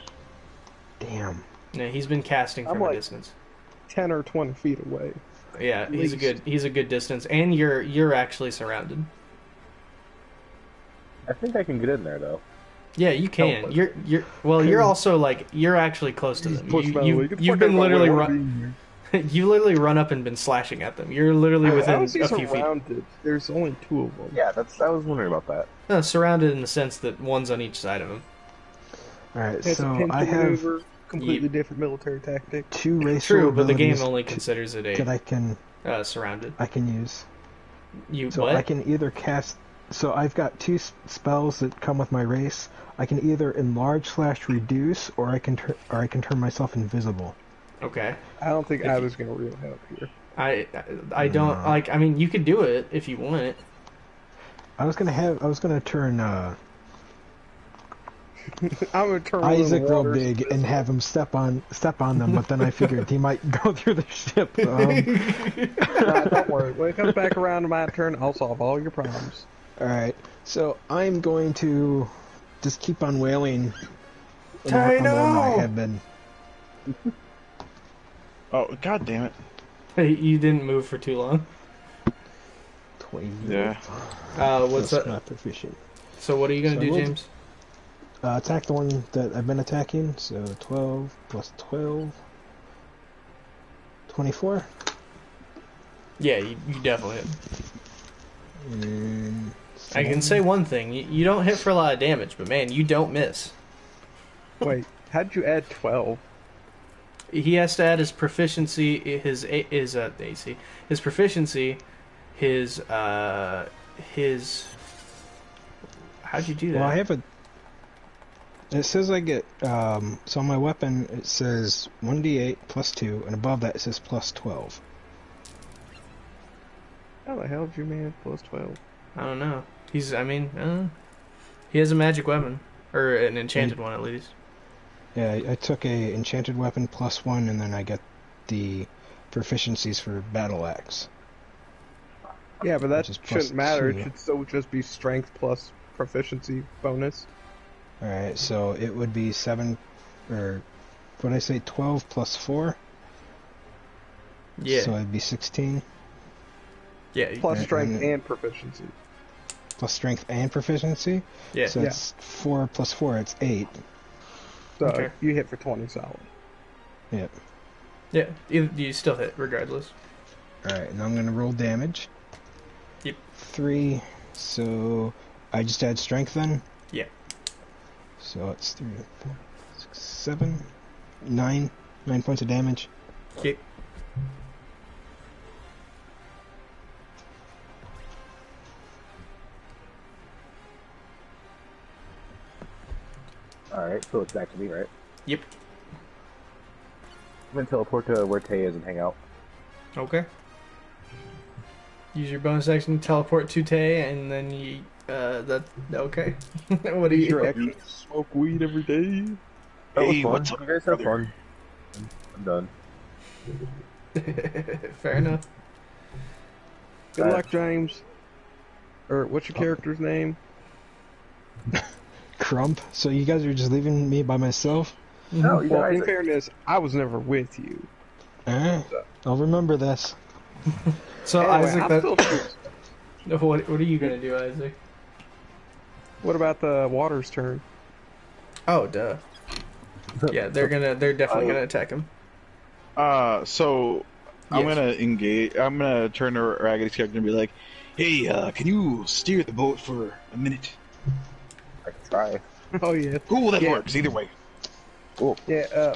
Damn. No, he's been casting I'm from a like- distance. 10 or 20 feet away. Yeah, At he's a good distance, and you're actually surrounded. I think I can get in there, though. Yeah, you can. Oh, You're also you're actually close to them. Push my way. Get the You've fuck been out of my literally way, I run. wanna be in You literally run up and been slashing at them. You're literally here. within How is he a few feet. surrounded? There's only 2 of them. Yeah, I was wondering about that. Surrounded in the sense that one's on each side of him. Alright, It's a so pincer I have maneuver, completely different military tactic. 2 racial True, but the game abilities only considers it that I can surrounded. use. So What? I can either cast... So I've got 2 spells that come with my race. I can either enlarge/reduce, or I can turn myself invisible. Okay. I don't think I was going to reel it up here. I don't like. I mean, you could do it if you want it. I was gonna turn I'm going to turn Isaac real water big and have him step on them, but then I figured he might go through the ship. Don't worry. When it comes back around to my turn, I'll solve all your problems. Alright, so I'm going to just keep on wailing on the one I have been. Oh, god damn it. You didn't move for too long. 20. Yeah. What's That's up? not proficient. So what are you gonna So do, I will- James? Attack the one that I've been attacking, so 12 plus 12. 24. Yeah, you definitely hit. And I can say one thing: you don't hit for a lot of damage, but man, you don't miss. Wait, how'd you add 12? He has to add his proficiency, his AC, his proficiency, his. How'd you do that? Well, I have a. It says I get, so on my weapon it says 1d8 plus 2, and above that it says plus 12. How the hell did you manage plus 12? I don't know. He has a magic weapon. Or an enchanted one, at least. Yeah, I took a enchanted weapon plus 1, and then I get the proficiencies for battle axe. Yeah, but that Which is plus shouldn't matter. 2. It should still just be strength plus proficiency bonus. Alright, so it would be 7, or what did I say, 12 plus 4? Yeah. So it'd be 16. Yeah. Plus strength and- and proficiency. Plus strength and proficiency? Yeah. So it's 4 plus 4, it's 8. So Okay. you hit for 20 solid. Yep. Yeah. You still hit, regardless. Alright, now I'm gonna roll damage. Yep. 3, so I just add strength then? Yeah. So it's 3, 4, 6, 7, 9. 9 points of damage. Okay. Alright, so it's back to me, right? Yep. I'm gonna teleport to where Tay is and hang out. Okay. Use your bonus action to teleport to Tay, and then you. Okay. What do you. Your action to smoke weed every day. That was Hey, fun. what's up, You guys have brother? fun. I'm done. Fair enough. Good luck, James. Or what's your character's name? Crump. So you guys are just leaving me by myself? No, you Well, guys. in fairness, I was never with you. I'll remember this. So, Anyway, Isaac, I'm that. still confused. What are you gonna do, Isaac? What about the water's turn? Oh, duh. Yeah, they're definitely gonna attack him. So I'm Yes. gonna engage. I'm gonna turn to Raggedy's character and be like, "Hey, can you steer the boat for a minute?" I can try. Oh yeah, Cool, that Yeah. works either way. yeah.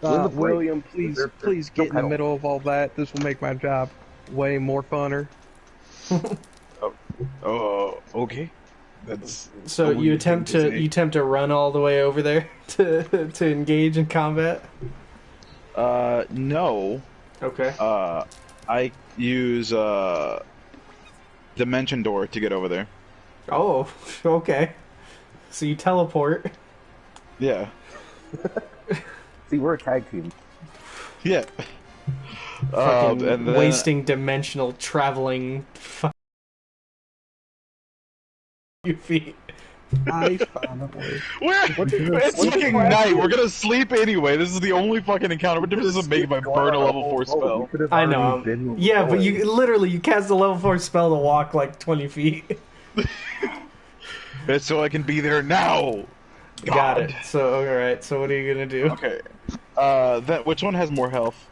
Where's the brake? William, please, There- please no get in the pedal. middle of all that. This will make my job way more funner. Oh, okay. That's So what you we attempt think, to isn't it? you attempt to run all the way over there to engage in combat. No. Okay. I use Dimension Door to get over there. Oh, okay. So you teleport. Yeah. See, we're a tag team. Yeah. Fucking and then wasting dimensional traveling. Few feet. I found a way. It's fucking night. We're gonna sleep anyway. This is the only fucking encounter. What difference does it make if I burn a level 4 spell? I know. Yeah, but you cast a level 4 spell to walk like 20 feet. It's so I can be there now. Got God. it. So alright. So what are you gonna do? Okay. Which one has more health?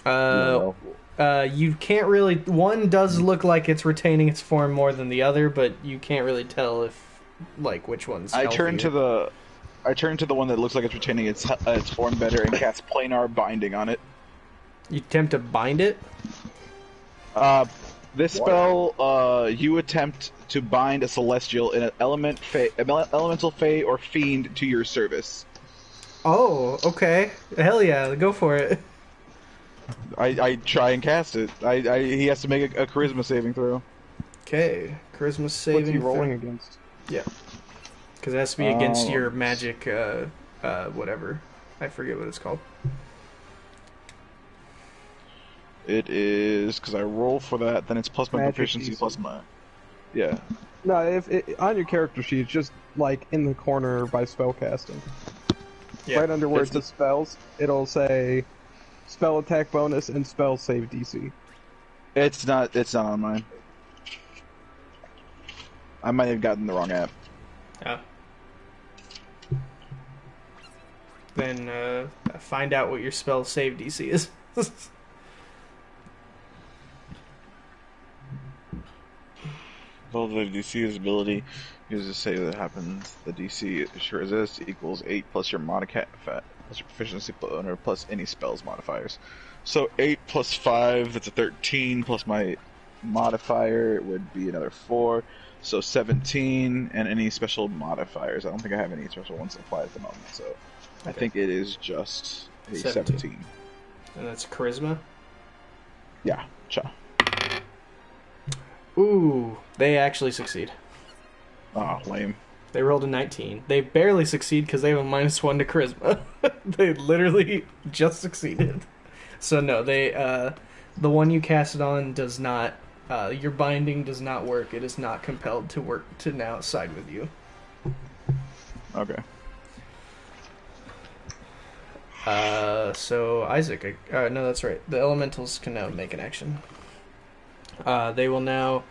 You can't really. One does look like it's retaining its form more than the other, but you can't really tell if, like, which one's. I turn healthier. to the one that looks like it's retaining its form better and cast planar binding on it. You attempt to bind it. This spell, you attempt to bind a celestial in an elemental fey or fiend to your service. Oh, okay. Hell yeah, go for it. I try and cast it. He has to make a charisma saving throw. Okay, charisma saving. What's he rolling against? Yeah, because it has to be against your magic. Whatever, I forget what it's called. It is because I roll for that. Then it's plus my Magic proficiency DC. plus my. Yeah. No, if on your character sheet, it's just like in the corner by spellcasting. Yeah. Right under where it says spells, it'll say spell attack bonus and spell save DC. It's not on mine. I might have gotten the wrong app. Oh. Then find out what your spell save DC is. Well, the DC is ability. Uses to say that happens. The DC sure resist equals 8 plus your plus your proficiency bonus plus any spells modifiers. So 8 plus 5, that's a 13, plus my modifier would be another 4. So 17, and any special modifiers. I don't think I have any special ones applied at the moment, so I think it is just a 17. And that's charisma? Yeah, cha. Ooh, they actually succeed. Oh, lame. They rolled a 19. They barely succeed because they have a -1 to charisma. They literally just succeeded. So no, they the one you cast it on does not. Your binding does not work. It is not compelled to work to now side with you. Okay. So Isaac, no, that's right. The elementals can now make an action. They will now.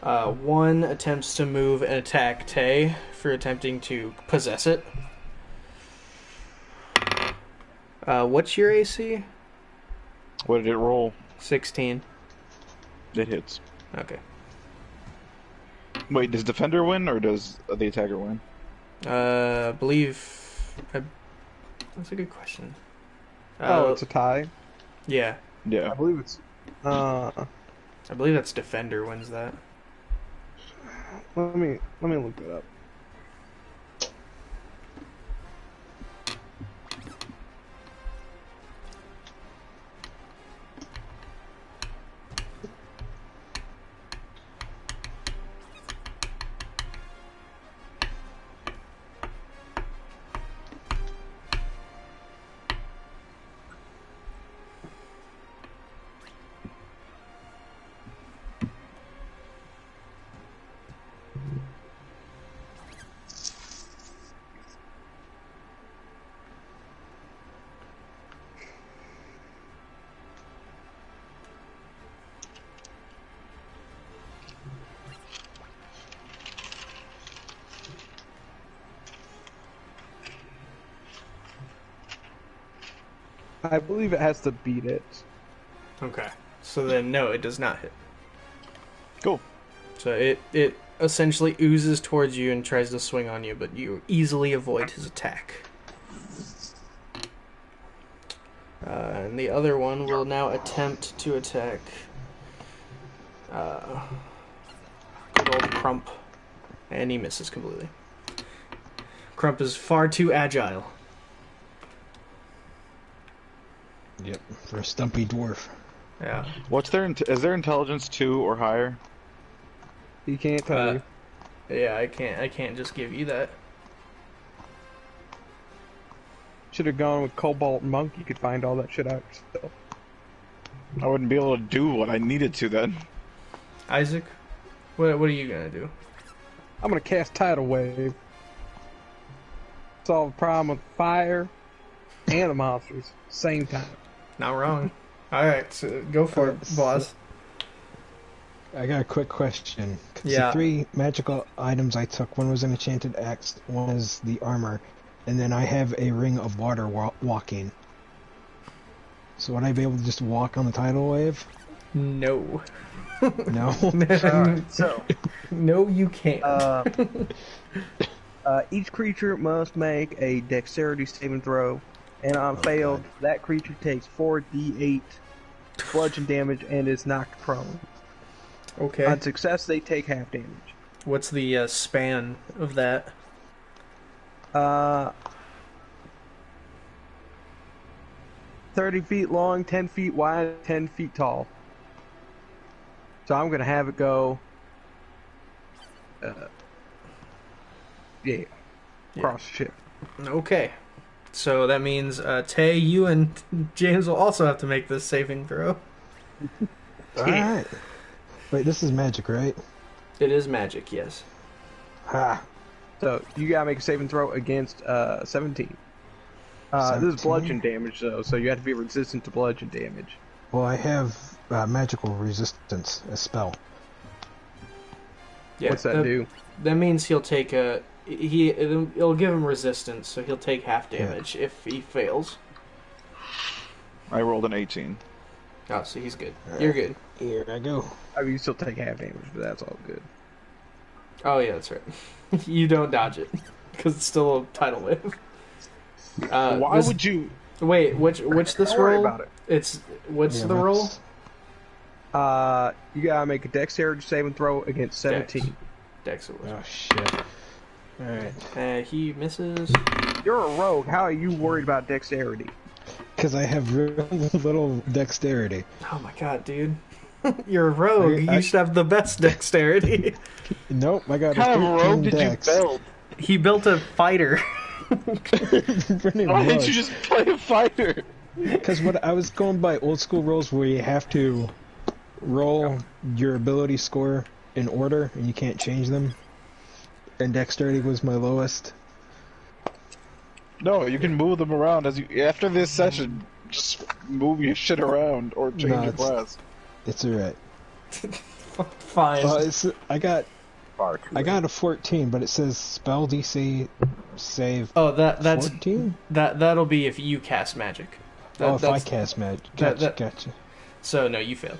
One attempts to move and attack Tay for attempting to possess it. What's your AC? What did it roll? 16. It hits. Okay. Wait, does defender win or does the attacker win? That's a good question. It's a tie. Yeah. Yeah. I believe it's. I believe that's defender wins that. Let me look it up. I believe it has to beat it. Okay. So then, no, it does not hit. Cool. So it essentially oozes towards you and tries to swing on you, but you easily avoid his attack. And the other one will now attempt to attack good old Crump. And he misses completely. Crump is far too agile. Yep, for a stumpy dwarf. Yeah. What's their is their intelligence 2 or higher? He can't tell you. Yeah, I can't just give you that. Should have gone with Cobalt Monk. You could find all that shit out yourself. I wouldn't be able to do what I needed to then. Isaac, what are you gonna do? I'm gonna cast Tidal Wave. Solve the problem with fire and the monsters same time. Not wrong. All right, so go for it, boss. I got a quick question. Yeah. The 3 magical items I took, one was an enchanted axe, one is the armor, and then I have a ring of water walking. So would I be able to just walk on the tidal wave? No. No? So, No, you can't. each creature must make a dexterity saving throw, and on failed, that creature takes 4d8 bludgeon damage and is knocked prone. Okay. On success, they take half damage. What's the span of that? 30 feet long, 10 feet wide, 10 feet tall. So I'm gonna have it go. Cross the ship. Okay. So that means Tay, you and James will also have to make this saving throw. Alright. Wait, this is magic, right? It is magic, yes. Ha! So you gotta make a saving throw against 17. This 17? is bludgeon damage though, so you have to be resistant to bludgeon damage. Well, I have magical resistance, a spell. Yeah, What's that do? That means he'll take it'll give him resistance, so he'll take half damage if he fails. I rolled an 18. Oh, so he's good. You're good. Here I go. I mean, you still take half damage, but that's all good. Oh yeah, that's right. You don't dodge it because it's still a tidal wave. Why would you? Wait, which this Don't worry roll? about it. It's what's the roll? You gotta make a dexterity saving throw against 17. Dex it was. Oh shit. Alright. He misses. You're a rogue. How are you worried about dexterity? Because I have really little dexterity. Oh my god, dude. You're a rogue. I- You should have the best dexterity. Nope, I got What kind a of 13 rogue did you dex. build? He built a fighter. Pretty Why didn't much. you just play a fighter? Because what I was going by old school rules where you have to roll your ability score in order and you can't change them. And dexterity was my lowest. No, you can move them around as you. After this session, just move your shit around or change No, your it's- class. It's alright. Fine. I got Far too late. a 14, but it says spell DC save Oh, that's 14? that'll be if you cast magic. Oh, if I That's- cast magic. that- Gotcha, that- gotcha. So no, you failed.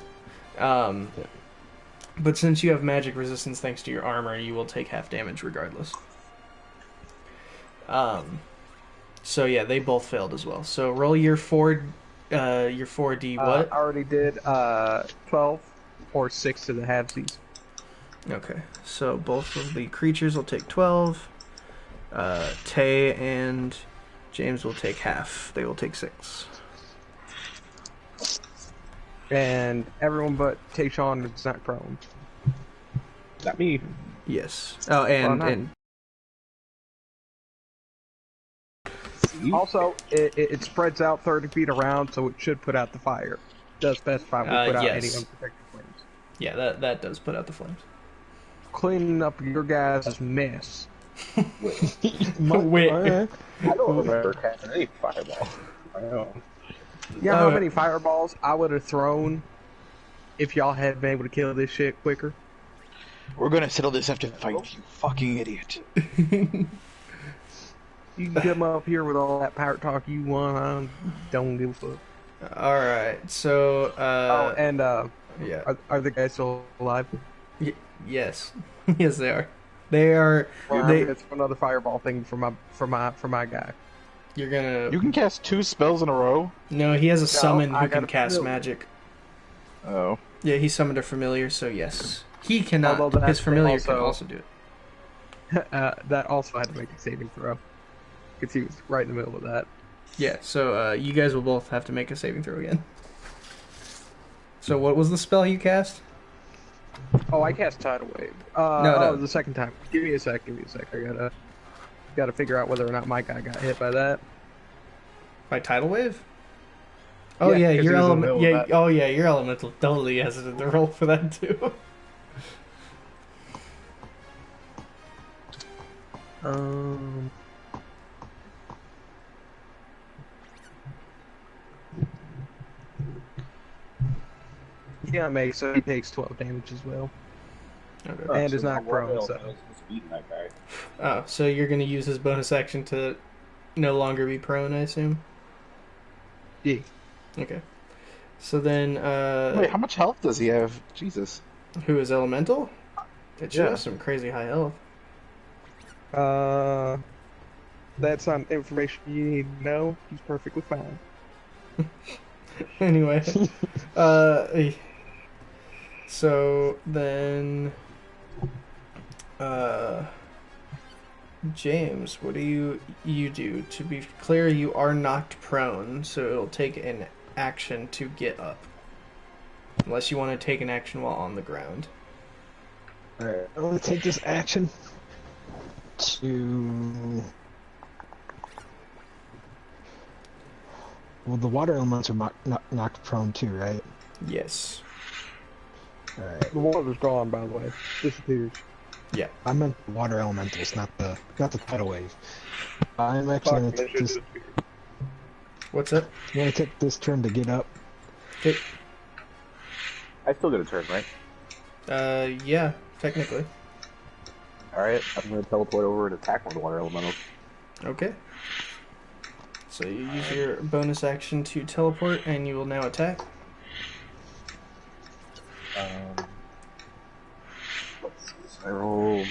But since you have magic resistance thanks to your armor, you will take half damage regardless. So yeah, they both failed as well. So roll your 4d what? I already did 12 or 6 to the halvesies. Okay, so both of the creatures will take 12. Tay and James will take half. They will take 6. And everyone but Tayshawn is not prone. Not me. Yes. Oh, and Well, and Also, it spreads out 30 feet around, so it should put out the fire. Does specify we put out any yes. unprotected flames. yeah, that does put out the flames. Cleaning up your guys' mess. Wait. Alright. I don't remember casting any fireball. I know. You know how Oh. many fireballs I would have thrown if y'all had been able to kill this shit quicker? We're gonna settle this after the fight, you fucking idiot. You can come up here with all that pirate talk you want. I don't give a fuck. All right. So And yeah. are the guys still alive? Yes. Yes, they are. They are. They. It's another fireball thing for my guy. You're gonna. You can cast 2 spells in a row? No, he has a summon I who got can a cast familiar. magic. Oh. Yeah, he summoned a familiar, so yes, he cannot. Although that His familiar thing can also- also do it. That also had to make a saving throw. Because he was right in the middle of that. Yeah. So you guys will both have to make a saving throw again. So what was the spell you cast? Oh, I cast Tidal Wave. No. The second time. Give me a sec. I gotta figure out whether or not my guy got hit by that. By tidal wave? Oh Yeah, yeah, 'cause your he was in the element. middle of Yeah. that. Oh yeah, your elemental totally has the roll for that too. Yeah, May, so he takes 12 damage as well. Okay. And is not prone, so. Beating that guy. Oh, so you're gonna use his bonus action to no longer be prone, I assume. Yeah. Okay. So then, Wait, how much health does he have? Jesus. who is elemental? It should Yeah. have some crazy high health. That's not information you need to know. He's perfectly fine. Anyway, so then, James, what do you do? To be clear, you are knocked prone, so it'll take an action to get up, unless you want to take an action while on the ground. Alright, I'm gonna take this action to. Well, the water elements are knocked prone too, right? Yes. Alright. The water's gone, by the way. Disappeared. Yeah. I meant the water elementals, not the tidal wave. I'm actually gonna take this. What's up? I'm gonna take this turn to get up. Okay. I still get a turn, right? Yeah, technically. Alright, I'm gonna teleport over and attack one of the water elementals. Okay. So you use your bonus action to teleport, and you will now attack. Let's see. I roll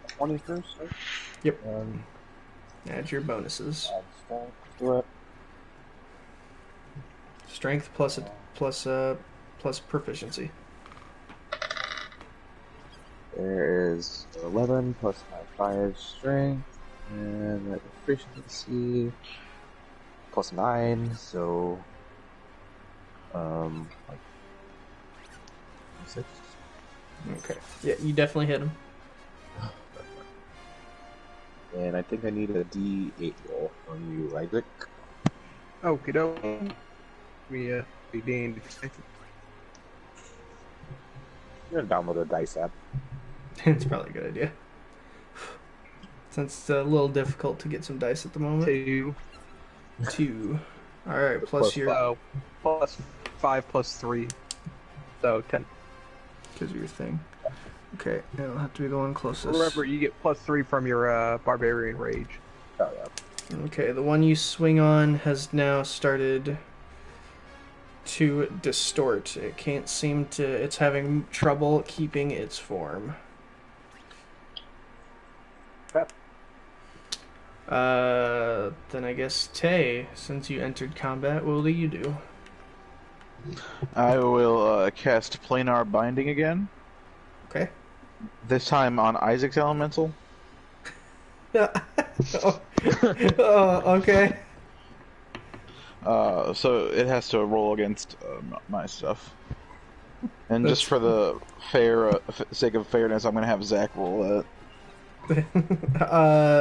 20 first, right? Yep. Um, Add your bonuses. add stuff to it. Strength plus proficiency. There is 11 plus my 5 strength, and that efficiency plus 9, so like 6. Okay. Yeah, you definitely hit him. And I think I need a D8 roll from you, Isaac. Okie doke. We be deemed. You're gonna download a dice app. It's probably a good idea. Since it's a little difficult to get some dice at the moment. 2. 2. Alright, plus Plus your... So, plus 5 plus 3. So, 10. Because of your thing. Okay, it'll have to be the one closest. Remember, you get plus 3 from your Barbarian Rage. Oh yeah. Okay, the one you swing on has now started to distort. It can't seem to... It's having trouble keeping its form. Crap. Then I guess Tay, since you entered combat, what will you do? I will cast Planar Binding again. Okay. This time on Isaac's Elemental. Okay. So it has to roll against my stuff. And That's- just for the sake of fairness, I'm gonna have Zach roll that.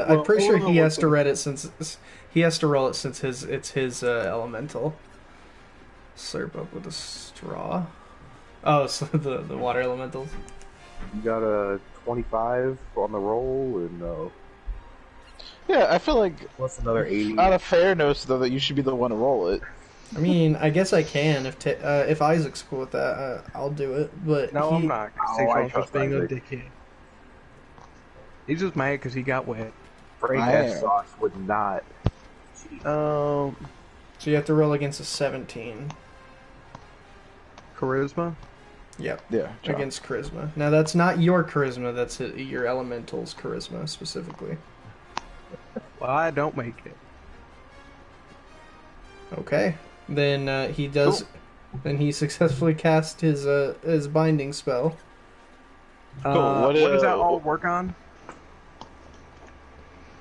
I'm pretty sure hold he on has to one read it since he has to roll it since it's his elemental. Slurp up with a straw. Oh, so the water elementals. You got a 25 on the roll, and Yeah, I feel like plus another 80. out of fairness, though, that you should be the one to roll it. I mean, I guess I can if Isaac's cool with that. I'll do it, but No, I'm not. Oh, I He's trust being a Isaac. dickhead. He's just mad because he got wet. Frank I S. am. Sauce would not. So you have to roll against a 17. Charisma? Yep. Yeah, John. Against charisma. Now that's not your charisma. That's your elemental's charisma specifically. Well, I don't make it. Okay. Then he does. Cool. Then he successfully cast his binding spell. Cool. What does that all work on?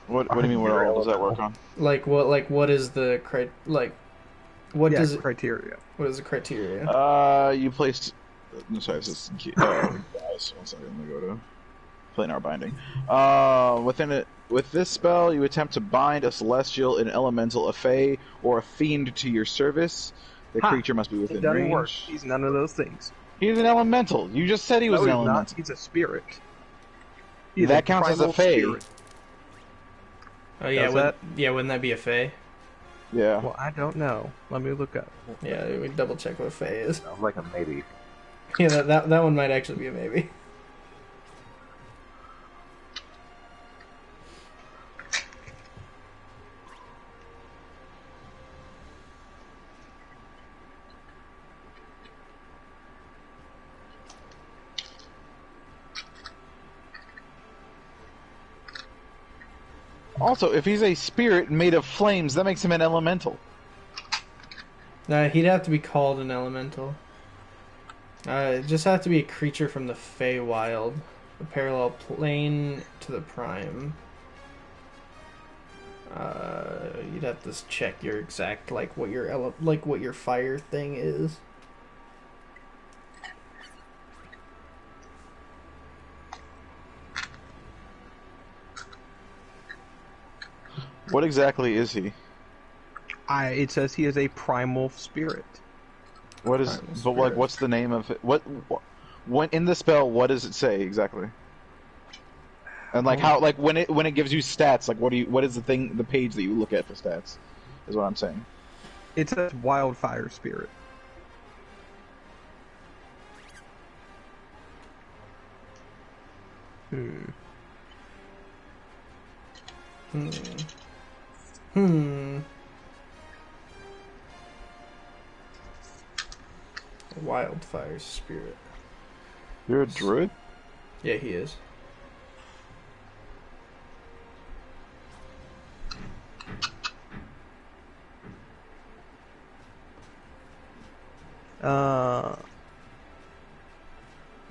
What do you mean? What all does that work on? Like what is the what Yeah, does it, criteria. what is the criteria? You placed. No, sorry, this is guys. 1 second. Let me go to Planar Binding. With this spell, you attempt to bind a celestial, an elemental, a fae, or a fiend to your service. The Ha! creature must be It within doesn't range. work. He's none of those things. He's an elemental. You just said he was No, an he's not. elemental. He's a spirit. He's That counts as a primal fae. spirit. Oh yeah, does that? wouldn't that be a fae? Yeah. Well, I don't know. Let me look up. Yeah, we double check what a fae is. Sounds like a maybe. Yeah, that one might actually be a maybe. Also, if he's a spirit made of flames, that makes him an elemental. He'd have to be called an elemental. It just have to be a creature from the Feywild, a parallel plane to the Prime. You'd have to check your exact what your fire thing is. What exactly is he? It says he is a primal spirit. What is? Primal But spirit. like, what's the name of it? When in the spell, what does it say exactly? And like how, like when it gives you stats, like what is the page that you look at for stats? Is what I'm saying. It says wildfire spirit. Hmm. Wildfire spirit. You're a druid. Yeah, he is.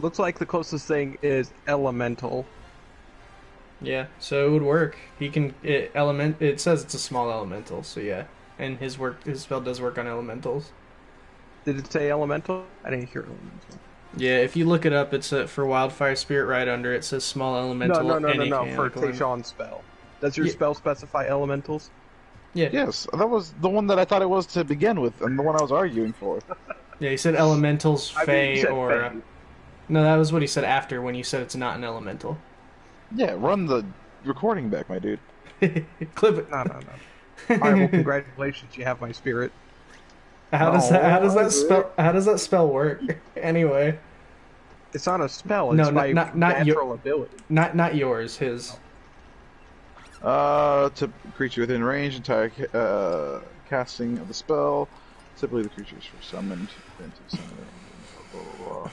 Looks like the closest thing is elemental. Yeah, so it would work. He can it says it's a small elemental, so yeah. And his spell does work on elementals. Did it say elemental? I didn't hear elemental. Yeah, if you look it up, it's for Wildfire Spirit right under it says small elemental. No. any For kind of Tayshawn's spell. Does your spell specify elementals? Yeah. Yes, that was the one that I thought it was to begin with, and the one I was arguing for. Yeah, he said elementals, I mean, fey, you said or... fey. No, that was what he said after when you said it's not an elemental. Yeah, run the recording back, my dude. Clip it. No. Alright, well, congratulations, you have my spirit. How does that spell work? Anyway. It's not a spell, No, it's by not natural ability. Not yours, his. To creature within range, entire casting of the spell. Typically, the creature is first summoned. Then to summon it, blah, blah, blah.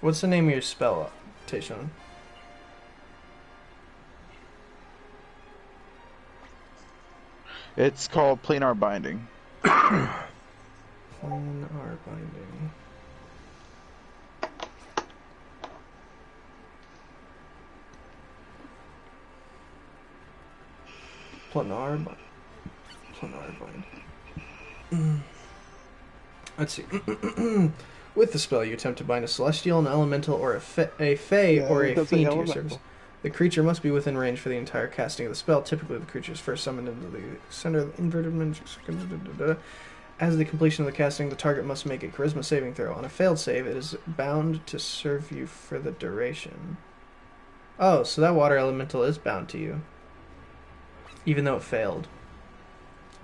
What's the name of your spell, Tayshawn? It's called Planar Binding. Planar binding. Planar binding. Let's see. With the spell, you attempt to bind a celestial, an elemental, or a fey, or a fiend to your service. The creature must be within range for the entire casting of the spell. Typically, the creature is first summoned into the center of the inverted magic. As the completion of the casting, the target must make a charisma saving throw. On a failed save, it is bound to serve you for the duration. Oh, so that water elemental is bound to you. Even though it failed.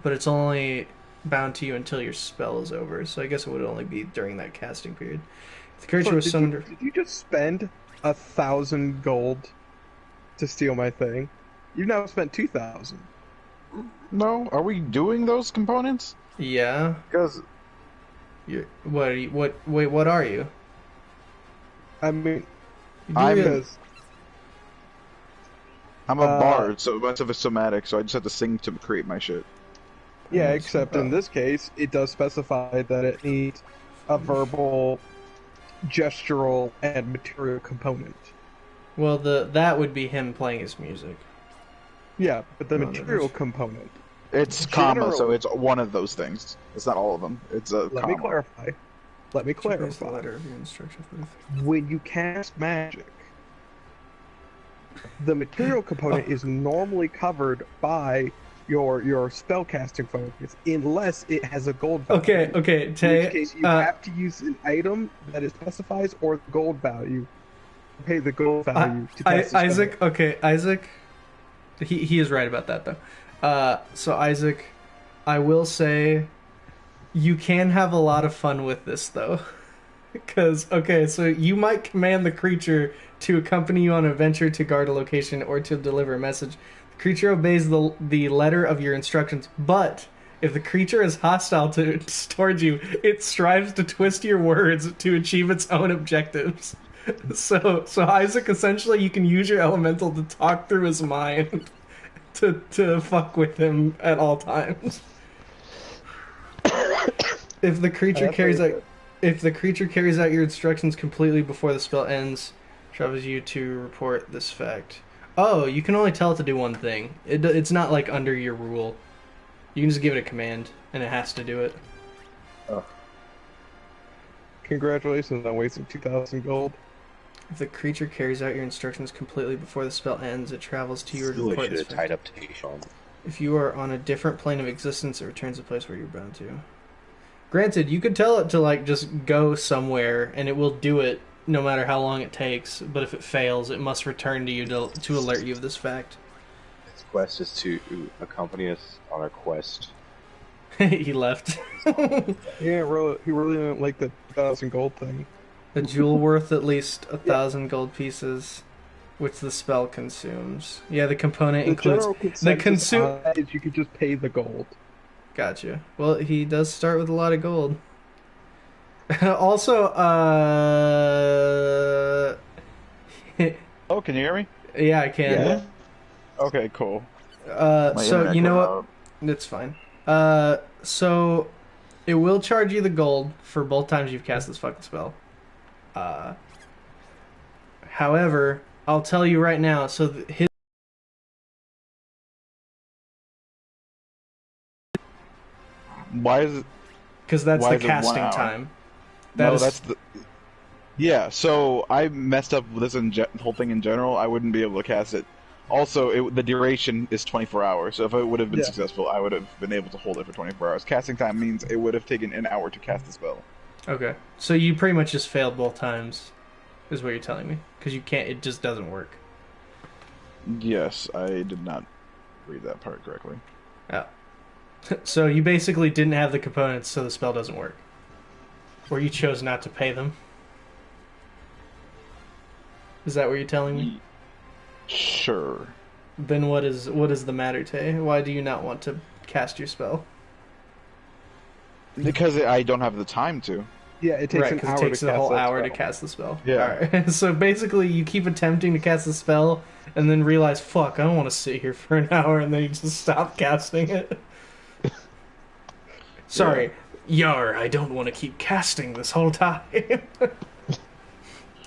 But it's only bound to you until your spell is over, so I guess it would only be during that casting period. If the creature was summoned... Did you just spend 1,000 gold to steal my thing? You've now spent 2,000. No, are we doing those components? Yeah. Because What are you? Wait, what are you? I mean, I'm because a bard, so much of a somatic, so I just have to sing to create my shit. yeah, except in this case, it does specify that it needs a verbal, gestural, and material component. Well, that would be him playing his music. Yeah, but the No, material there's- component. It's comma, so it's one of those things. It's not all of them. It's a Let comma. me clarify. Let me Erase the clarify. letter of your instructions. When you cast magic, the material component is normally covered by your spellcasting focus, unless it has a gold value. Okay, In which Tay. case, you have to use an item that it specifies or the gold value. Pay the gold value to cast the spell. Isaac. He is right about that though. So Isaac, I will say, you can have a lot of fun with this though, because so you might command the creature to accompany you on an adventure, to guard a location, or to deliver a message. The creature obeys the letter of your instructions, but if the creature is hostile towards you, it strives to twist your words to achieve its own objectives. So Isaac, essentially, you can use your elemental to talk through his mind to fuck with him at all times. If the creature carries out your instructions completely before the spell ends, travels you to report this fact. Oh, you can only tell it to do one thing. It's not like under your rule. You can just give it a command, and it has to do it. Oh. Congratulations on wasting 2,000 gold. If the creature carries out your instructions completely before the spell ends, it travels to you to Still, I report should this have fact. tied up Tayshawn. If you are on a different plane of existence, it returns to the place where you're bound to. Granted, you could tell it to like just go somewhere, and it will do it no matter how long it takes. But if it fails, it must return to you to alert you of this fact. His quest is to accompany us on our quest. He left. He really didn't like the 2,000 gold thing. A jewel worth at least 1,000 gold pieces, which the spell consumes. Yeah, the component The includes general the consensus consume. on that is you could just pay the gold. Gotcha. Well, he does start with a lot of gold. Also, Oh, can you hear me? yeah, I can. Yeah. Okay, cool. So internet you know cut what? out. It's fine. So It will charge you the gold for both times you've cast this fucking spell. However, I'll tell you right now. So his Why is it? because that's Why the is it 1 casting hour? time. No, Is- that's the. Yeah, so I messed up with this whole thing in general. I wouldn't be able to cast it. Also, the duration is 24 hours, so if it would have been Yeah. successful, I would have been able to hold it for 24 hours. Casting time means it would have taken an hour to cast the spell. Okay, so you pretty much just failed both times, is what you're telling me, because you can't. It just doesn't work. Yes, I did not read that part correctly. Oh. So you basically didn't have the components, so the spell doesn't work, or you chose not to pay them. Is that what you're telling me? Sure. Then what is the matter, Tay? Why do you not want to cast your spell? Because I don't have the time to. Yeah, it takes Right, an because hour it takes to the cast whole that hour to spell. cast the spell. Yeah. Alright. So basically, you keep attempting to cast the spell, and then realize, fuck, I don't want to sit here for an hour, and then you just stop casting it. Sorry. Yar, I don't want to keep casting this whole time.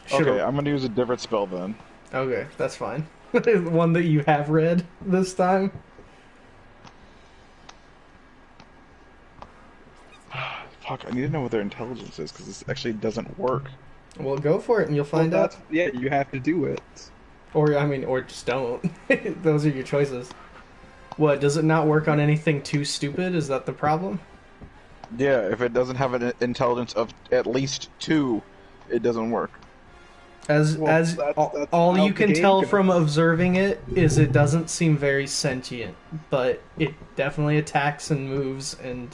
Okay, I'm gonna use a different spell then. Okay, that's fine. One that you have read this time. Fuck, I need to know what their intelligence is, because this actually doesn't work. Well, go for it, and you'll Well, find out. yeah, you have to do it. Or just don't. Those are your choices. What, does it not work on anything too stupid? Is that the problem? Yeah, if it doesn't have an intelligence of at least 2, it doesn't work. As Well, as that's all how you the can game tell goes. from observing it is it doesn't seem very sentient, but it definitely attacks and moves, and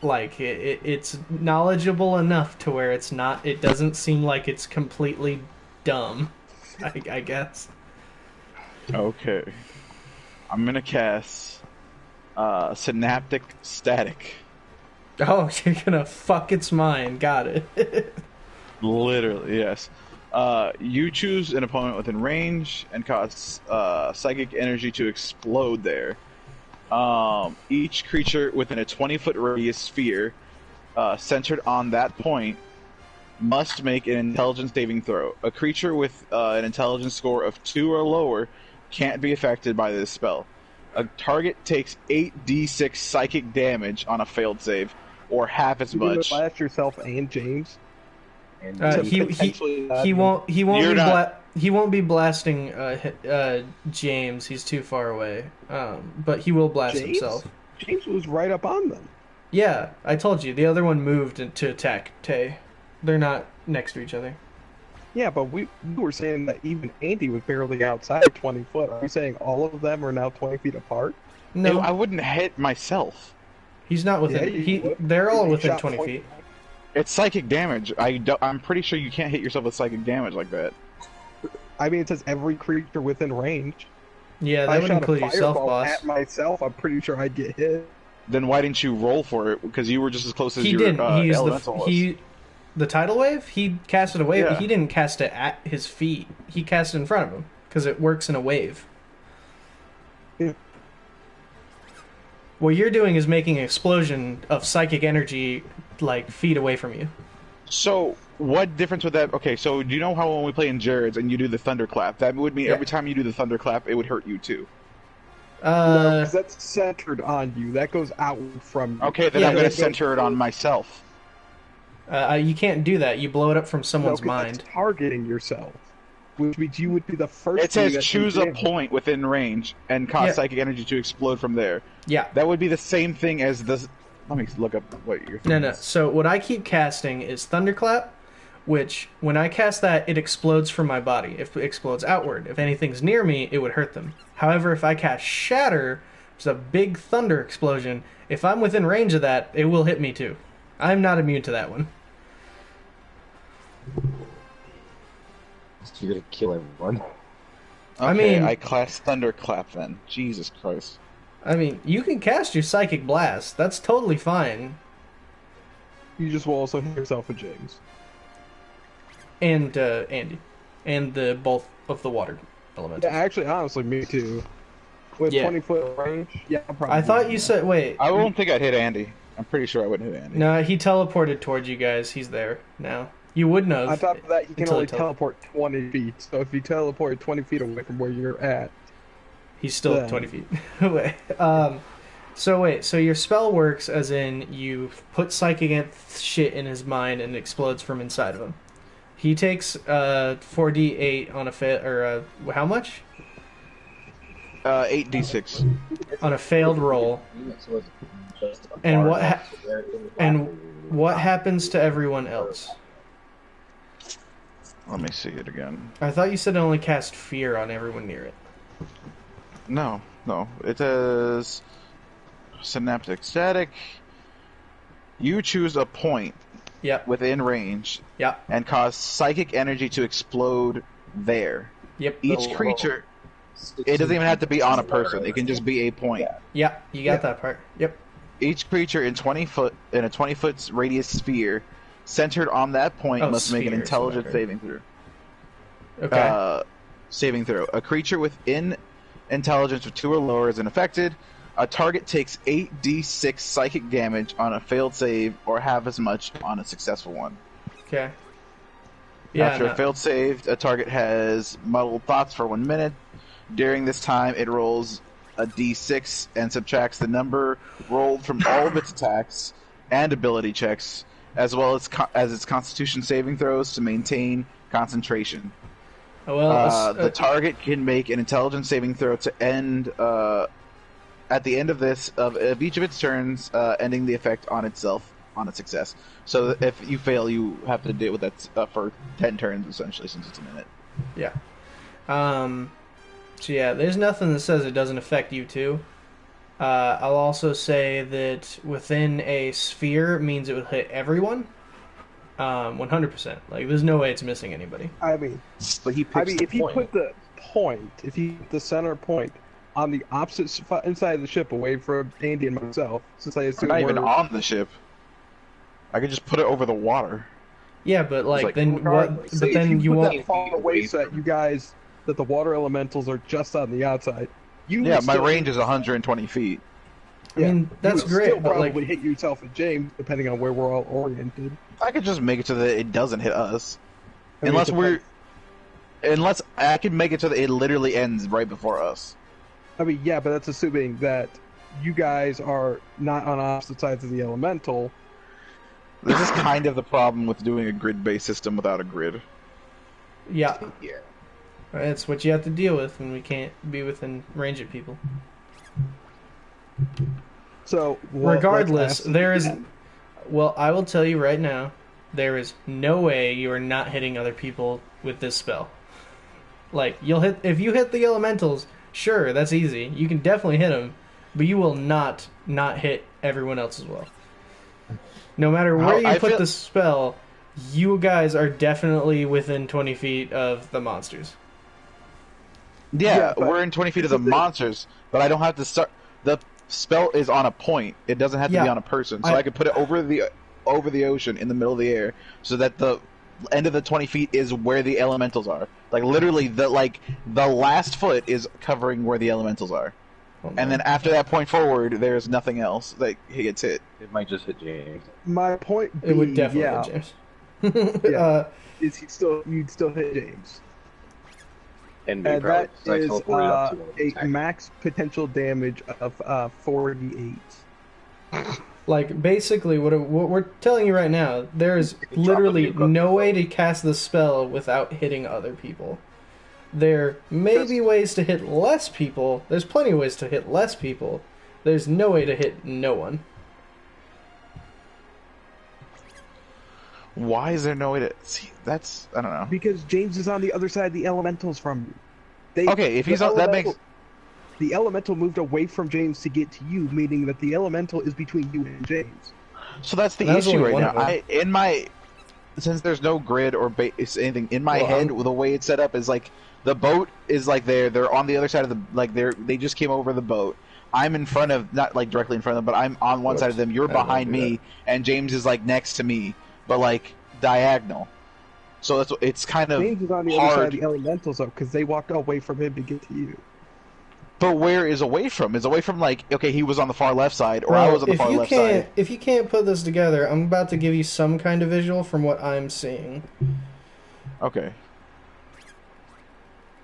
like it's knowledgeable enough to where it's not. It doesn't seem like it's completely dumb. I guess. Okay. I'm gonna cast Synaptic Static. Oh, you're gonna fuck its mind. Got it. Literally, yes. You choose an opponent within range and cause psychic energy to explode there. Each creature within a 20-foot radius sphere centered on that point must make an intelligence saving throw. A creature with an intelligence score of 2 or lower can't be affected by this spell. A target takes 8d6 psychic damage on a failed save, or half as You can much. blast yourself and James. And Potentially not He won't You're be not- he won't be blasting James. He's too far away. But he will blast James? himself. James was right up on them. Yeah, I told you. The other one moved to attack Tay. They're not next to each other. Yeah, but we were saying that even Andy was barely outside 20 foot. Are you saying all of them are now 20 feet apart? No, I wouldn't hit myself. he's not within. Yeah, you would. They're all You within shot 20 point feet. blank. It's psychic damage. I'm pretty sure you can't hit yourself with psychic damage like that. I mean, it says every creature within range. Yeah, If I that would shot include a yourself, fireball boss. at myself, I'm pretty sure I'd get hit. Then why didn't you roll for it? Because you were just as close as He your didn't. He used elemental was. the tidal wave. He cast it away, Yeah. but he didn't cast it at his feet. He cast it in front of him because it works in a wave. Yeah. What you're doing is making an explosion of psychic energy like feet away from you. So, what difference would that... Okay, so do you know how when we play in Jared's and you do the thunderclap, that would mean Yeah. every time you do the thunderclap, it would hurt you too. No, 'cause that's centered on you. That goes out from you. Okay, then Yeah, I'm going that to goes center it on myself. You can't do that. You blow it up from No, someone's 'cause mind. that's targeting yourself. Which means you would be the first It says thing that choose you a did. point within range and cause Yeah. psychic energy to explode from there. Yeah. That would be the same thing as the... Let me look up what your thing No. is. So what I keep casting is Thunderclap, which when I cast that, it explodes from my body. If it explodes outward, if anything's near me, it would hurt them. However, if I cast Shatter, which is a big thunder explosion, if I'm within range of that, it will hit me too. I'm not immune to that one. you're gonna kill everyone. Okay, I mean- I class thunderclap then. Jesus Christ. I mean, you can cast your Psychic Blast. That's totally fine. You just will also hit yourself with James. And Andy. And the both of the water elements. Yeah, actually, honestly, me too. With Yeah. 20-foot range, yeah, I'm probably. I thought you said... Wait. I don't think I'd hit Andy. I'm pretty sure I wouldn't hit Andy. No, he teleported towards you guys. He's there now. You wouldn't have. On top of that, he can until only he teleport 20 feet. So if you teleport 20 feet away from where you're at, He's still then- 20 feet away. So your spell works as in you put psychic shit in his mind and it explodes from inside of him. He takes 4d8 on a fail, or how much? 8d6. On a failed roll. And what happens to everyone else? Let me see it again. I thought you said it only cast fear on everyone near it. No. It says synaptic static. You choose a point Yep. within range Yep. and cause psychic energy to explode there. Yep. Each creature, it doesn't even have to be on a person. It can just be a point. Yep. You got that part. Yep. Each creature in a 20-foot radius sphere centered on that point must make an sphere, intelligence whatever. saving throw. Okay. Saving throw. A creature within intelligence of 2 or lower is unaffected. A target takes 8d6 psychic damage on a failed save, or half as much on a successful one. Okay. Yeah. After a failed save, a target has muddled thoughts for 1 minute. During this time, it rolls a d6 and subtracts the number rolled from all of its attacks and ability checks, as well as its Constitution saving throws to maintain concentration. Well, The target can make an intelligence saving throw to end at the end of each of its turns, ending the effect on itself on its success. So if you fail, you have to deal with that for 10 turns essentially, since it's a minute. yeah. So yeah, there's nothing that says it doesn't affect you too. I'll also say that within a sphere means it would hit everyone. 100%. Like, there's no way it's missing anybody. I mean, But he picks the if you point. put the point, if you put the center point on the opposite inside of the ship, away from Andy and myself, since I I'm assume not even we're- on the ship. I could just put it over the water. Yeah, but like, like, then what? regardless, But say if then you put won't. that far away so that you guys, that the water elementals are just on the outside. You Yeah, would my still- range is 120 feet. I mean, you that's would great, Still but probably like, hit yourself and James, depending on where we're all oriented. I could just make it so that it doesn't hit us. I mean, Unless I can make it so that it literally ends right before us. I mean, yeah, but that's assuming that you guys are not on opposite sides of the elemental. This is kind of the problem with doing a grid-based system without a grid. yeah, it's what you have to deal with when we can't be within range of people. So Regardless, let's ask there is. again. Well, I will tell you right now, there is no way you are not hitting other people with this spell. Like, you'll hit if you hit the elementals. Sure, that's easy. You can definitely hit them, but you will not hit everyone else as well. No matter where you I put feel- the spell, you guys are definitely within 20 feet of the monsters. Yeah, but- we're in 20 feet of the monsters, but I don't have to start. The spell is on a point. It doesn't have to Yeah. be on a person, so I could put it over the ocean in the middle of the air, so that the end of the 20 feet is where the elementals are. Like literally, the last foot is covering where the elementals are, and then after that point forward, there's nothing else that he gets hit. It might just hit James. My point It being, would definitely yeah, hit James. Yeah. is you'd still hit James, And and that I is teleported up to him and a attacked him. max potential damage of 48. Like, basically, what we're telling you right now, there is literally no way to cast the spell without hitting other people. There may be ways to hit less people. There's plenty of ways to hit less people. There's no way to hit no one. Why is there no way to see? That's I don't know. Because James is on the other side of the elementals from you. Okay, if he's the on, that elemental- makes. The elemental moved away from James to get to you, meaning that the elemental is between you and James. So that's the That was issue only right one now. of them. Since there's no grid or anything in my Well, head, the way it's set up is like the boat is like they're on the other side of the they just came over the boat. I'm in front of, not like directly in front of them, but I'm on one side of them. You're I don't behind do me, and James is like next to me, but like diagonal. So it's kind of James is on the other side of hard. the elementals, though, because they walked away from him to get to you. But where is away from? Is away from like, okay, he was on the far left side, or I was on the far left side. If you can't put this together, I'm about to give you some kind of visual from what I'm seeing. Okay.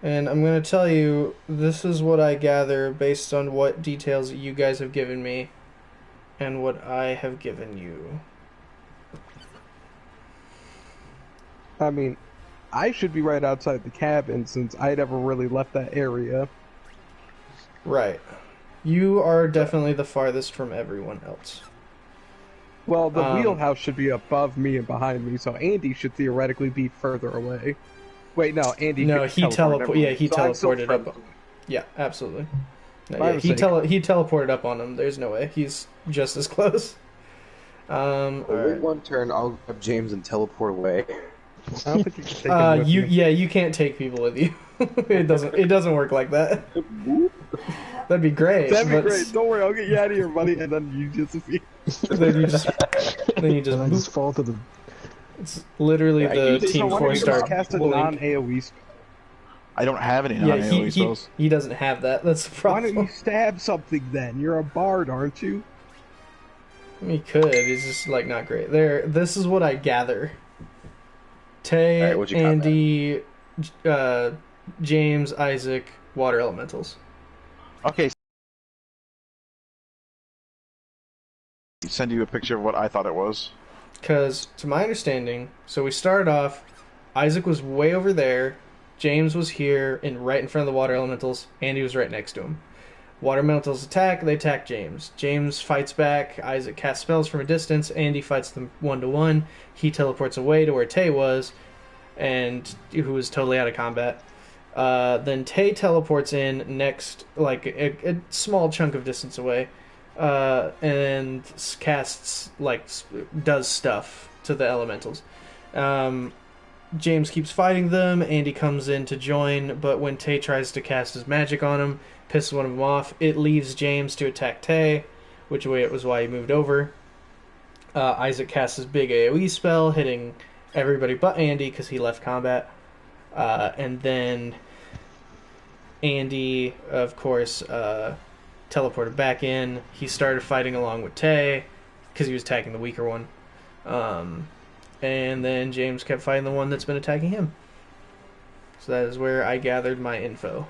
And I'm going to tell you, this is what I gather based on what details you guys have given me and what I have given you. I mean, I should be right outside the cabin since I never really left that area. Right. You are definitely the farthest from everyone else. Well, the wheelhouse should be above me and behind me, so Andy should theoretically be further away. Wait, no, Andy. No, could he teleport. Yeah, he So I'm still teleported up. further. Yeah, absolutely. No, My yeah, he mistake. he teleported up on him. There's no way. He's just as close. All Wait right. one turn, I'll grab James and teleport away. I don't think you can take him with you. You can't take people with you. It doesn't work like that. That'd be great. That'd be but great. Don't worry, I'll get you out of here, buddy, and then you disappear. Then you just And I just fall to the. it's literally the So team why don't you 4-star. just cast a link. non-AoE spell? I don't have any Yeah, non-AoE spells. he doesn't have that. That's the Why problem. don't you stab something then? You're a bard, aren't you? He could. He's just like not great. This is what I gather. Tay, Alright, what'd you got, Andy, James, Isaac, water elementals. Okay. Send you a picture of what I thought it was. Because, to my understanding, so we started off, Isaac was way over there, James was here, and right in front of the water elementals, Andy was right next to him. Water elementals attack, they attack James. James fights back, Isaac casts spells from a distance, Andy fights them 1-to-1, he teleports away to where Tay was, and who was totally out of combat. Then Tay teleports in next, like a small chunk of distance away, and casts, like, does stuff to the elementals. James keeps fighting them, Andy comes in to join, but when Tay tries to cast his magic on him, pisses one of them off, it leaves James to attack Tay, which was why he moved over. Isaac casts his big AoE spell, hitting everybody but Andy because he left combat. And then Andy, of course, teleported back in. He started fighting along with Tay because he was attacking the weaker one. And then James kept fighting the one that's been attacking him. So that is where I gathered my info.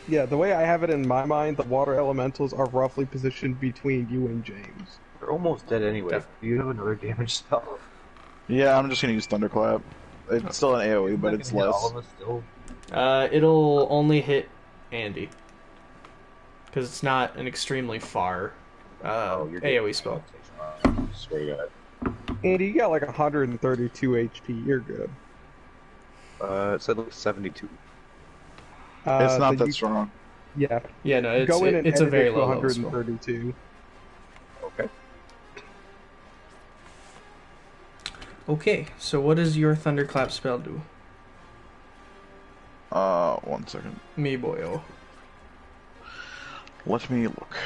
Yeah, the way I have it in my mind, the water elementals are roughly positioned between you and James. We're almost dead anyway. Do you have another damage spell? Yeah, I'm just gonna use Thunderclap. It's still an AoE, but it's Hit all less. of us still. It'll only hit Andy. Because it's not an extremely far You're good. AoE spell. Swear to God. Andy, you got like 132 HP. You're good. It said like 72. It's not then that strong. Yeah, Yeah, no, go in and it's a edit very it to low level spell. 132. Okay. Okay, so what does your Thunderclap spell do? 1 second. Me boyo. Let me look.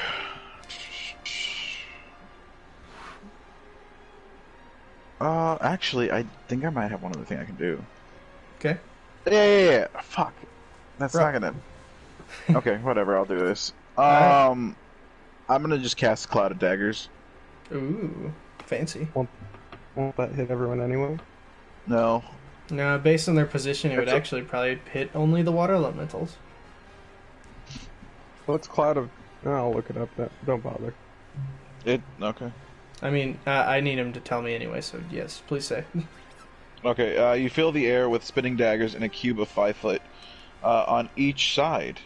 Actually, I think I might have one other thing I can do. Okay. Yeah. Fuck. That's Right. not gonna. Okay, whatever. I'll do this. Alright. I'm gonna just cast Cloud of Daggers. Ooh, fancy. Won't that hit everyone anyway? No. No, based on their position, it would That's a- actually probably hit only the water elementals. What's Cloud of... I'll look it up. Don't bother. Okay. I mean, I need him to tell me anyway, so yes, please say. Okay. You fill the air with spinning daggers in a cube of 5 foot on each side,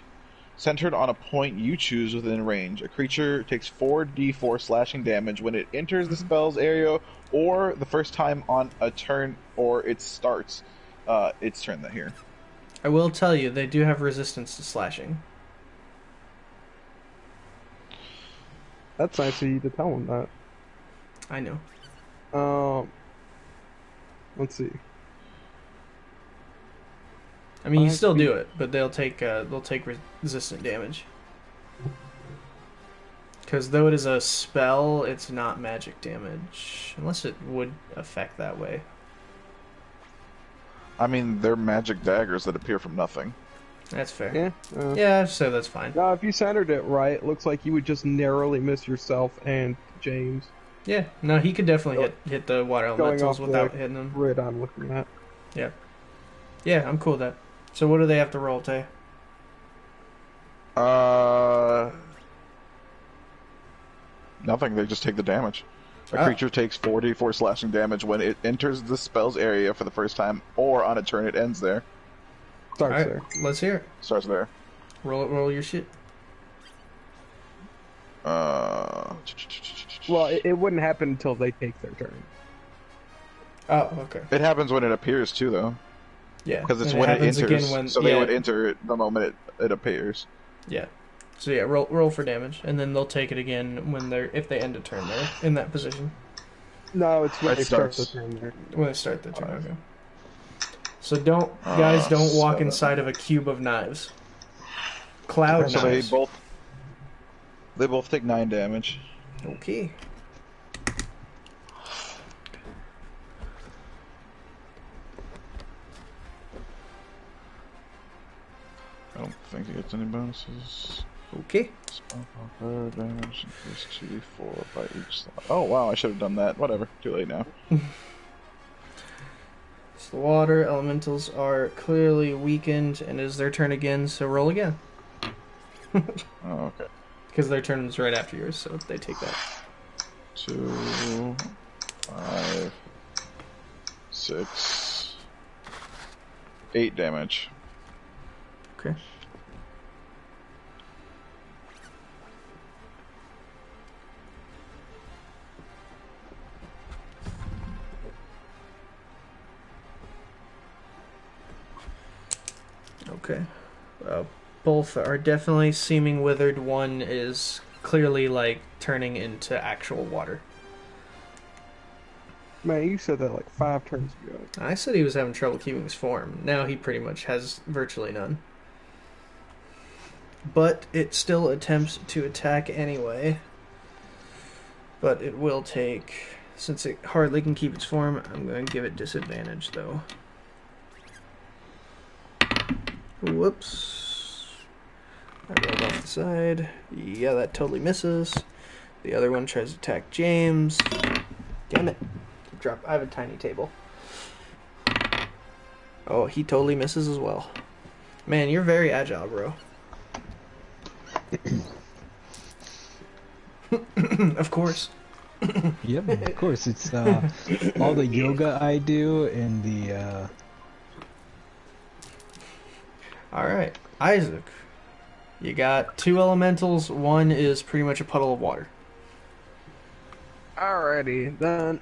centered on a point you choose within range. A creature takes 4d4 slashing damage when it enters the spell's area, or the first time on a turn, or it starts its turn that here. I will tell you, they do have resistance to slashing. That's nice of you to tell him that. I know. Let's see. I mean, you 5 still feet. do it, but they'll take resistant damage. Because though it is a spell, it's not magic damage, unless it would affect that way. I mean, they're magic daggers that appear from nothing. That's fair. Yeah. Yeah, I'd say that's fine. No, if you centered it right, it looks like you would just narrowly miss yourself and James. Yeah, no, he could definitely hit the water Going elementals off without the hitting them. grid I'm looking at. Yeah. Yeah, I'm cool with that. So what do they have to roll, Tay? Nothing. They just take the damage. A Oh. creature takes 4d4 slashing damage when it enters the spell's area for the first time, or on a turn it ends there. Starts Alright, there. let's hear it. Starts there. Roll your shit. Well, it wouldn't happen until they take their turn. Oh, okay. It happens when it appears too, though, Yeah. because it's and when it happens enters. again when, so yeah, they would enter it the moment it appears. Yeah. So yeah, roll for damage, and then they'll take it again when if they end a turn there in that position. No, it's when It they start the starts. turn there. When they start the turn, okay. So don't walk 7. inside of a cube of knives. Cloud So knives. they both take 9 damage. Okay. I don't think he gets any bonuses. Okay. Spell damage increase 2d4 by each slot. Oh wow, I should have done that. Whatever. Too late now. So the water elementals are clearly weakened, and it is their turn again, so roll again. Oh, okay. Because their turn is right after yours, so they take that. 2, 5, 6, 8 damage. Okay. Okay. Both are definitely seeming withered. One is clearly, like, turning into actual water. Man, you said that like 5 turns ago. I said he was having trouble keeping his form. Now he pretty much has virtually none. But it still attempts to attack anyway. But it will take... Since it hardly can keep its form, I'm going to give it disadvantage, though. Whoops. I rolled off the side. Yeah, that totally misses. The other one tries to attack James. Damn it. I have a tiny table. Oh, he totally misses as well. Man, you're very agile, bro. Of course. Yep, of course. It's all the yoga I do and the... Alright, Isaac. You got 2 elementals. One is pretty much a puddle of water. Alrighty, then.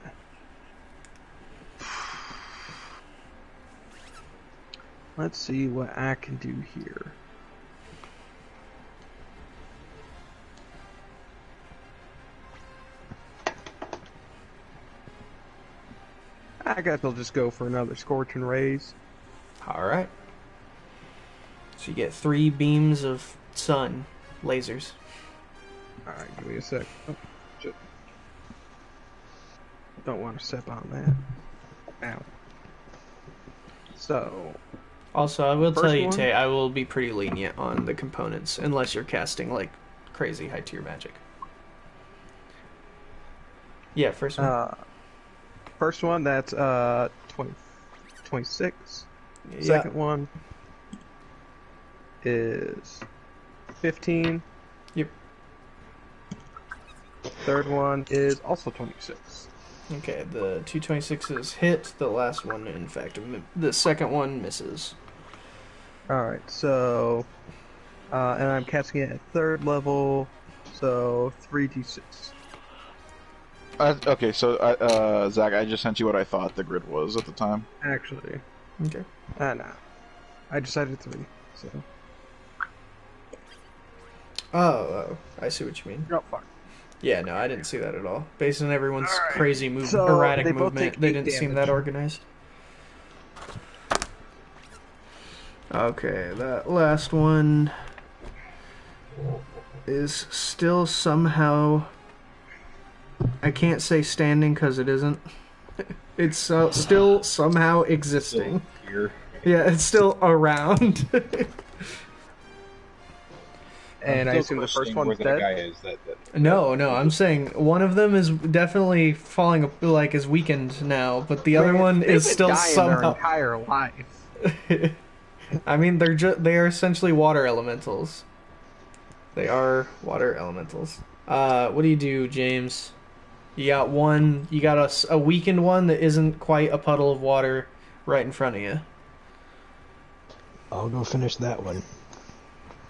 Let's see what I can do here. I guess I'll just go for another Scorch and Raise. Alright. So you get 3 beams of sun lasers. Alright, give me a sec. Oh, shit. Don't want to step on that. Ow. So, Also, I will First tell you, one? Tay, I will be pretty lenient on the components unless you're casting, like, crazy high tier magic. Yeah, first one. first one, that's 26. Yeah. Second one is 15. Yep. Third one is also 26. Okay, the 226s hit. The last one, in fact, the second one misses. Alright, so... and I'm casting it at 3rd level, so 3d6. Okay, so Zach, I just sent you what I thought the grid was at the time. Actually, Okay. nah. I decided 3, so... Oh, I see what you mean. Oh, fuck. Yeah, no, I didn't see that at all. Based on everyone's Alright, crazy so erratic they both movement, take they 8 didn't seem damage. that organized. Okay, that last one is still somehow... I can't say standing because it isn't. It's still somehow existing. Here. Yeah, it's still around. And I I'm assume still the first questioning one's where that dead. guy is. No, I'm saying one of them is definitely falling, like, is weakened now, but the other one They've is been still dying their somehow. entire life. I mean, they are essentially water elementals. They are water elementals. What do you do, James? You got one. You got a weakened one that isn't quite a puddle of water right in front of you. I'll go finish that one.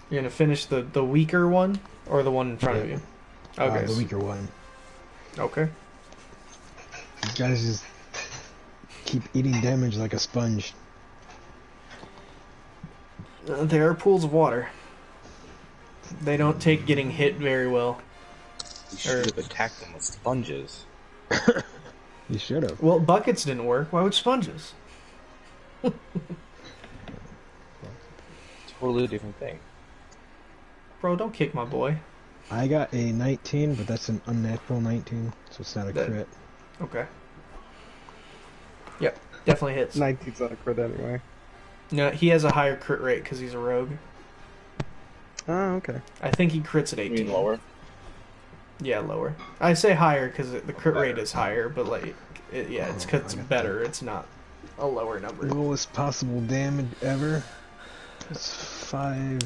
You're gonna finish the weaker one or the one in front of Yeah. you. Okay. The weaker one. Okay. These guys just keep eating damage like a sponge. There are pools of water. They don't take getting hit very well. You should have attacked them with sponges. You should have. Well, buckets didn't work. Why would sponges? Totally different thing. Bro, don't kick my boy. I got a 19, but that's an unnatural 19, so it's not a crit. Okay. Yep, definitely hits. 19's not a crit anyway. No, he has a higher crit rate because he's a rogue. Oh, okay. I think he crits at 18. You mean lower? Yeah, lower. I say higher because the crit rate is higher, but like, it's because it's better. It's not a lower number. Lowest possible damage ever. It's 5.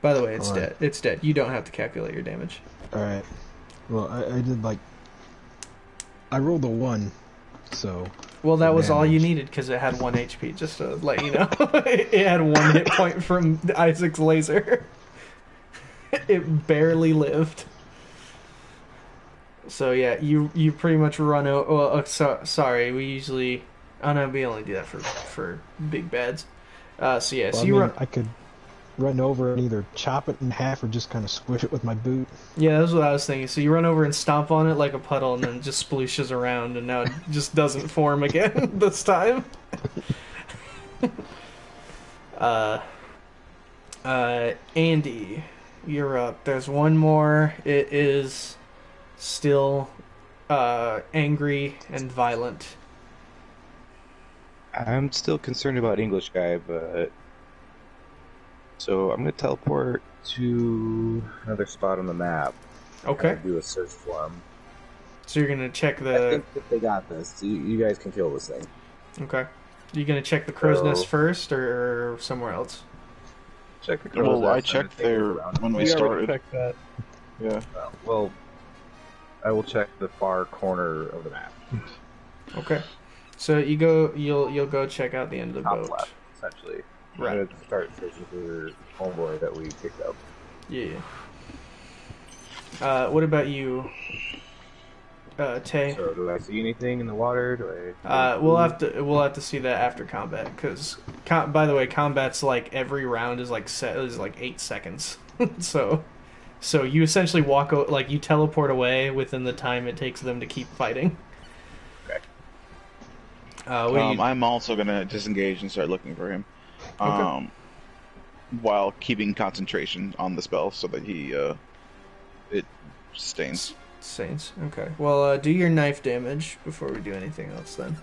By the way, it's Alright. dead. It's dead. You don't have to calculate your damage. Alright. Well, I did I rolled a 1, so. Well, that was all you damage. needed because it had 1 HP, just to let you know. It had 1 hit point from Isaac's laser. It barely lived. So yeah, you pretty much run over. Well, sorry, we usually. Oh no, we only do that for big bads. So yeah, Well, so you run. I could run over and either chop it in half or just kind of squish it with my boot. Yeah, that's what I was thinking. So you run over and stomp on it like a puddle, and then it just splooshes around, and now it just doesn't form again this time. Andy, you're up. There's one more. It is still angry and violent. I'm still concerned about English guy, but so I'm gonna teleport to another spot on the map. Okay. And do a search for him. So you're gonna check I the. think that they got this. You guys can kill this thing. Okay. You gonna check the crow's So- nest first or somewhere else? Check the Well, crow's I nest, checked and take a there look around. when we We already started. checked that. Yeah. Well, I will check the far corner of the map. Okay. So you'll go check out the end of the Top boat. left, essentially. Right. I'm gonna start searching for homeboy that we picked up. Yeah. What about you, Tay? So, do I see anything in the water? Do I? We'll have to see that after combat because by the way, combat's like every round is like 8 seconds. so you essentially you teleport away within the time it takes them to keep fighting. Okay. What do you- I'm also gonna disengage and start looking for him, while keeping concentration on the spell so that he it sustains. Saints. Okay. Well, do your knife damage before we do anything else then,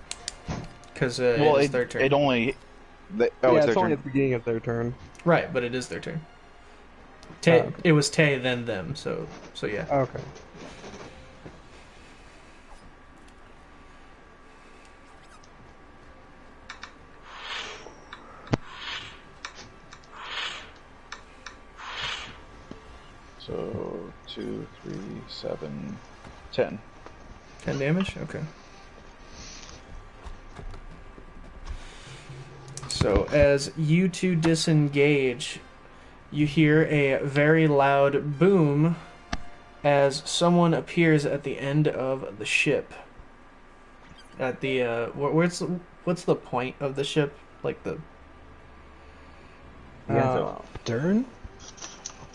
because Well, it's their turn. it only. Yeah, It's it's their only turn. at the beginning of their turn. Right, but it is their turn. Tay, okay. It was Tay, then them. So yeah. Okay. So 2, 3, 7, 10. 10 damage? Okay. So, as you two disengage, you hear a very loud boom as someone appears at the end of the ship. At the, what's the point of the ship? Like the... Stern?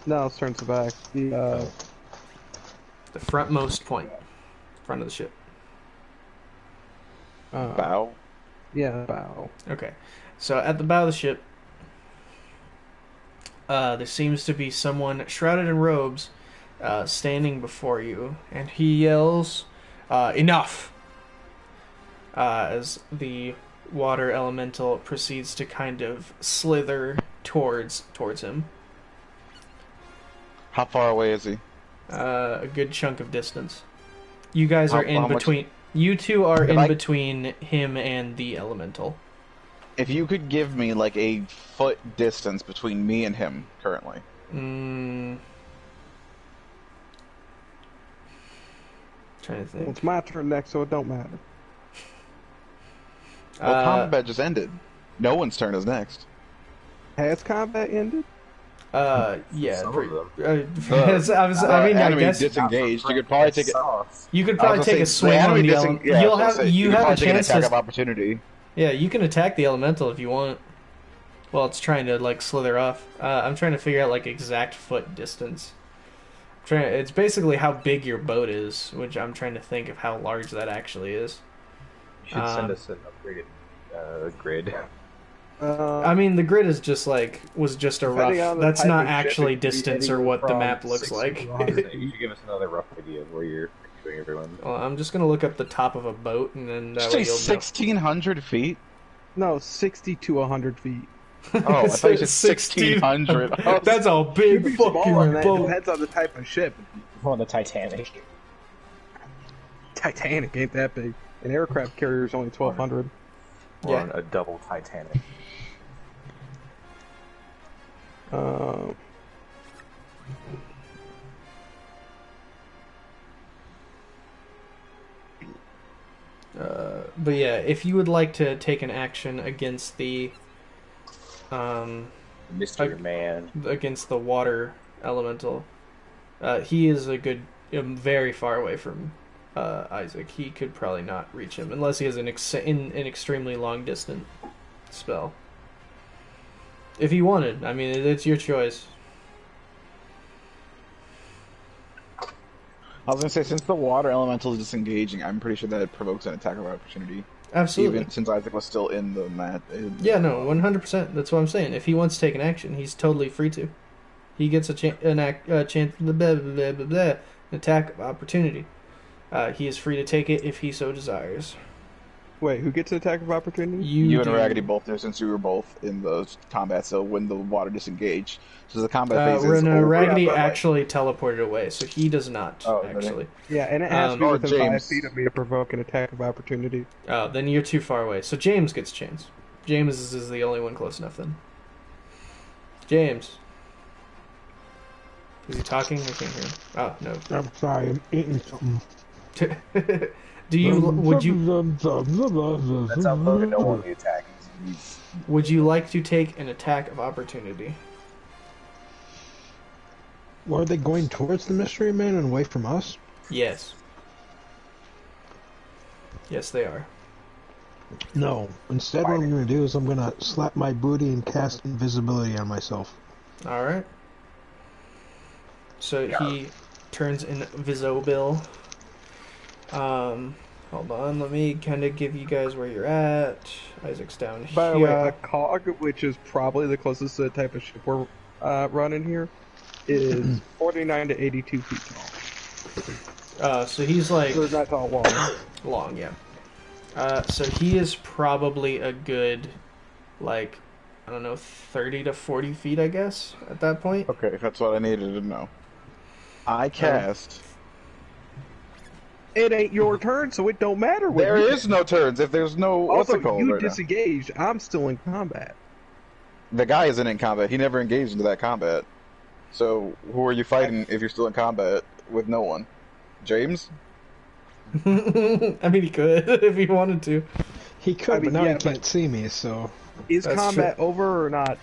No, it's turns to back. The The frontmost point. Front of the ship. Bow. Yeah, bow. Okay. So at the bow of the ship, there seems to be someone shrouded in robes standing before you, and he yells, "Enough!" As the water elemental proceeds to kind of slither towards him. How far away is he? A good chunk of distance. You guys How- are in how much- between. You two are If in I- between him and the elemental. If you could give me like a foot distance between me and him currently. Trying to Well, think. it's my turn next, so it don't matter. Well, combat just ended. No one's turn is next. Has combat ended? Yeah. Some pretty- of I mean, I enemy guess disengaged. You could probably take it. you could probably take a swing on the elemental. You'll have you have a chance attack to. of opportunity. Yeah, you can attack the elemental if you want. Well, it's trying to like slither off. I'm trying to figure out like exact foot distance. It's basically how big your boat is, which I'm trying to think of how large that actually is. You should send us an upgraded grid. I mean, the grid is just was just a rough. Depending on the That's type not of ship, actually it could be distance or anywhere what the from map looks 60 like. to 100 You should give us another rough idea of where you're doing everyone. Well, I'm just gonna look up the top of a boat, and then that way Say you'll know. 1,600 feet. No, 60 to 100 feet. Oh, I thought you said 16. 1,600. That's a Could big be smaller fucking than that. boat. Depends on the type of ship. On the Titanic. Titanic ain't that big. An aircraft carrier is only 1,200. Or Yeah. on a double Titanic. But yeah, if you would like to take an action against the Mystery Man. against the water elemental, he is very far away from Isaac. He could probably not reach him unless he has an extremely long distance spell. If he wanted, I mean, it's your choice. I was gonna say, since the water elemental is disengaging, I'm pretty sure that it provokes an attack of opportunity. Absolutely. Even since Isaac was still in the mat. Yeah, no, 100%. That's what I'm saying. If he wants to take an action, he's totally free to. He gets a chance, an attack of opportunity. He is free to take it if he so desires. Wait, who gets an attack of opportunity? You and do. Raggedy both do, since you were both in the combat. So when the water disengaged, so the combat phase is No, over. Raggedy Yeah, but, like- actually teleported away, so he does not Oh, really? actually. Yeah, and it has to be Oh, within 5 James. feet of me to provoke an attack of opportunity. Oh, then you're too far away. So James gets a chance. James is the only one close enough then. James. Is he talking? I can't hear him. Oh, no. I'm sorry, I'm eating something. Do you would you That's how Logan don't want the attack. would you like to take an attack of opportunity? Well, are they going towards the mystery man and away from us? Yes. Yes, they are. No. Instead, what I'm going to do is I'm going to slap my booty and cast invisibility on myself. All right. So he turns invisible. Hold on. Let me kind of give you guys where you're at. Isaac's down By the way, a here. cog, which is probably the closest to the type of ship we're running here, is 49 to 82 feet tall. So he's like So that's all long. long, yeah. So he is probably a good, like, I don't know, 30 to 40 feet, I guess, at that point. Okay, that's what I needed to know. I cast. It ain't your turn, so it don't matter. What There you is no turns if there's no. What's Also, it called you right now? disengaged. I'm still in combat. The guy isn't in combat. He never engaged into that combat. So who are you fighting if you're still in combat with no one? James? I mean, he could if he wanted to. He could, I mean, but now yeah, he can't see me, so... Is That's combat over or not?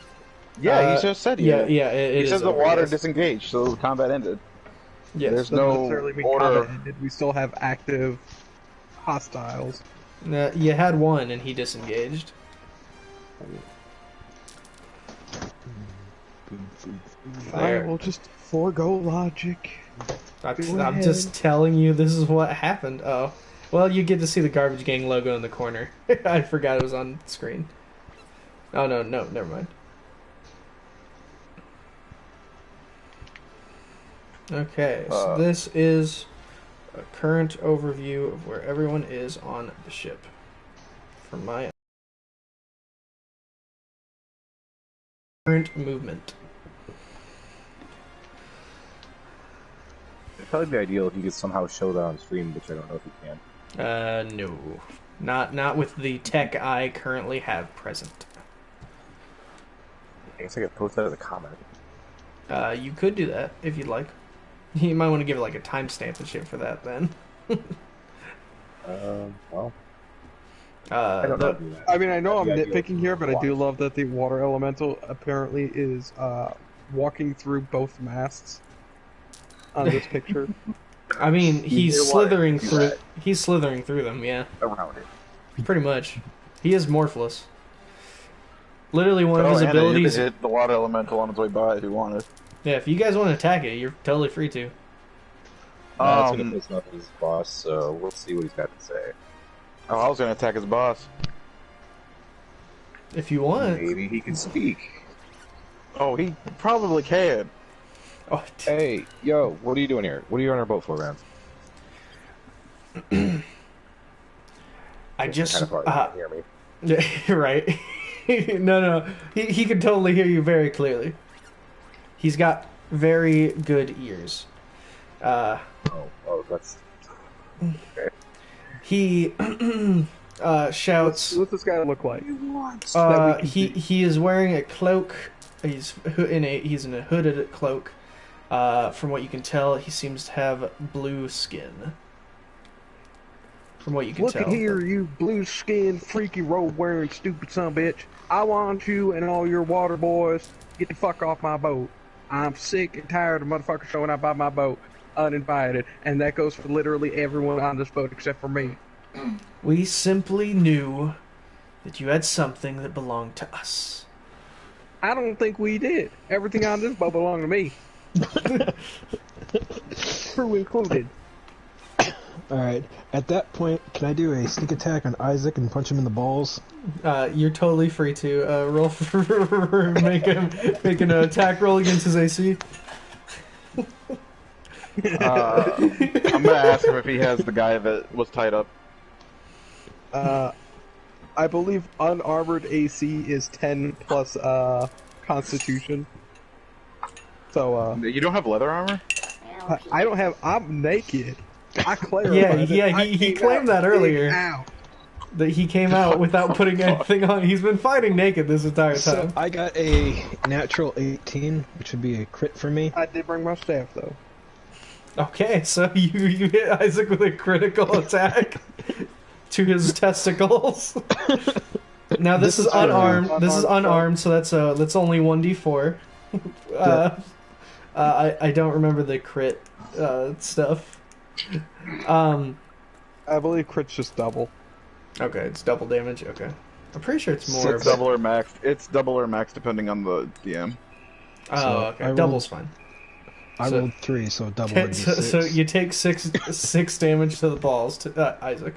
Yeah, he just said he Yeah, did. yeah. It He is says the over, water yes. disengaged, so the combat ended. Yes. There's Doesn't no necessarily mean order. combat ended. We still have active hostiles. You had one, and he disengaged. I will just forego logic. I'm just telling you this is what happened. Oh. Well, you get to see the Garbage Gang logo in the corner. I forgot it was on screen. Oh, no, never mind. Okay, so this is a current overview of where everyone is on the ship. From my current movement. It'd probably be ideal if you could somehow show that on stream, which I don't know if you can. No. Not with the tech I currently have present. I guess I could post that as a comment. You could do that if you'd like. You might want to give it like a timestamp and shit for that then. Well. I don't know. Do that. I mean, I know I'm That'd be nitpicking here, but I do watch. love that the water elemental apparently is walking through both masts on this picture. I mean, he's Either way, slithering do through. that. He's slithering through them. Yeah, Around it. pretty much. He is morphless. Literally, one of Oh, his and you could abilities. hit the water elemental on its way by if you wanted. Yeah, if you guys want to attack it, you're totally free to. That's gonna piss off his boss, so we'll see what he's got to say. Oh, I was gonna attack his boss. If you want. Maybe he can speak. Oh, he probably can. Oh, Hey, yo, what are you doing here? What are you on our boat for, Rams? I just. Kind of hard to hear me. Right. No. He can totally hear you very clearly. He's got very good ears. Oh, that's okay. He shouts. What's this guy look like? He is wearing a cloak. He's in a hooded cloak. From what you can tell, he seems to have blue skin. From what you can Look tell. at here, you blue-skinned, freaky robe-wearing, stupid sumbitch. I want you and all your water boys get the fuck off my boat. I'm sick and tired of motherfuckers showing up by my boat uninvited, and that goes for literally everyone on this boat except for me. We simply knew that you had something that belonged to us. I don't think we did. Everything on this boat belonged to me. Crew included. Alright, at that point, can I do a sneak attack on Isaac and punch him in the balls? You're totally free to roll for make an attack roll against his AC. I'm gonna ask him if he has the guy that was tied up. I believe unarmored AC is 10 plus Constitution. So You don't have leather armor? I don't have. I'm naked. I clarified. Yeah. He claimed that earlier. Out. That he came out without putting anything on. He's been fighting naked this entire So time. I got a natural 18, which would be a crit for me. I did bring my staff though. Okay, so you hit Isaac with a critical attack to his testicles. Now this is unarmed. This is unarmed, so that's only 1d4. I don't remember the crit stuff. I believe crit's just double. Okay, it's double damage. Okay, I'm pretty sure it's more. It's double or max. It's double or max depending on the DM. Oh, So okay. I rolled- Double's fine. I So- rolled 3, so double would be So, 6. so you take six damage to the balls, to Isaac.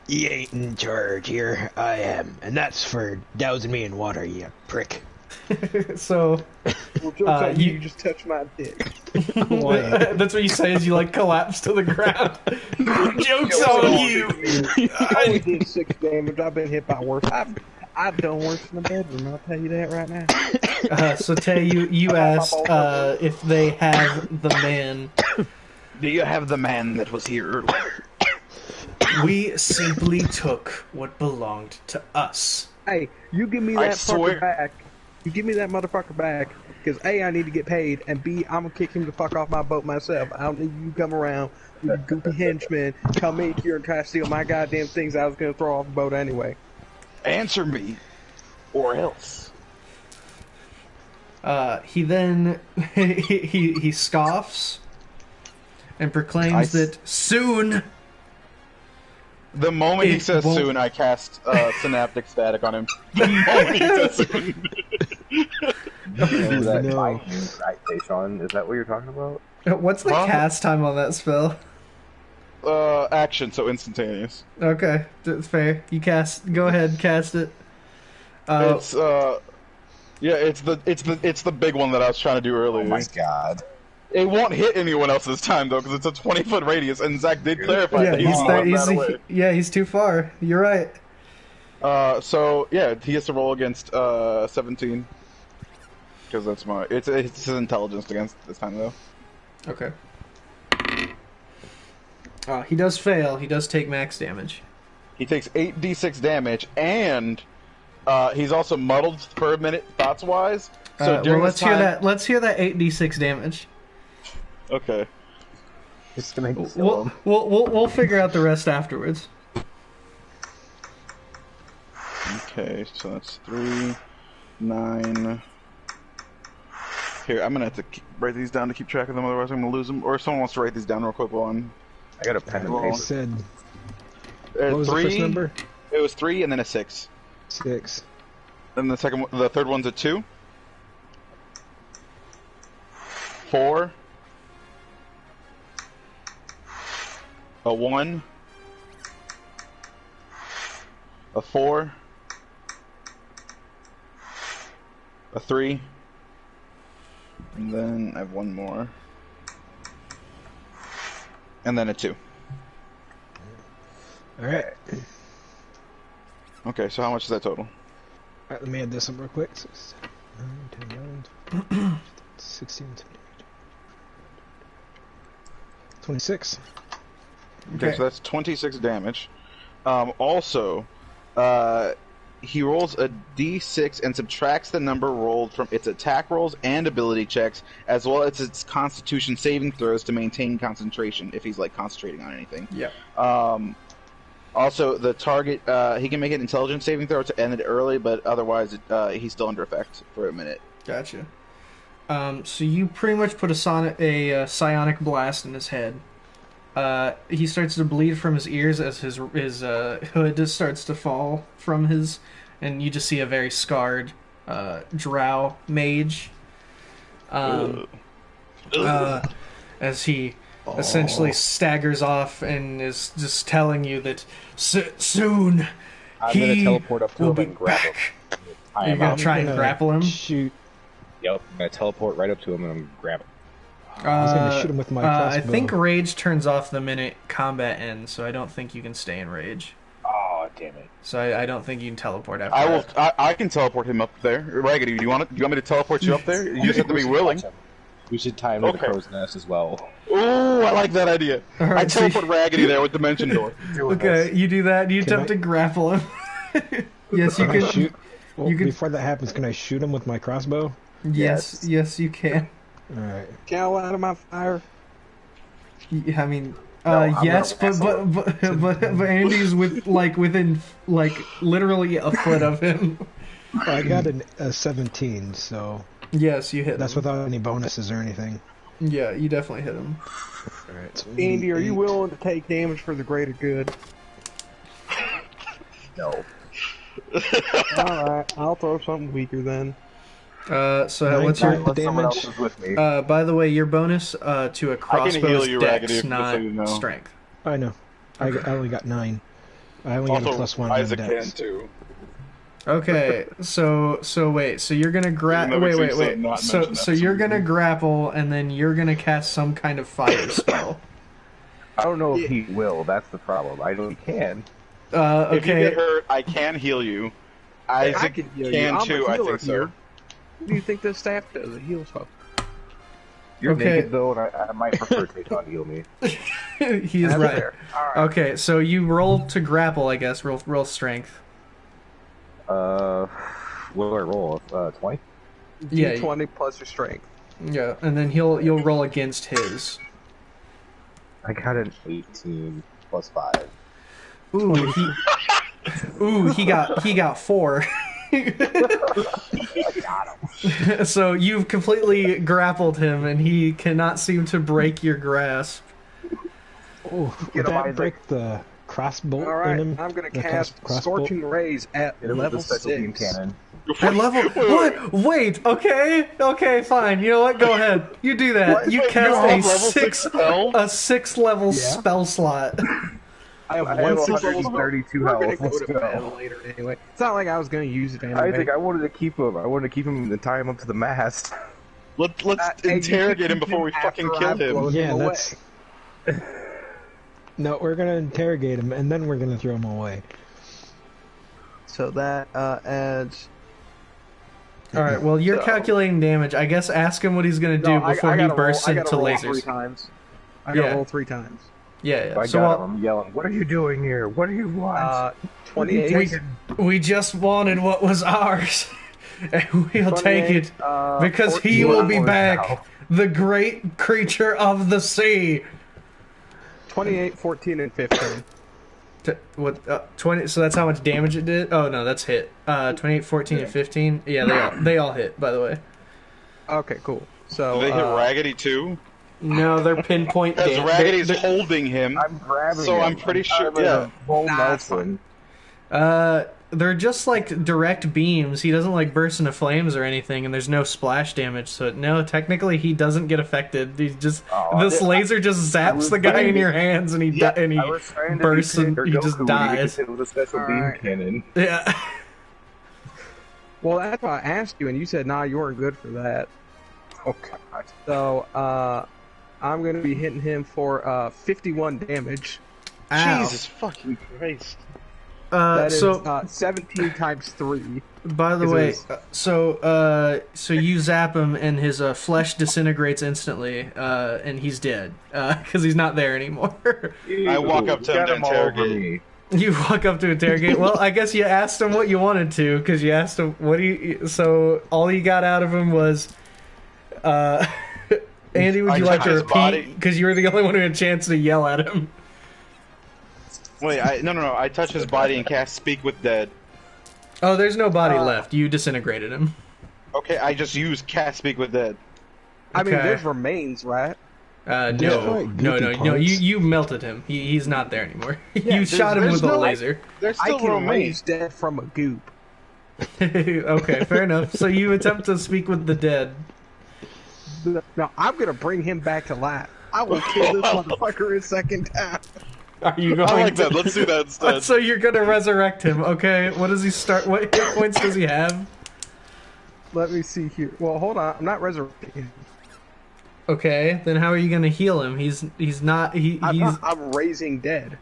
You ain't in charge here, I am. And that's for dousing me in water, you prick. So Well, joke's on you- you just touched my dick. that's what you say as you like collapse to the ground. Jokes on you. I only did 6 damage. I've been hit by worse. I've done worse in the bedroom. I'll tell you that right now. So Tay, you asked if they have the man. Do you have the man that was here earlier? We simply took what belonged to us. Hey, you give me I that swear. fucker back. You give me that motherfucker back, because A, I need to get paid, and B, I'm gonna kick him the fuck off my boat myself. I don't need you to come around with your goopy henchmen, come in here and try to steal my goddamn things I was gonna throw off the boat anyway. Answer me, or else. He then he scoffs and proclaims that soon. The moment he It says won't- soon, I cast synaptic static on him. The moment he says soon. Is that No. right, Sean? Is that what you're talking about? What's the Huh? cast time on that spell? Action, so instantaneous. Okay, that's fair. You cast. Go ahead, cast it. It's yeah, it's the big one that I was trying to do earlier. Oh my god. It won't hit anyone else this time though, because it's a 20-foot radius, and Zach did clarify Yeah, that he's he's, not that away. he's too far. You're right. So yeah, he has to roll against 17 because that's my it's his intelligence against this time though. Okay. He does fail. He does take max damage. He takes 8d6 damage, and he's also muddled for a minute thoughts wise. So Well, during let's this time, hear that. Let's hear that 8d6 damage. Okay. Just to make you kill him. We'll figure out the rest afterwards. Okay, so that's 3, 9. Here, I'm gonna have to write these down to keep track of them, otherwise I'm gonna lose them. Or if someone wants to write these down real quick while I'm... I got a pen and I paper. said, what was 3, the first number? It was 3 and then a 6. 6. Then the third one's a 2. 4. A 1. A 4. A 3. And then I have one more. And then a 2. Alright. Okay, so how much is that total? Alright, let me add this up real quick. So 9, 10, 11, 16, 26. Okay, so that's 26 damage. Also, he rolls a d6 and subtracts the number rolled from its attack rolls and ability checks, as well as its constitution saving throws to maintain concentration, if he's, like, concentrating on anything. Yeah. Also, the target, he can make an intelligence saving throw to end it early, but otherwise he's still under effect for a minute. Gotcha. So you pretty much put a psionic blast in his head. He starts to bleed from his ears as his hood starts to fall from his, and you just see a very scarred drow mage. As he essentially staggers off and is just telling you that soon I'm he gonna teleport up to will him be and grab him. back. I You're am gonna out. try and grapple him? Shoot. Yep, I'm gonna teleport right up to him and I'm gonna grab him. I was gonna shoot him with my I crossbow. think rage turns off the minute combat ends, so I don't think you can stay in rage. Oh, damn it. So I don't think you can teleport after that. I can teleport him up there. Raggedy, do you want me to teleport you up there? You just have to be willing. We should tie him to the Okay. crow's nest as well. Ooh, I like that idea. I Alright, so teleport Raggedy there with Dimension Door. Okay, you do that. You Can attempt I- to grapple him. Yes, you Can I can. shoot? Well, you can- before that happens, can I shoot him with my crossbow? Yes, you can. Alright. Get out of my fire. I mean, I'm yes, not but Andy's within literally a foot of him. Well, I got a 17, so Yes, you hit that's him. without any bonuses or anything. Yeah, you definitely hit him. Alright, so Andy, are you 8. willing to take damage for the greater good? No. Alright, I'll throw something weaker then. So what's your? The Someone damage? else is with me. By the way, your bonus to a I can crossbow heal is you, dex, Raggedy, just not so you know. strength. I know. I only got 9. I only got a Also, +1 on Isaac dex. can too. Okay, so wait, so you're gonna Even grapple. though it Wait, seems to not So mention that you're for gonna reason. grapple, and then you're gonna cast some kind of fire spell. I don't know if he will. That's the problem. I know he can. If you Okay. get hurt, I can heal you. Isaac can heal you. can I'm a too, I healer think so. here. What do you think this staff does? It heals folks. You're Okay. naked though, and I might prefer Tayton heal me. He is That's right. fair. All right. Okay, so you roll to grapple, I guess. Roll strength. What do I roll? 20? Yeah, D20 plus your strength. Yeah, and then you'll roll against his. I got an 18 plus 5. Ooh, he got 4. So you've completely grappled him, and he cannot seem to break your grasp. Oh, Get would him, that Isaac. break the crossbow All right, in him? I'm gonna The cast crossbow? Scorching Rays at Hit him with level the special beam 6. cannon. At level what? Wait. Okay. Fine. You know what? Go ahead. You do that. What? You Wait, cast you have a level 6 spell? 6 level spell slot. I have I one have 6 132 We're gonna health. go Let's to go. bed later anyway. It's not like I was gonna use it anyway. I think I wanted to keep him. I wanted to keep him and tie him up to the mast. Let's Hey, you interrogate should him before we keep him fucking after kill I've him. blown Yeah, him away. that's. No, we're gonna interrogate him and then we're gonna throw him away. So that adds. All right. Well, you're calculating damage. I guess ask him what he's gonna do before he bursts into lasers. 3 times. I gotta roll 3 times. Yeah. If I So got him, I'm yelling, "What are you doing here? What do you want?" 28. we just wanted what was ours, and we'll take it because he 14 will be hours back, now. the great creature of the sea. 28, 14, and 15. What 20? So that's how much damage it did. Oh no, that's hit. 28, 14, and 15. Yeah, they all hit. By the way. Okay, cool. So Do they hit Raggedy too? No, they're pinpoint Because damage. Raggedy's holding him. I'm grabbing So him. I'm pretty sure. grabbing Yeah. him. Bull Nah, it's Nelson. They're just like direct beams. He doesn't like burst into flames or anything, and there's no splash damage. So no, technically he doesn't get affected. He just this laser just zaps was the guy trying in to- your hands, and he I was trying to bursts be and Peter he just Goku when dies. He gets hit with a special beam Alright. cannon. Yeah. well, that's why I asked you, and you said, "Nah, you weren't good for that." Oh god. So I'm gonna be hitting him for 51 damage. Ow. Jesus fucking Christ. That is So 17 times 3. by the Is way, his- so you zap him and his flesh disintegrates instantly, and he's dead because he's not there anymore. I walk up to him Get to him all over interrogate. me. You walk up to interrogate. Well, I guess you asked him what you wanted to, because you asked him what do you. So all you got out of him was, Andy, would I you like to touched his body. repeat? Because you were the only one who had a chance to yell at him. Wait, no. I touch his body and cast Speak with Dead. Oh, there's no body left. You disintegrated him. Okay, I just use cast Speak with Dead. I mean, Okay. there's remains, right? No, Destroy no. goopy You parts. melted him. He's not there anymore. you there's- shot him there's with a no- laser. There's I still can remains. raise dead from a goop. Okay, fair enough. So you attempt to speak with the dead. Now I'm gonna bring him back to life. I will kill this motherfucker a second time. Are you going I like to? that. Let's do that instead. So you're gonna resurrect him, okay? What does he start? What hit points does he have? Let me see here. Well, hold on. I'm not resurrecting him. Okay, then how are you gonna heal him? He's not. I'm raising dead.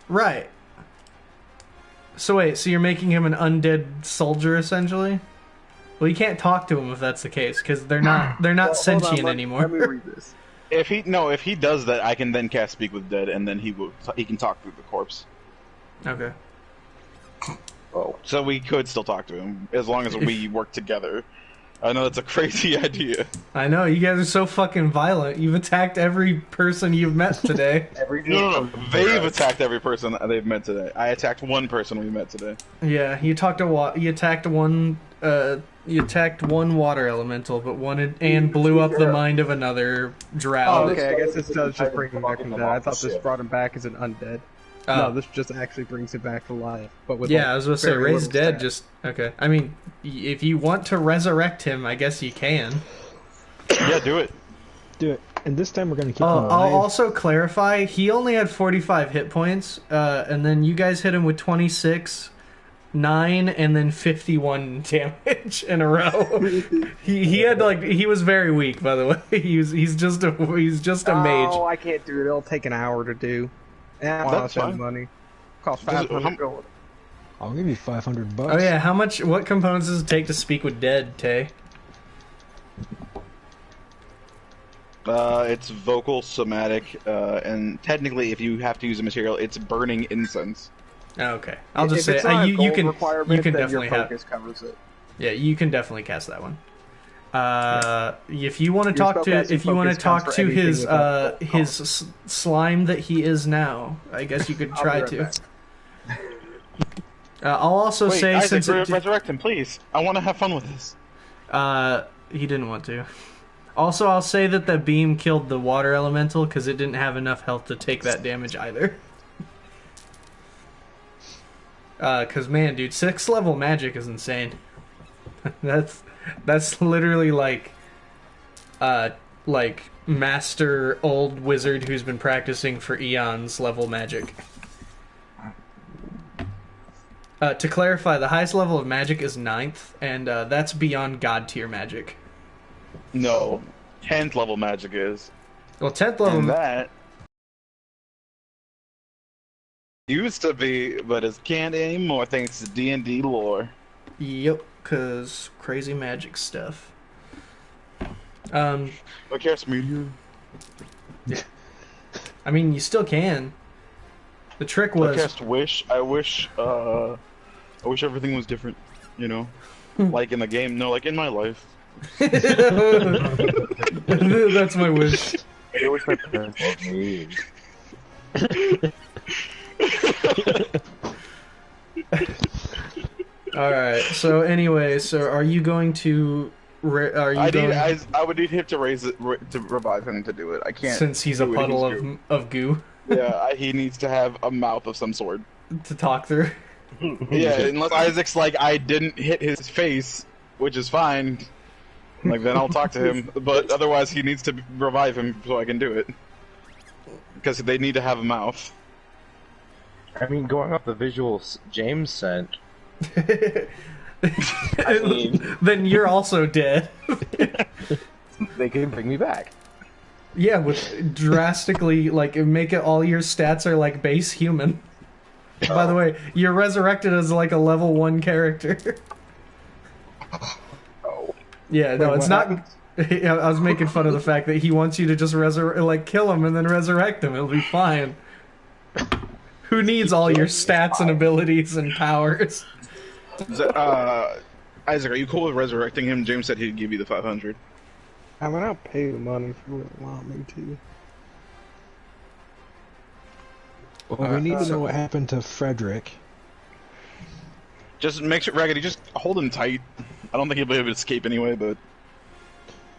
Right. So wait, so you're making him an undead soldier essentially? Well, you can't talk to him if that's the case, because they're not Well, hold on, sentient let anymore. me read this. If he does that, I can then cast Speak with Dead, and then he can talk through the corpse. Okay. Oh, So we could still talk to him as long as we work together. I know that's a crazy idea. I know you guys are so fucking violent. You've attacked every person you've met today. every day. No. They've attacked every person that they've met today. I attacked one person we met today. Yeah, you attacked one. You attacked one water elemental, but and blew up the mind of another drow. Oh, okay. I guess this does just bring him back from dead. I thought this brought him back as an undead. No, this just actually brings him back to life. But with Yeah, I was gonna say very raise little dead. stats. Just okay. I mean, if you want to resurrect him, I guess you can. Yeah, do it. Do it. And this time we're going to keep him I'll alive. also clarify. He only had 45 hit points, and then you guys hit him with 26, 9, and then 51 damage in a row. he had he was very weak, by the way. He's just a mage. Oh, I can't do it. It'll take an hour to do. Yeah, I'm not That's spending fine. money. Cost Does it- 500 gold. I'll give you $500. Oh yeah, how much? What components does it take to speak with dead, Tay? It's vocal, somatic, and technically, if you have to use a material, it's burning incense. Oh, okay, I'll just If say it's not a you gold can requirement, you can then definitely your have. focus covers it. Yeah, you can definitely cast that one. If you want to Your talk to spellcasting if you want to focus counts talk for to anything his without his slime that he is now, I guess you could I'll try be right to. back. I'll also Wait, say Isaac, since it resurrect him, please. I want to have fun with this. he didn't want to. Also, I'll say that the beam killed the water elemental because it didn't have enough health to take that damage either. Cause man, dude, 6th level magic is insane. that's literally like master old wizard who's been practicing for eons level magic. To clarify, the highest level of magic is 9th, and that's beyond god tier magic. No, 10th level magic is. Well, 10th level. And that Used to be, but it can't anymore thanks to D&D lore. Yep, cause crazy magic stuff. I cast meteor. I mean, you still can. The trick I was cast wish. I wish everything was different. You know, like in the game. No, like in my life. that's my wish. I wish my parents loved me. All right. So anyway, are you going to? I would need him to to revive him to do it. I can't. Since he's a do it, puddle he's of goo Yeah, he needs to have a mouth of some sort. to talk through. Yeah, unless Isaac's like, I didn't hit his face, which is fine. Like, then I'll talk to him. But otherwise, he needs to revive him so I can do it. Because they need to have a mouth. I mean, going off the visuals James sent, I mean, Then you're also dead. they can bring me back. Yeah, with drastically make it all your stats are like base human. By the way, you're resurrected as like a level 1 character. Oh. Yeah, no, Wait, it's what not. I was making fun of the fact that he wants you to just kill him and then resurrect him. It'll be fine. Who needs all your stats and abilities and powers? Isaac, are you cool with resurrecting him? James said he'd give you the 500. I mean, I'll pay the money if you really want me to. Well, we need to know what happened to Frederick. Just make sure, Raggedy, just hold him tight. I don't think he'll be able to escape anyway, but...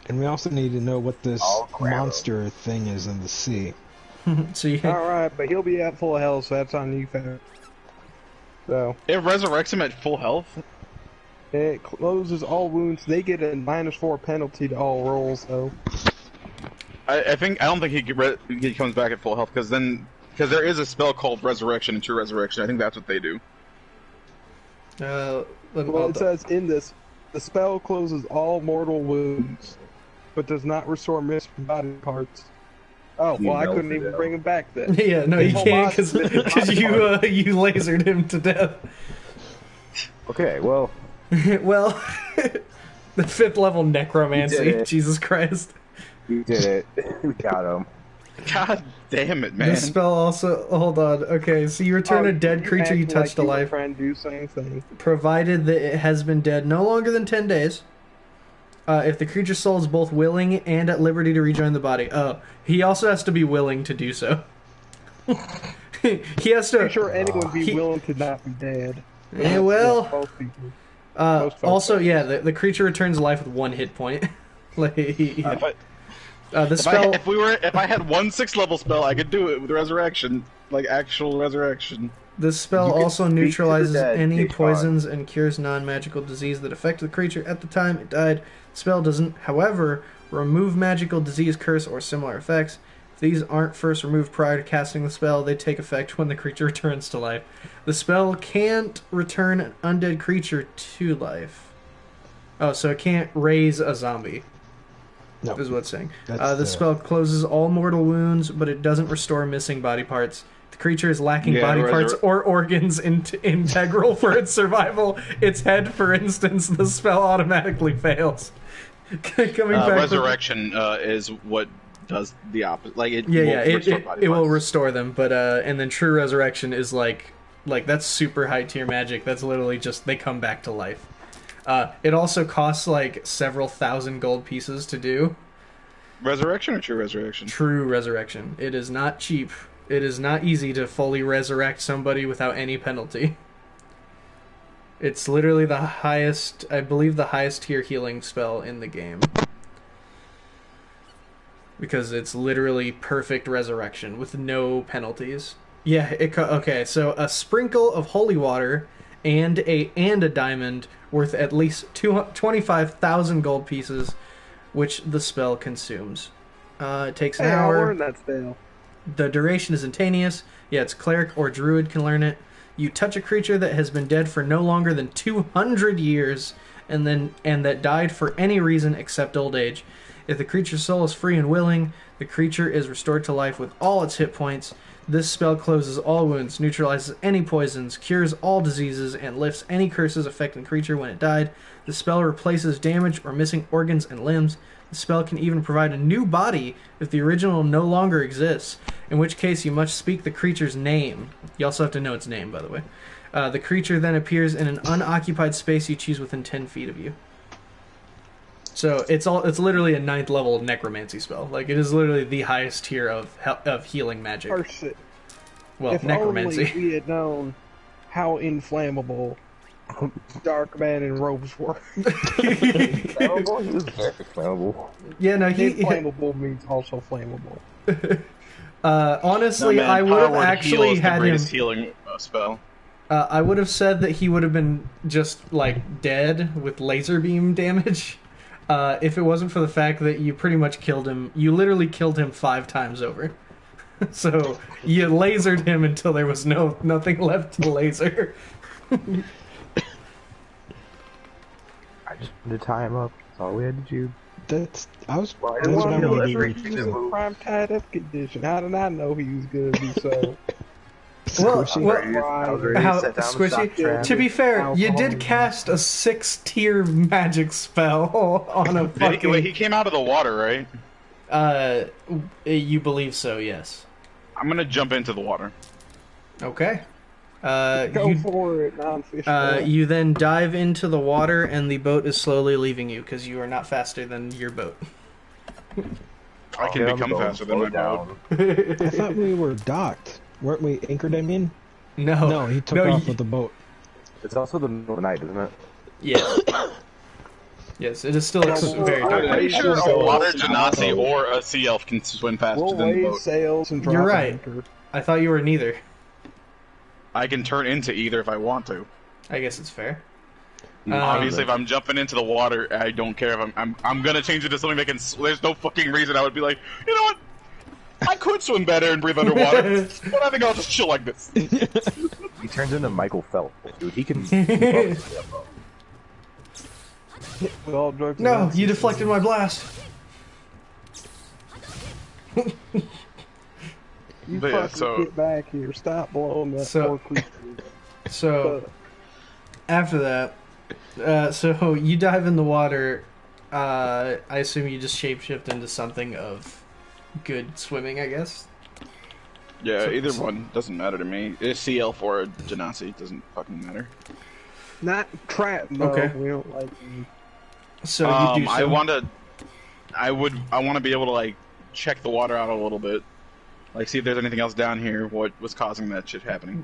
And we also need to know what this I'll grab him. monster thing is in the sea. So you, Alright, but he'll be at full health, so that's on you, fam. So, It resurrects him at full health? it closes all wounds. They get a -4 penalty to all rolls, though. I don't think he comes back at full health, because there is a spell called Resurrection and True Resurrection. I think that's what they do. Well, it says in this, the spell closes all mortal wounds, but does not restore missing body parts. Oh, You well, I know couldn't for even that. bring him back then. yeah, no, His you whole can't body's missing because body you parts. you lasered him to death. Okay, well, Well, the 5th level You did necromancy. it. Jesus Christ. we did it. We got him. God damn it, man. This spell also. Hold on. Okay, so you return a dead creature you act touched like to you were life, trying to do same thing. provided that it has been dead no longer than 10 days. If the creature's soul is both willing and at liberty to rejoin the body. Oh, he also has to be willing to do so. He has to. I'm sure anyone would be he- willing to not be dead. Yeah, well. Most people. most folks. Also, yeah, the creature returns to life with 1 hit point. Like, the spell. If I had 1 6th-level spell, I could do it with resurrection, like actual resurrection. This spell You can also speak to the neutralizes dead, any Jason. poisons and cures non-magical disease that affected the creature at the time it died. The spell doesn't, however, remove magical disease, curse, or similar effects. If these aren't first removed prior to casting the spell, they take effect when the creature returns to life. The spell can't return an undead creature to life. Oh, so it can't raise a zombie. No. Is what it's saying. That's The spell closes all mortal wounds, but it doesn't restore missing body parts. If the creature is lacking Yeah, body parts resur- or organs integral for its survival, its head, for instance, the spell automatically fails. Coming back. Resurrection is what does the opposite. Like it. Yeah, will restore it body will parts. restore them, but and then true resurrection is like that's super high tier magic. That's literally just they come back to life. It also costs like several thousand gold pieces to do. Resurrection or True Resurrection? True resurrection. It is not cheap. It is not easy to fully resurrect somebody without any penalty. It's literally the highest, I believe, the highest tier healing spell in the game. Because it's literally perfect resurrection with no penalties. Yeah, okay, so a sprinkle of holy water and a diamond worth at least 25,000 gold pieces, which the spell consumes. It takes an Hey, I'll hour. learn that spell. The duration is instantaneous. Yeah, it's cleric or druid can learn it. You touch a creature that has been dead for no longer than 200 years and that died for any reason except old age. If the creature's soul is free and willing, the creature is restored to life with all its hit points. This spell closes all wounds, neutralizes any poisons, cures all diseases, and lifts any curses affecting the creature when it died. The spell replaces damaged or missing organs and limbs. The spell can even provide a new body if the original no longer exists, in which case you must speak the creature's name. You also have to know its name, by the way. The creature then appears in an unoccupied space you choose within 10 feet of you. So it's literally a 9th level necromancy spell. Like, it is literally the highest tier of healing magic. Person. Well, If necromancy. only we had known how inflammable Dark Man in robes were. Flammable? He was very flammable. Yeah, no, Inflammable means also flammable. Honestly, No, man, I would have Power Word actually Heal is the had him. greatest healing spell. I would have said that he would have been just like dead with laser beam damage. If it wasn't for the fact that you pretty much killed him. You literally killed him 5 times over. So you lasered him until there was nothing left to laser. I just wanted to tie him up. That's all we had to do. That's that's what didn't I'm you gonna every need. He was in prime tied up condition. How did I know he was gonna be so? Well, I was ready to how set down the shock squishy? trap. To be fair, you Alcohol. did cast a 6-tier magic spell on a Wait, fucking. he came out of the water, right? You believe so? Yes. I'm gonna jump into the water. Okay. Go for it, non-fish. You then dive into the water, and the boat is slowly leaving you because you are not faster than your boat. I can Get on the become boat, faster than my slow boat. down. I thought we were docked. Weren't we anchored? I mean, No. no, he took off with the boat. It's also the middle of the night, isn't it? Yes. Yes, it is still very I'm dark. pretty sure So- a water genasi or a sea elf can swim faster We'll than the raise boat. sails and drop You're an right. anchor. I thought you were neither. I can turn into either if I want to. I guess it's fair. Obviously, if I'm jumping into the water, I don't care if I'm gonna change it to something that can. There's no fucking reason I would be like, you know what? I could swim better and breathe underwater, but I think I'll just chill like this. He turns into Michael Phelps, dude. He can. keep up. With all drugs and No, alcohol. you deflected my blast. You But yeah, fuckers so- get back here. Stop blowing that So- poor creature. So, after that, so you dive in the water. I assume you just shapeshift into something of good swimming, I guess. Yeah, either one doesn't matter to me. A sea elf or a genasi doesn't fucking matter. Not trap, no. Okay. We don't like you. So you do so. I want to be able to like check the water out a little bit, like see if there's anything else down here. What was causing that shit happening?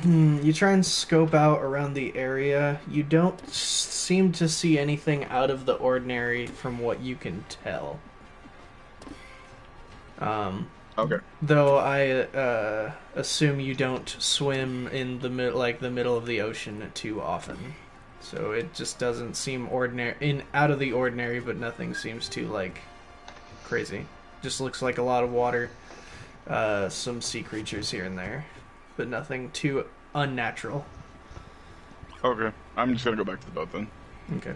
You try and scope out around the area. You don't seem to see anything out of the ordinary from what you can tell. Okay. Though I assume you don't swim in the middle of the ocean too often, so it just doesn't seem out of the ordinary. But nothing seems too crazy. Just looks like a lot of water, some sea creatures here and there, but nothing too unnatural. Okay. I'm just gonna go back to the boat then. Okay.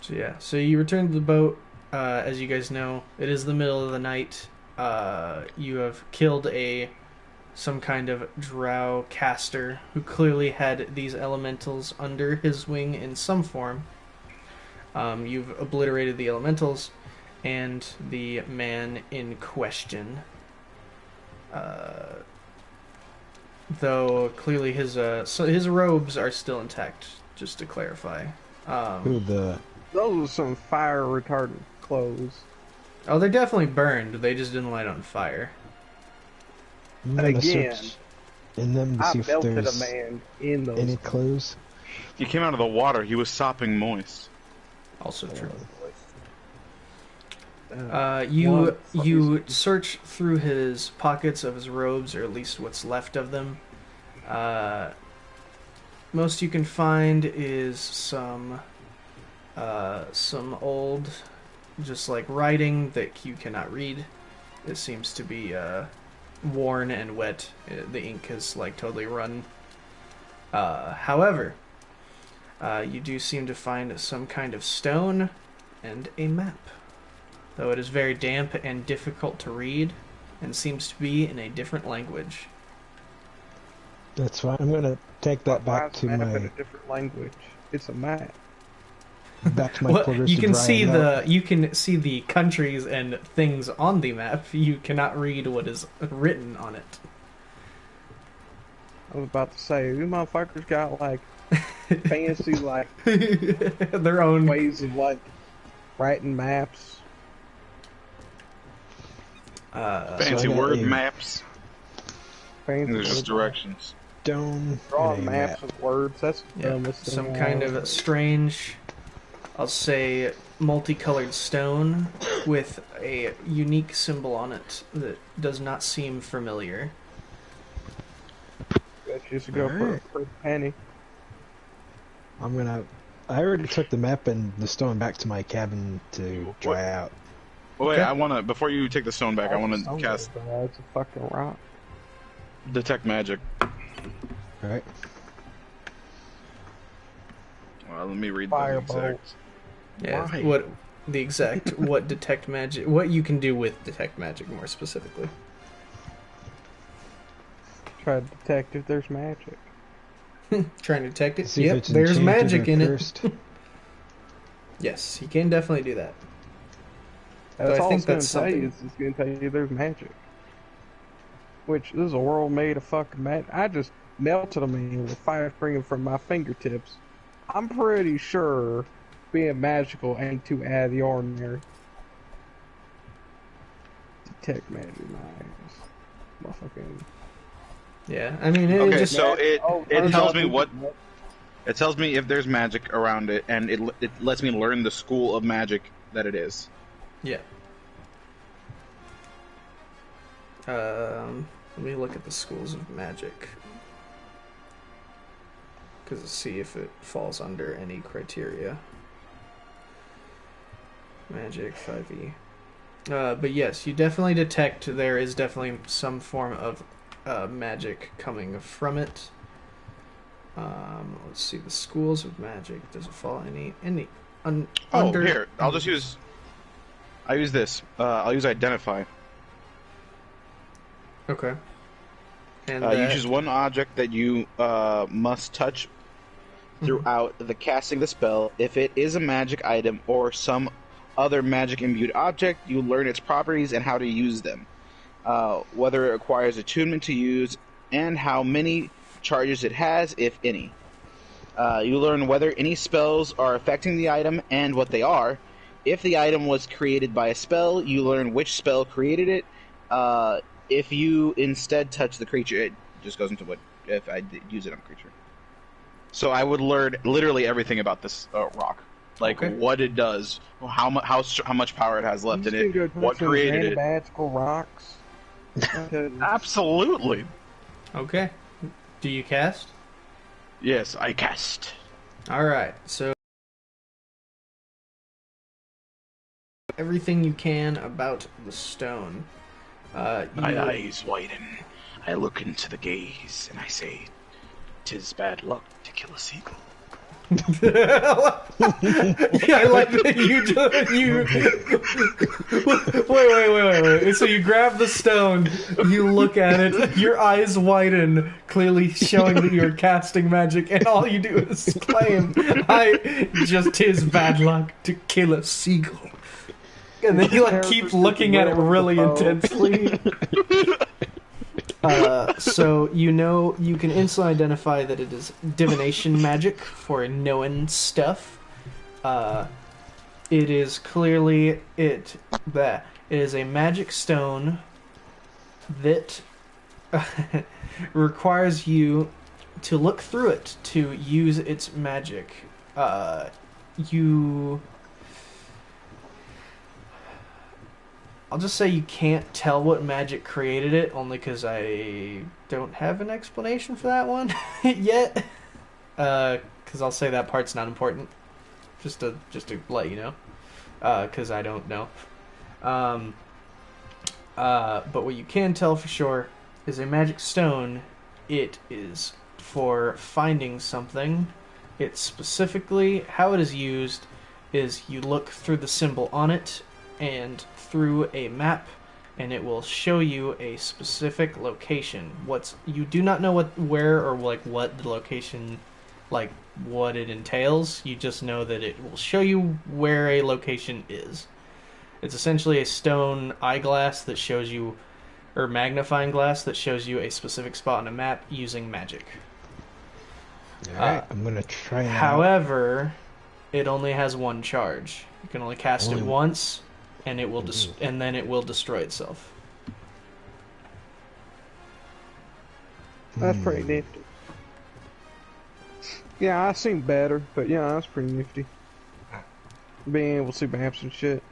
So yeah, so you return to the boat. As you guys know, it is the middle of the night. You have killed some kind of drow caster who clearly had these elementals under his wing in some form. You've obliterated the elementals and the man in question. Though clearly his robes are still intact. Just to clarify. Those are some fire retardant clothes. Oh, they're definitely burned. They just didn't light on fire. I'm gonna Again, search in them to I see if melted a there's man in those. any clothes. He came out of the water. He was sopping moist. Also true. One You search through his pockets of his robes, or at least what's left of them. Most you can find is some old, just like writing that you cannot read. It seems to be worn and wet. The ink has totally run. However, you do seem to find some kind of stone and a map. Though it is very damp and difficult to read, and seems to be in a different language. That's fine. I'm gonna take that back to Why is a map in my a different language? It's a map. back to my Well, quarters you to can dry see it out. you can see the countries and things on the map. You cannot read what is written on it. I was about to say, you motherfuckers got like fancy like Their own. ways of like writing maps. Fancy I got word a- maps. Fancy There's just word- directions. Stone Drawing and a maps map. with words. That's the Yeah, dumbest thing some I kind ever of strange, I'll say, multicolored stone with a unique symbol on it that does not seem familiar. that used to go Alright. for a penny. I already took the map and the stone back to my cabin to dry out. Oh, wait, Okay. I want to, before you take the stone back, I want to cast It's a fucking rock. Detect Magic. Alright. Well, let me read Firebolt. the exact. Yeah, Why? what detect magic, what you can do with detect magic more specifically. Try to detect if there's magic. Trying to detect it. See if Yep, it's there's enchanted magic or in cursed. it. Yes, you can definitely do that. That's I all think it's gonna that's tell you. something- It's gonna tell you there's magic. Which this is a world made of fucking magic. I just melted a man with fire springing from my fingertips. I'm pretty sure being magical ain't too out of the ordinary. Detect magic, nice. Motherfucking. Yeah, I mean, it Okay, just so it turns tells out me we what can- it tells me if there's magic around it, and it lets me learn the school of magic that it is. yeah. Let me look at the schools of magic. Because see if it falls under any criteria. Magic 5e. But yes, you definitely detect there is definitely some form of magic coming from it. Let's see, the schools of magic. Does it fall Oh, under? here, I'll just use. I use this. I'll use Identify. Okay. And You choose one object that you must touch throughout the casting of the spell. If it is a magic item or some other magic imbued object, you learn its properties and how to use them. Whether it requires attunement to use and how many charges it has, if any. You learn whether any spells are affecting the item and what they are. If the item was created by a spell, you learn which spell created it. If you instead touch the creature, it just goes into what if I use it on a creature. So I would learn literally everything about this rock, like Okay. what it does, how much power it has left in You it, can go what touch some created random it. magical rocks. Absolutely. Okay. Do you cast? Yes, I cast. All right. So everything you can about the stone. My eyes widen. I look into the gaze and I say, "'Tis bad luck to kill a seagull." Yeah, I like that you wait. So you grab the stone, you look at it, your eyes widen, clearly showing that you're casting magic, and all you do is exclaim, "'Tis bad luck to kill a seagull." And then you keep looking at it really intensely. So you can instantly identify that it is divination magic for knowing stuff. It is clearly it is a magic stone that requires you to look through it to use its magic. I'll just say you can't tell what magic created it, only because I don't have an explanation for that one yet. Because I'll say that part's not important, just to let you know, because I don't know. But what you can tell for sure is a magic stone. It is for finding something. It's specifically how it is used is you look through the symbol on it and through a map, and it will show you a specific location. You do not know where or like what the location, like what it entails. You just know that it will show you where a location is. It's essentially a stone eyeglass that shows you, or magnifying glass that shows you a specific spot on a map using magic. Alright, I'm gonna try it out. However, it only has one charge. You can only cast it Only- once, and it will and then it will destroy itself. That's pretty nifty. Yeah, I've seen better, but yeah, that's pretty nifty. Being able to see maps and shit.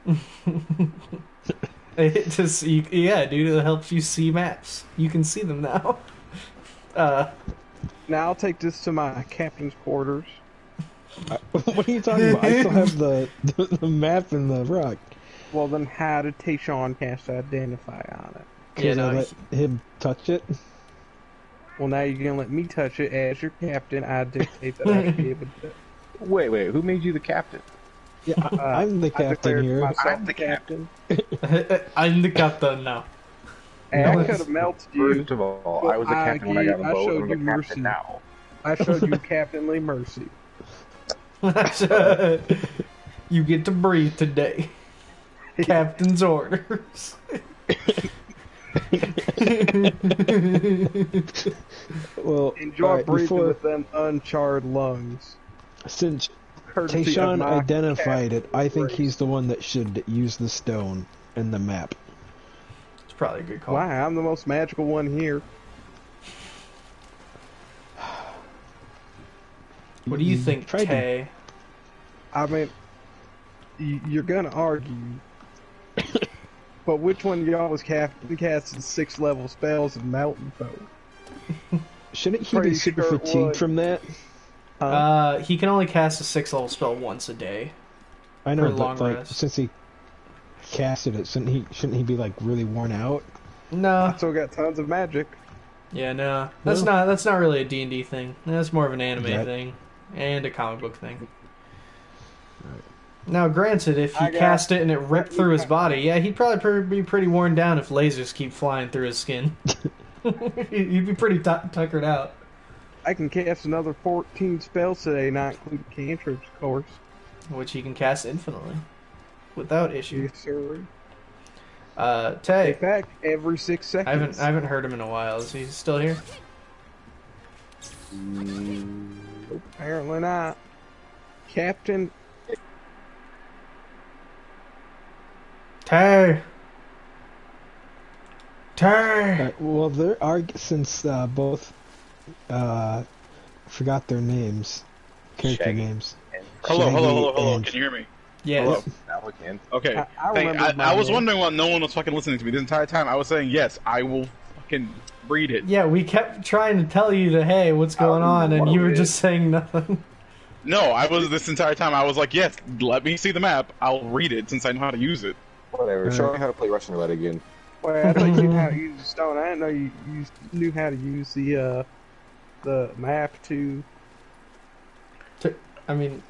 Yeah, dude, it helps you see maps. You can see them now. Now I'll take this to my captain's quarters. What are you talking about? I still have the map and the rock. Well, then how did Tayshawn cast Identify on it? Because I let him touch it. Well, now you're gonna let me touch it as your captain. I dictate that I should be able to. Wait, who made you the captain? Yeah, I'm the I captain declared here. myself I'm the captain. I'm the captain now. Hey, I could have melted you. First of all, Well, I was the captain when I got on the I boat, showed and I'm the you mercy. captain now. I showed you captainly mercy. You get to breathe today. Captain's orders. Well, Enjoy alright, breathing with them uncharred lungs. since Courtesy of Tayshawn my identified it, I think race. he's the one that should use the stone and the map. It's probably a good call. Why? I'm the most magical one here. What do you think, tried to- Tay? I mean, you're gonna argue, but which one of y'all was casting 6-level spells of Mountain Folk? Shouldn't he Pretty be super sure it fatigued would. from that? He can only cast a 6-level spell once a day. I know, for long but like rest. since he casted it, shouldn't he be like really worn out? No. I still got tons of magic. Yeah, no. That's not really a D&D thing. That's more of an anime Right. thing and a comic book thing. Now, granted, if I you got- cast it and it ripped through his body, yeah, he'd probably be pretty worn down if lasers keep flying through his skin. He'd be pretty tuckered out. I can cast another 14 spells today, not including cantrips, of course. Which he can cast infinitely. Without issue. Yes, sir. Tay, In fact, every 6 seconds. I haven't heard him in a while. Is he still here? Apparently not. Captain. Tay! Tay! Well, there are since both forgot their names, character Shaggy. names. Hello. Shaggy and- Can you hear me? Yes. Now again. Okay. I remember my I was name. wondering why no one was fucking listening to me this entire time. I was saying yes, I will fucking read it. Yeah, we kept trying to tell you to, hey, what's going on, and you were just saying nothing. No, I was this entire time. I was like, yes, let me see the map. I'll read it since I know how to use it. Whatever. Show me how to play Russian roulette again. Well, I thought you knew how to use the stone. I didn't know you knew how to use the map to. I mean,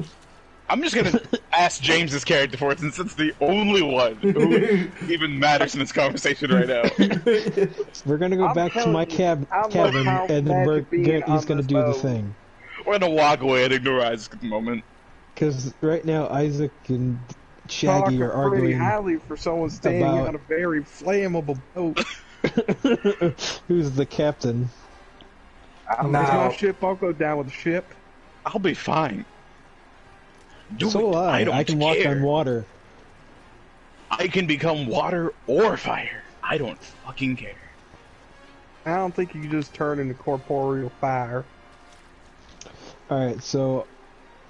I'm just gonna ask James's character for it since it's the only one who even matters in this conversation right now. We're gonna go I'm back to telling my you, cabin, I'm like how and then magic being he's on gonna this do the boat. thing. We're gonna walk away and ignore Isaac's moment. Because right now Isaac and Shaggy Talking are pretty arguing highly for someone standing about- on a very flammable boat. who's the captain. It's my ship. I'll go down with the ship. I'll be fine. Do So it. will I. don't I can walk care. on water. I can become water or fire. I don't fucking care. I don't think you can just turn into corporeal fire. All right, so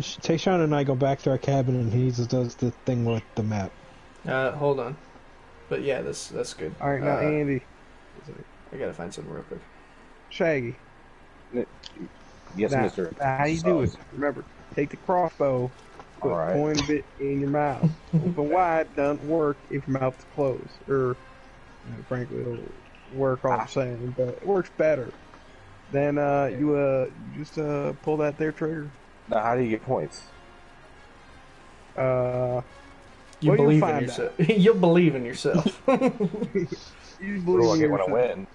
Tayshawn and I go back to our cabin, and he just does the thing with the map. hold on. But yeah, that's good. All right, now Andy, I gotta find something real quick. Shaggy. Yes, Now, mister. how you do it? Remember, take the crossbow, put All right. the point of it in your mouth. Open wide doesn't work if your mouth is closed. Or, frankly, it'll work all the same, but it works better. Then you just pull that there trigger. Now, how do you get points? You Well, you'll believe in find yourself. You'll believe in yourself. you What believe do I in get when I yourself. win?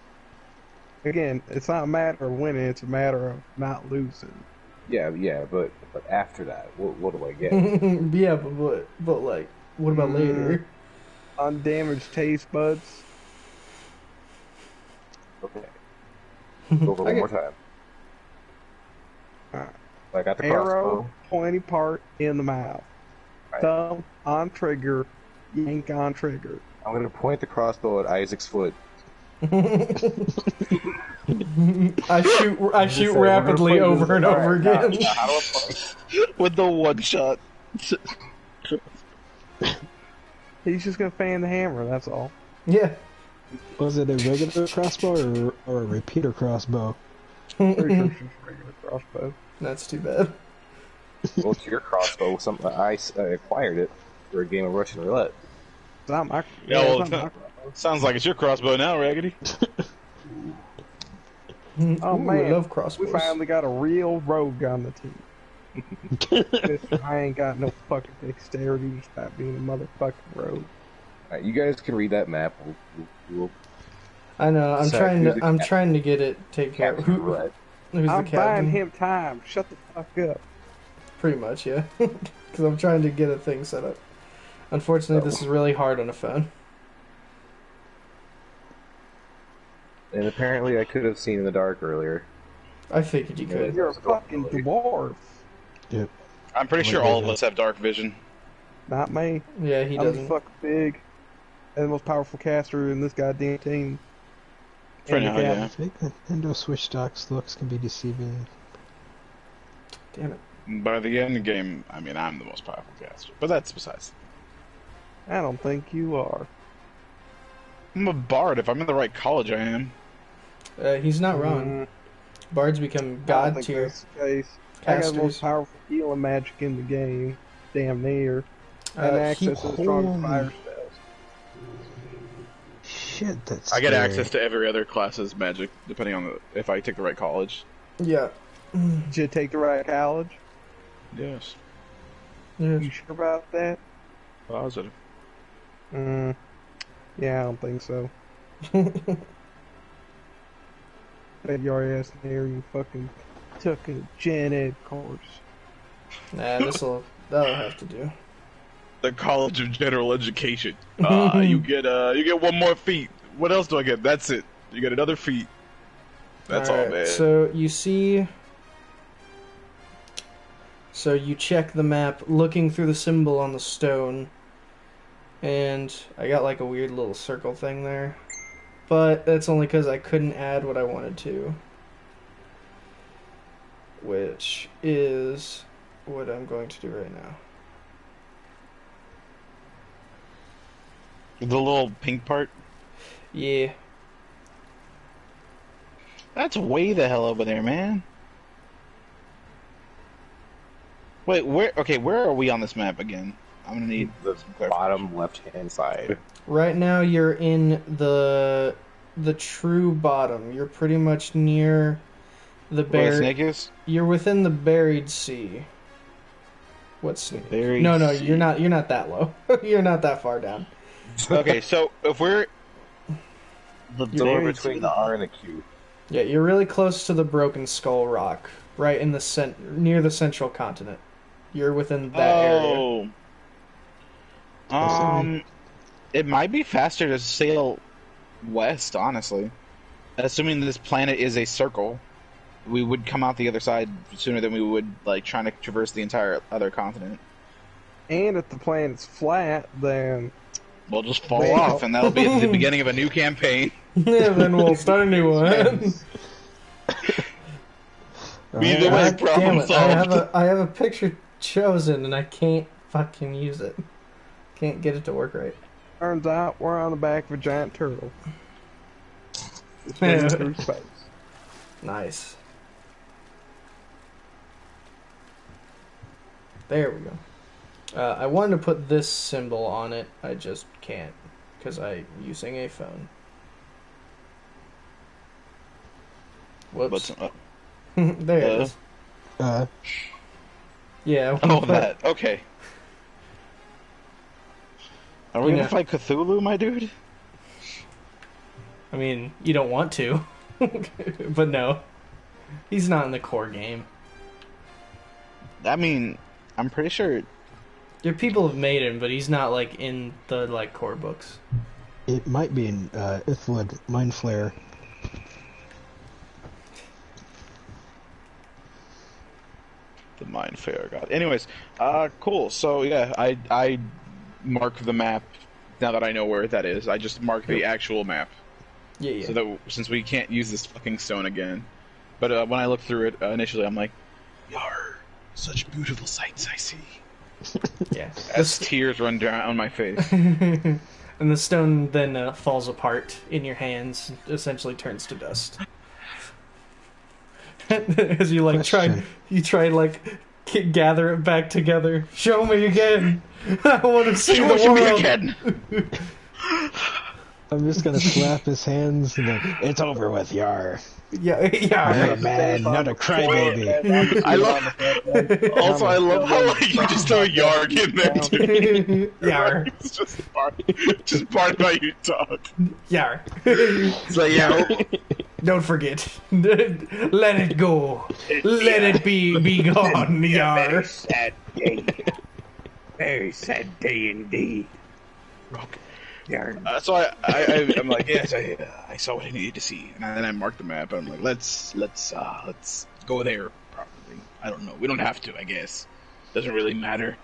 Again, it's not a matter of winning; it's a matter of not losing. Yeah, but after that, what do I get? Yeah, but like, what about later? Undamaged taste buds. Okay. Go over one more time. Alright. I got the Arrow, crossbow. pointy part in the mouth. Right. Thumb on trigger, yank on trigger. I'm gonna point the crossbow at Isaac's foot. I shoot rapidly over and over again. How do I point? With the one shot. He's just gonna fan the hammer. That's all. Yeah. Was it a regular crossbow or a repeater crossbow? Pretty sure it's just a regular crossbow. That's too bad. Well, it's your crossbow. I acquired it for a game of Russian roulette. It's not my. Yeah, well, it's not my crossbow. Sounds like it's your crossbow now, Raggedy. Oh Ooh, man, I love we crossbows. finally got a real rogue on the team. I ain't got no fucking dexterity. Stop being a motherfucking rogue. Alright, you guys can read that map. We'll I know. I'm Sorry, who's the I'm captain? trying to get it taken care of. capture roulette. Who's the I'm captain? buying him time. Shut the fuck up. Pretty much, yeah. Because I'm trying to get a thing set up. Unfortunately, this is really hard on a phone. And apparently, I could have seen in the dark earlier. I figured you could. You're a fucking dwarf. Yep. I'm pretty sure all of us have dark vision. Not me. Yeah, he I'm doesn't. the fucking big and the most powerful caster in this goddamn team. For And the now, yeah. captain. Fake Nintendo Switch docs looks can be deceiving. Damn it. By the end of the game, I mean, I'm the most powerful caster. But that's besides. I don't think you are. I'm a bard. If I'm in the right college, I am. He's not wrong. Bards become I don't god think tier that's the case. I got the most casters. powerful healing magic in the game. Damn near. And Uh, access to the strongest holy- fire spells. Shit, that's I get scary. access to every other class's magic, depending on if I take the right college. Yeah. Did you take the right college? Yes. Yeah. You sure about that? Positive. Yeah, I don't think so. Bet your ass there, you fucking took a gen ed course. Nah, that'll have to do. The College of General Education. You get one more feat. What else do I get? That's it. You get another feat. That's all, Alright, man. So you see. So you check the map, looking through the symbol on the stone, and I got like a weird little circle thing there. But that's only because I couldn't add what I wanted to. Which is what I'm going to do right now. The little pink part. Yeah. That's way the hell over there, man. Wait, where? Okay, where are we on this map again? I'm gonna need The some clarification. bottom left-hand side. Right now you're in the true bottom. You're pretty much near the Where the bear. snake is? You're within the buried sea. What snake? Buried No, sea. you're not. You're not that low. You're not that far down. Okay, so if we're The You're door buried between sea. the R and the Q. Yeah, you're really close to the Broken Skull Rock, right in the near the central continent. You're within that area. It might be faster to sail west, honestly. Assuming this planet is a circle, we would come out the other side sooner than we would like trying to traverse the entire other continent. And if the planet's flat, then We'll just fall Well. off, and that'll be the beginning of a new campaign. Yeah, then we'll start a new one. Either way, God problem damn it! solved. I have a picture chosen and I can't fucking use it. Can't get it to work right. turns out we're on the back of a giant turtle. It's swimming through space. Nice. There we go. I wanted to put this symbol on it. I just can't because I'm using a phone. Whoops. But, There it is. Uh, Yeah. oh, that. Okay. Are we You gonna know- fight Cthulhu, my dude? I mean, you don't want to, but no, he's not in the core game. I mean, I'm pretty sure. People have made him, but he's not like in the like core books. It might be in Ithwood Mind Flayer. The Mind Fair God. Anyways, cool. So yeah, I mark the map now that I know where that is. I just mark the actual map Yeah. so that since we can't use this fucking stone again. But when I look through it initially, I'm like, "Yar, such beautiful sights I see." Yeah. As tears run down my face. And the stone then falls apart in your hands, essentially turns to dust. As you like try like gather it back together. Show me again. I want to see the world again. I'm just gonna slap his hands and then, it's over with, Yar. Yeah, I'm yeah. a man, not a crybaby. I love. Also, I love how like, you just throw Yarg in there too. Yar, It's just part of how you talk. yar. It's like, yeah. Don't forget. Let it go. Let it be gone, Yar. Sad day. Very sad day indeed. Yeah. So I'm like, yes, I saw what I needed to see, and then I marked the map. I'm like, let's go there. Probably. I don't know. We don't have to. I guess doesn't really matter.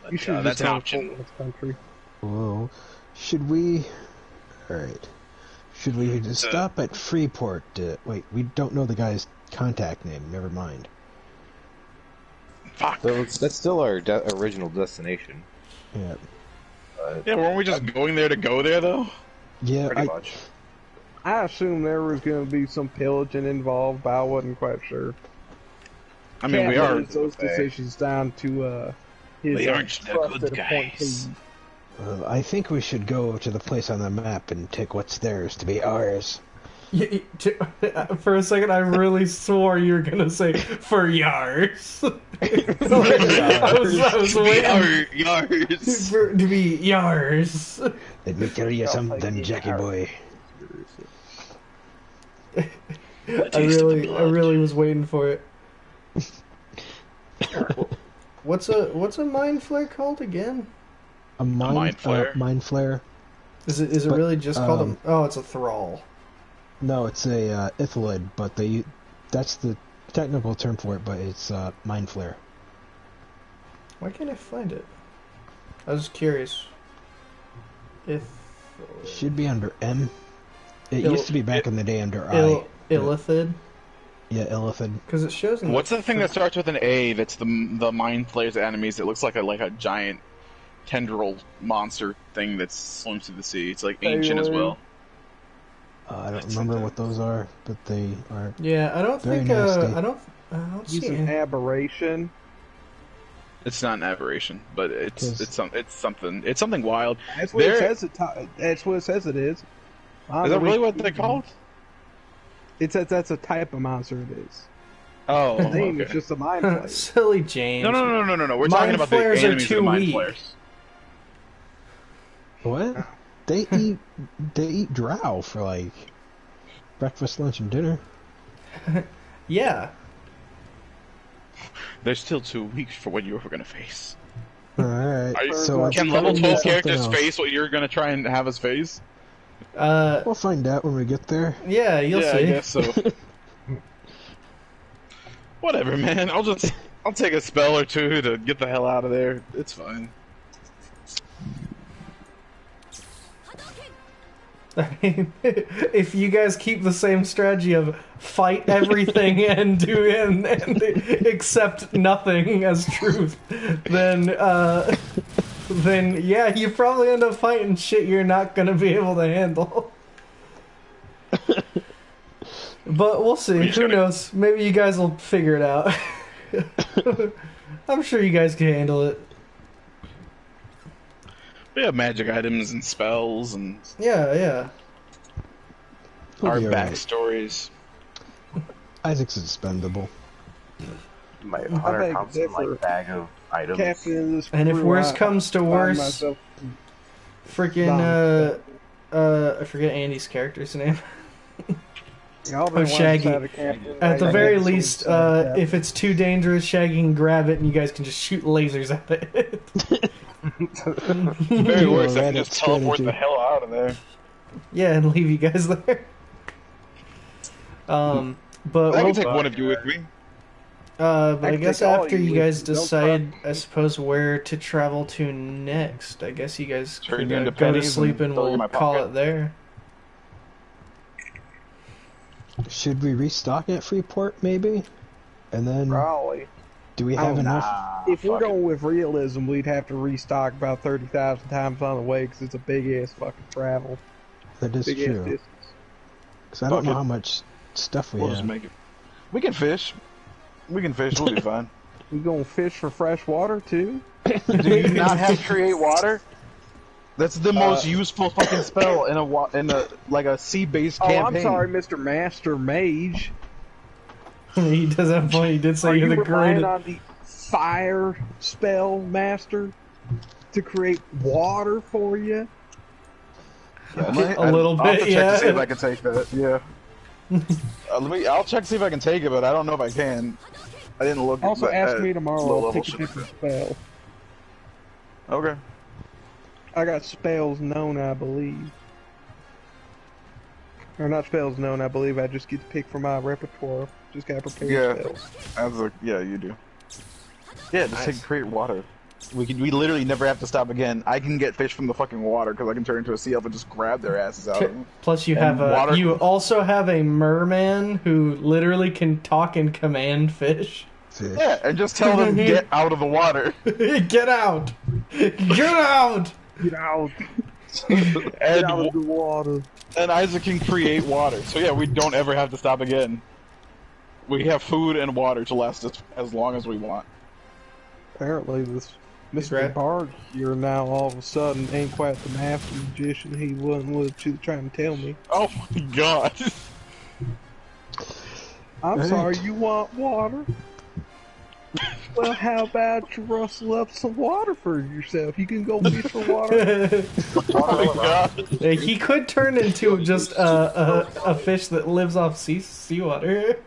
But, You should that's just an have a option. full country. Whoa. Should we... Alright. Should we just stop at Freeport? Wait, we don't know the guy's contact name. Never mind. Fuck. So that's still our original destination. Yeah. Yeah, weren't we just going there to go there though? Yeah, Pretty much. I assumed there was going to be some pillaging involved, but I wasn't quite sure. I mean, we Cat are. lays those decisions down to his We aren't the trusted good appointee. guys. I think we should go to the place on the map and take what's theirs to be ours. For a second, I really swore you were gonna say for Yars. I was waiting Yours. to be Yars. Let me tell you something, Jackie boy. I really was waiting for it. What's a mind flare called again? A mind flare? Mind flare. Is it But, really just called a? Oh, it's a thrall. No, it's a Ithalid, but that's the technical term for it, but it's mind flare. Why can't I find it? I was curious. Should be under M. It Il- used to be back in the day under I. Illithid, Yeah, Illithid. because it shows. In What's the thing that starts with an A? That's the Mind Flayer's enemies. It looks like a giant tendril monster thing that swims through the sea. It's like ancient as well. I don't remember what those are, but they are. Yeah, I don't Very think. nasty. I don't He's see an it. aberration. It's not an aberration, but it's 'Cause- something. It's something wild. That's what There- it says. That's what it says. It is. Is that really what they're called? It says that's a type of monster. It is. Oh, The name is okay. just a mind flayer. Silly James. No. We're Mind talking about the flayers are enemies of too the Mind weak. Flayers. What? They eat drow for like breakfast, lunch, and dinner. Yeah. They're still too weak for what you're going to face. All right. Are you- So Can Can it's level probably 12 something characters else. face what you're going to try and have us face? We'll find out when we get there. Yeah, you'll yeah, see. I guess so. Whatever, man. I'll take a spell or two to get the hell out of there. It's fine. I mean, if you guys keep the same strategy of fight everything and accept nothing as truth, then yeah, you probably end up fighting shit you're not gonna be able to handle. But we'll see. Who knows? Maybe you guys will figure it out. I'm sure you guys can handle it. We have magic items and spells and Yeah. We'll our be all right. backstories. Isaac's expendable. My I 100 beg pounds differ. bag of items. Captain of this And if crew, worse I comes to find worse, myself Freaking I forget Andy's character's name. Y'all Oh, Shaggy. At the very least, if it's too dangerous, Shaggy can grab it and you guys can just shoot lasers at it. Very worse, I Right can just at teleport strategy. the hell out of there. Yeah, and leave you guys there. But I we'll, can take one of you with me. but I can guess take all after you you with guys me. Don't decide, I suppose, where to travel to next, I guess you guys Turn could into go to pennies sleep and and throw you in we'll my call pocket. it there. Should we restock at Freeport, maybe? And then, Probably. do we I have don't enough? If we're fuck it. going with realism, we'd have to restock about 30,000 times on the way because it's a big ass fucking travel. That is Big ass true. distance. Because I don't Fuck know it. how much stuff we We'll have. just make it. We can fish. We can fish. We'll be fine. We gonna fish for fresh water too? Do you not have create water? That's the most useful fucking spell in a like a sea-based Oh, campaign. I'm sorry, Mr. Master Mage. He does have a point. He did say Are you're you the relying greatest. on the fire spell master to create water for you? A little I'll have bit, to check to see yeah. if I can take that. Yeah. I'll check to see if I can take it, but I don't know if I can. I didn't look. Also, at ask at me tomorrow. low I'll level pick a shit. different spell. Okay. I got spells known, I believe. Or not spells known, I believe. I just get to pick from my repertoire. Just gotta prepare Yeah. spells. Yeah, you do. Yeah, just Nice. take create water. We literally never have to stop again. I can get fish from the fucking water because I can turn into a sea elf and just grab their asses out of them. Plus, you And have water- you also have a merman who literally can talk and command fish. Fish. Yeah, and just tell them get out of the water. Get out! Get out! Get out! Get out of and the water. Isaac can create water. So yeah, we don't ever have to stop again. We have food and water to last us as long as we want. Apparently, this Mr. Right. Bard here now all of a sudden ain't quite the master magician he was trying to tell me. Oh my god. I'm Right. sorry, you want water? Well, how about you rustle up some water for yourself? You can go fish for water. Oh my god. He could turn into just a fish that lives off seawater.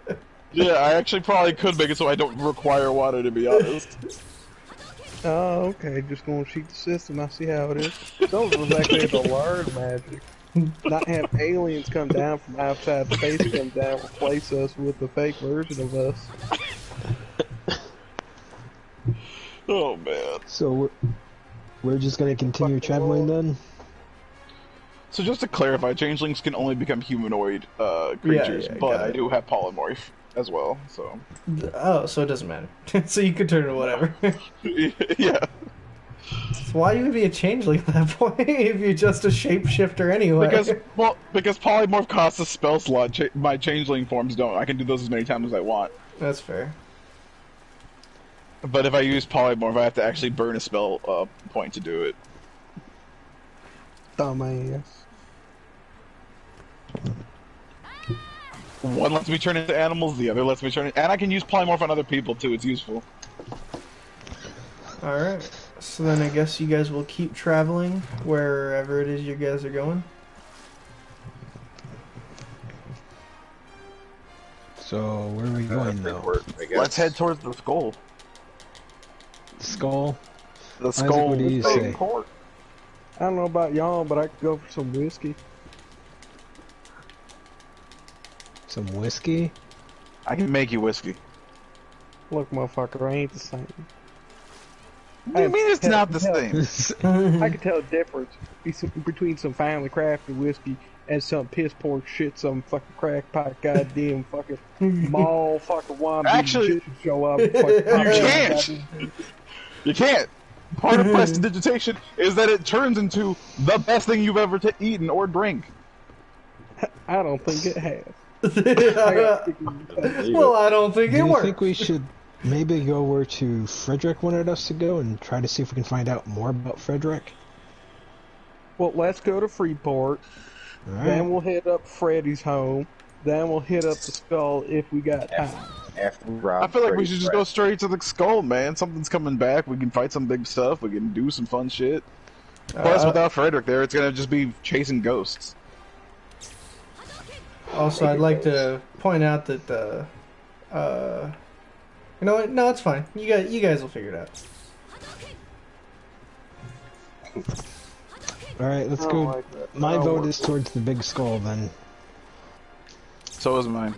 Yeah, I actually probably could make it so I don't require water, to be honest. Oh, okay, just gonna cheat the system. I see how it is. Those was actually to learn magic. Not have aliens come down from outside space, come down, replace us with a fake version of us. Oh man. So we're just gonna continue traveling then? So just to clarify, changelings can only become humanoid creatures, yeah, but got I it. do have polymorph as well, so... Oh, so it doesn't matter. So you could turn to whatever. yeah. So why you would be a changeling at that point if you're just a shapeshifter anyway? Because polymorph costs a spell slot, my changeling forms don't. I can do those as many times as I want. That's fair. But if I use polymorph, I have to actually burn a spell point to do it. Dumbass. One lets me turn into animals, the other lets me turn... And I can use polymorph on other people, too. It's useful. Alright. So then I guess you guys will keep traveling wherever it is you guys are going. So where are we going though? I guess. Let's head towards the skull. Skull? The Isaac, skull what do you the big say? court. I don't know about y'all, but I could go for some whiskey. Some whiskey? I can make you whiskey. Look, motherfucker, I ain't the same. What do you mean it's not the same? I can tell the difference between some finely crafted whiskey and some piss poor shit, some fucking crackpot, goddamn fucking mall fucking wannabe Actually, magician show up. You can't! You can't! Part of prestidigitation is that it turns into the best thing you've ever eaten or drink. I don't think it has. Well, I don't think Do it you works. think we should maybe go where to Frederick wanted us to go and try to see if we can find out more about Frederick? Well, let's go to Freeport. Alright. Then we'll hit up Freddy's home. Then we'll hit up the skull if we got time. After we rob I feel like we Freddy's should just Fred. go straight to the skull, man. Something's coming back. We can fight some big stuff. We can do some fun shit. Plus, without Frederick there, it's gonna just be chasing ghosts. Also, I'd like to point out that you know what? No, it's fine. You guys will figure it out. Alright, let's go. My vote is towards the big skull then. So is mine.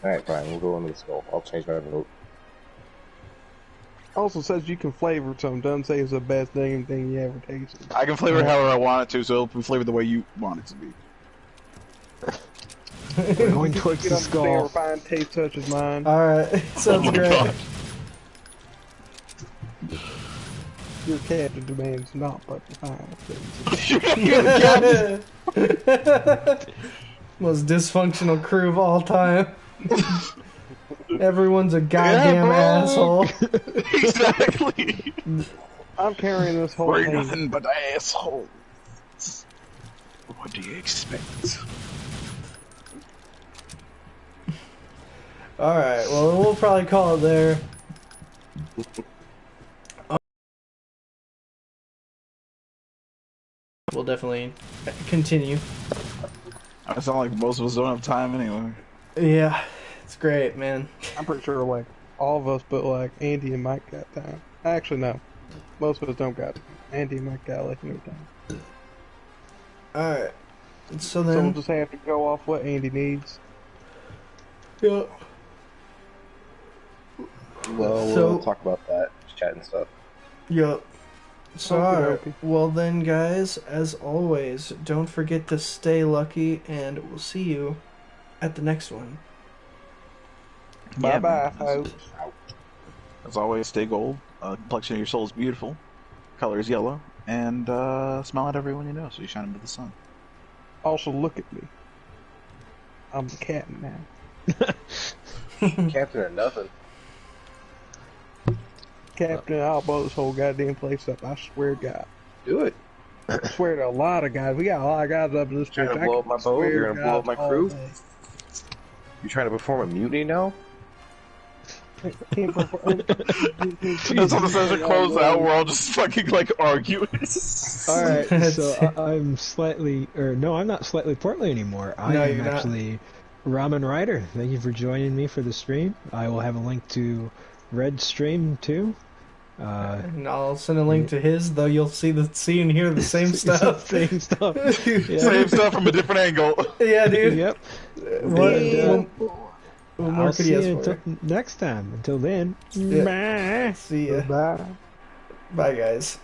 Alright, fine, we'll go into the skull. I'll change my vote. Also says you can flavor something. Doesn't say it's the best damn thing you ever tasted. I can flavor it however I want it to, so it'll be flavored the way you want it to be. We're going towards the skull. Refined taste such as mine. Alright, sounds great. Your captain demands not but refined things. Most dysfunctional crew of all time. Everyone's a goddamn asshole. Exactly. I'm carrying this whole We're thing. nothing but assholes. What do you expect? Alright, well, we'll probably call it there. We'll definitely continue. I sound like most of us don't have time anyway. Yeah, it's great, man. I'm pretty sure like all of us but like Andy and Mike got time. Actually no. Most of us don't got time. Andy and Mike got like no time. Alright. So So we'll then... just have to go off what Andy needs. Yeah. Well, So- we'll talk about that, chat and stuff. Yup. So, Okie alright. dokie. Well then, guys, as always, don't forget to stay lucky, and we'll see you at the next one. Bye bye, man. folks. As always, stay gold. Complexion of your soul is beautiful. Color is yellow. And smile at everyone you know so you shine into the sun. Also look at me. I'm the captain now. Captain or nothing. Captain, I'll blow this whole goddamn place up. I swear to God. Do it. I swear to a lot of guys. We got a lot of guys up in this Trying church. to blow up my boat? swear You're to gonna blow up God my all crew? day. You trying to perform a mutiny now? Can't perform- That's all the says are closed out. We're all just fucking like arguing. Alright, so I'm slightly, or no, I'm not slightly portly anymore. I No, am you're not. actually Ramen Rider. Thank you for joining me for the stream. I will have a link to Red's stream too. And I'll send a link to his, though you'll see and hear the same stuff. Same stuff. Yeah. Same stuff from a different angle. Yeah, dude. Yep. What, And, what more I'll could see he you ask for? until next time. Until then, Yeah. bye. See ya. Bye. Bye, guys.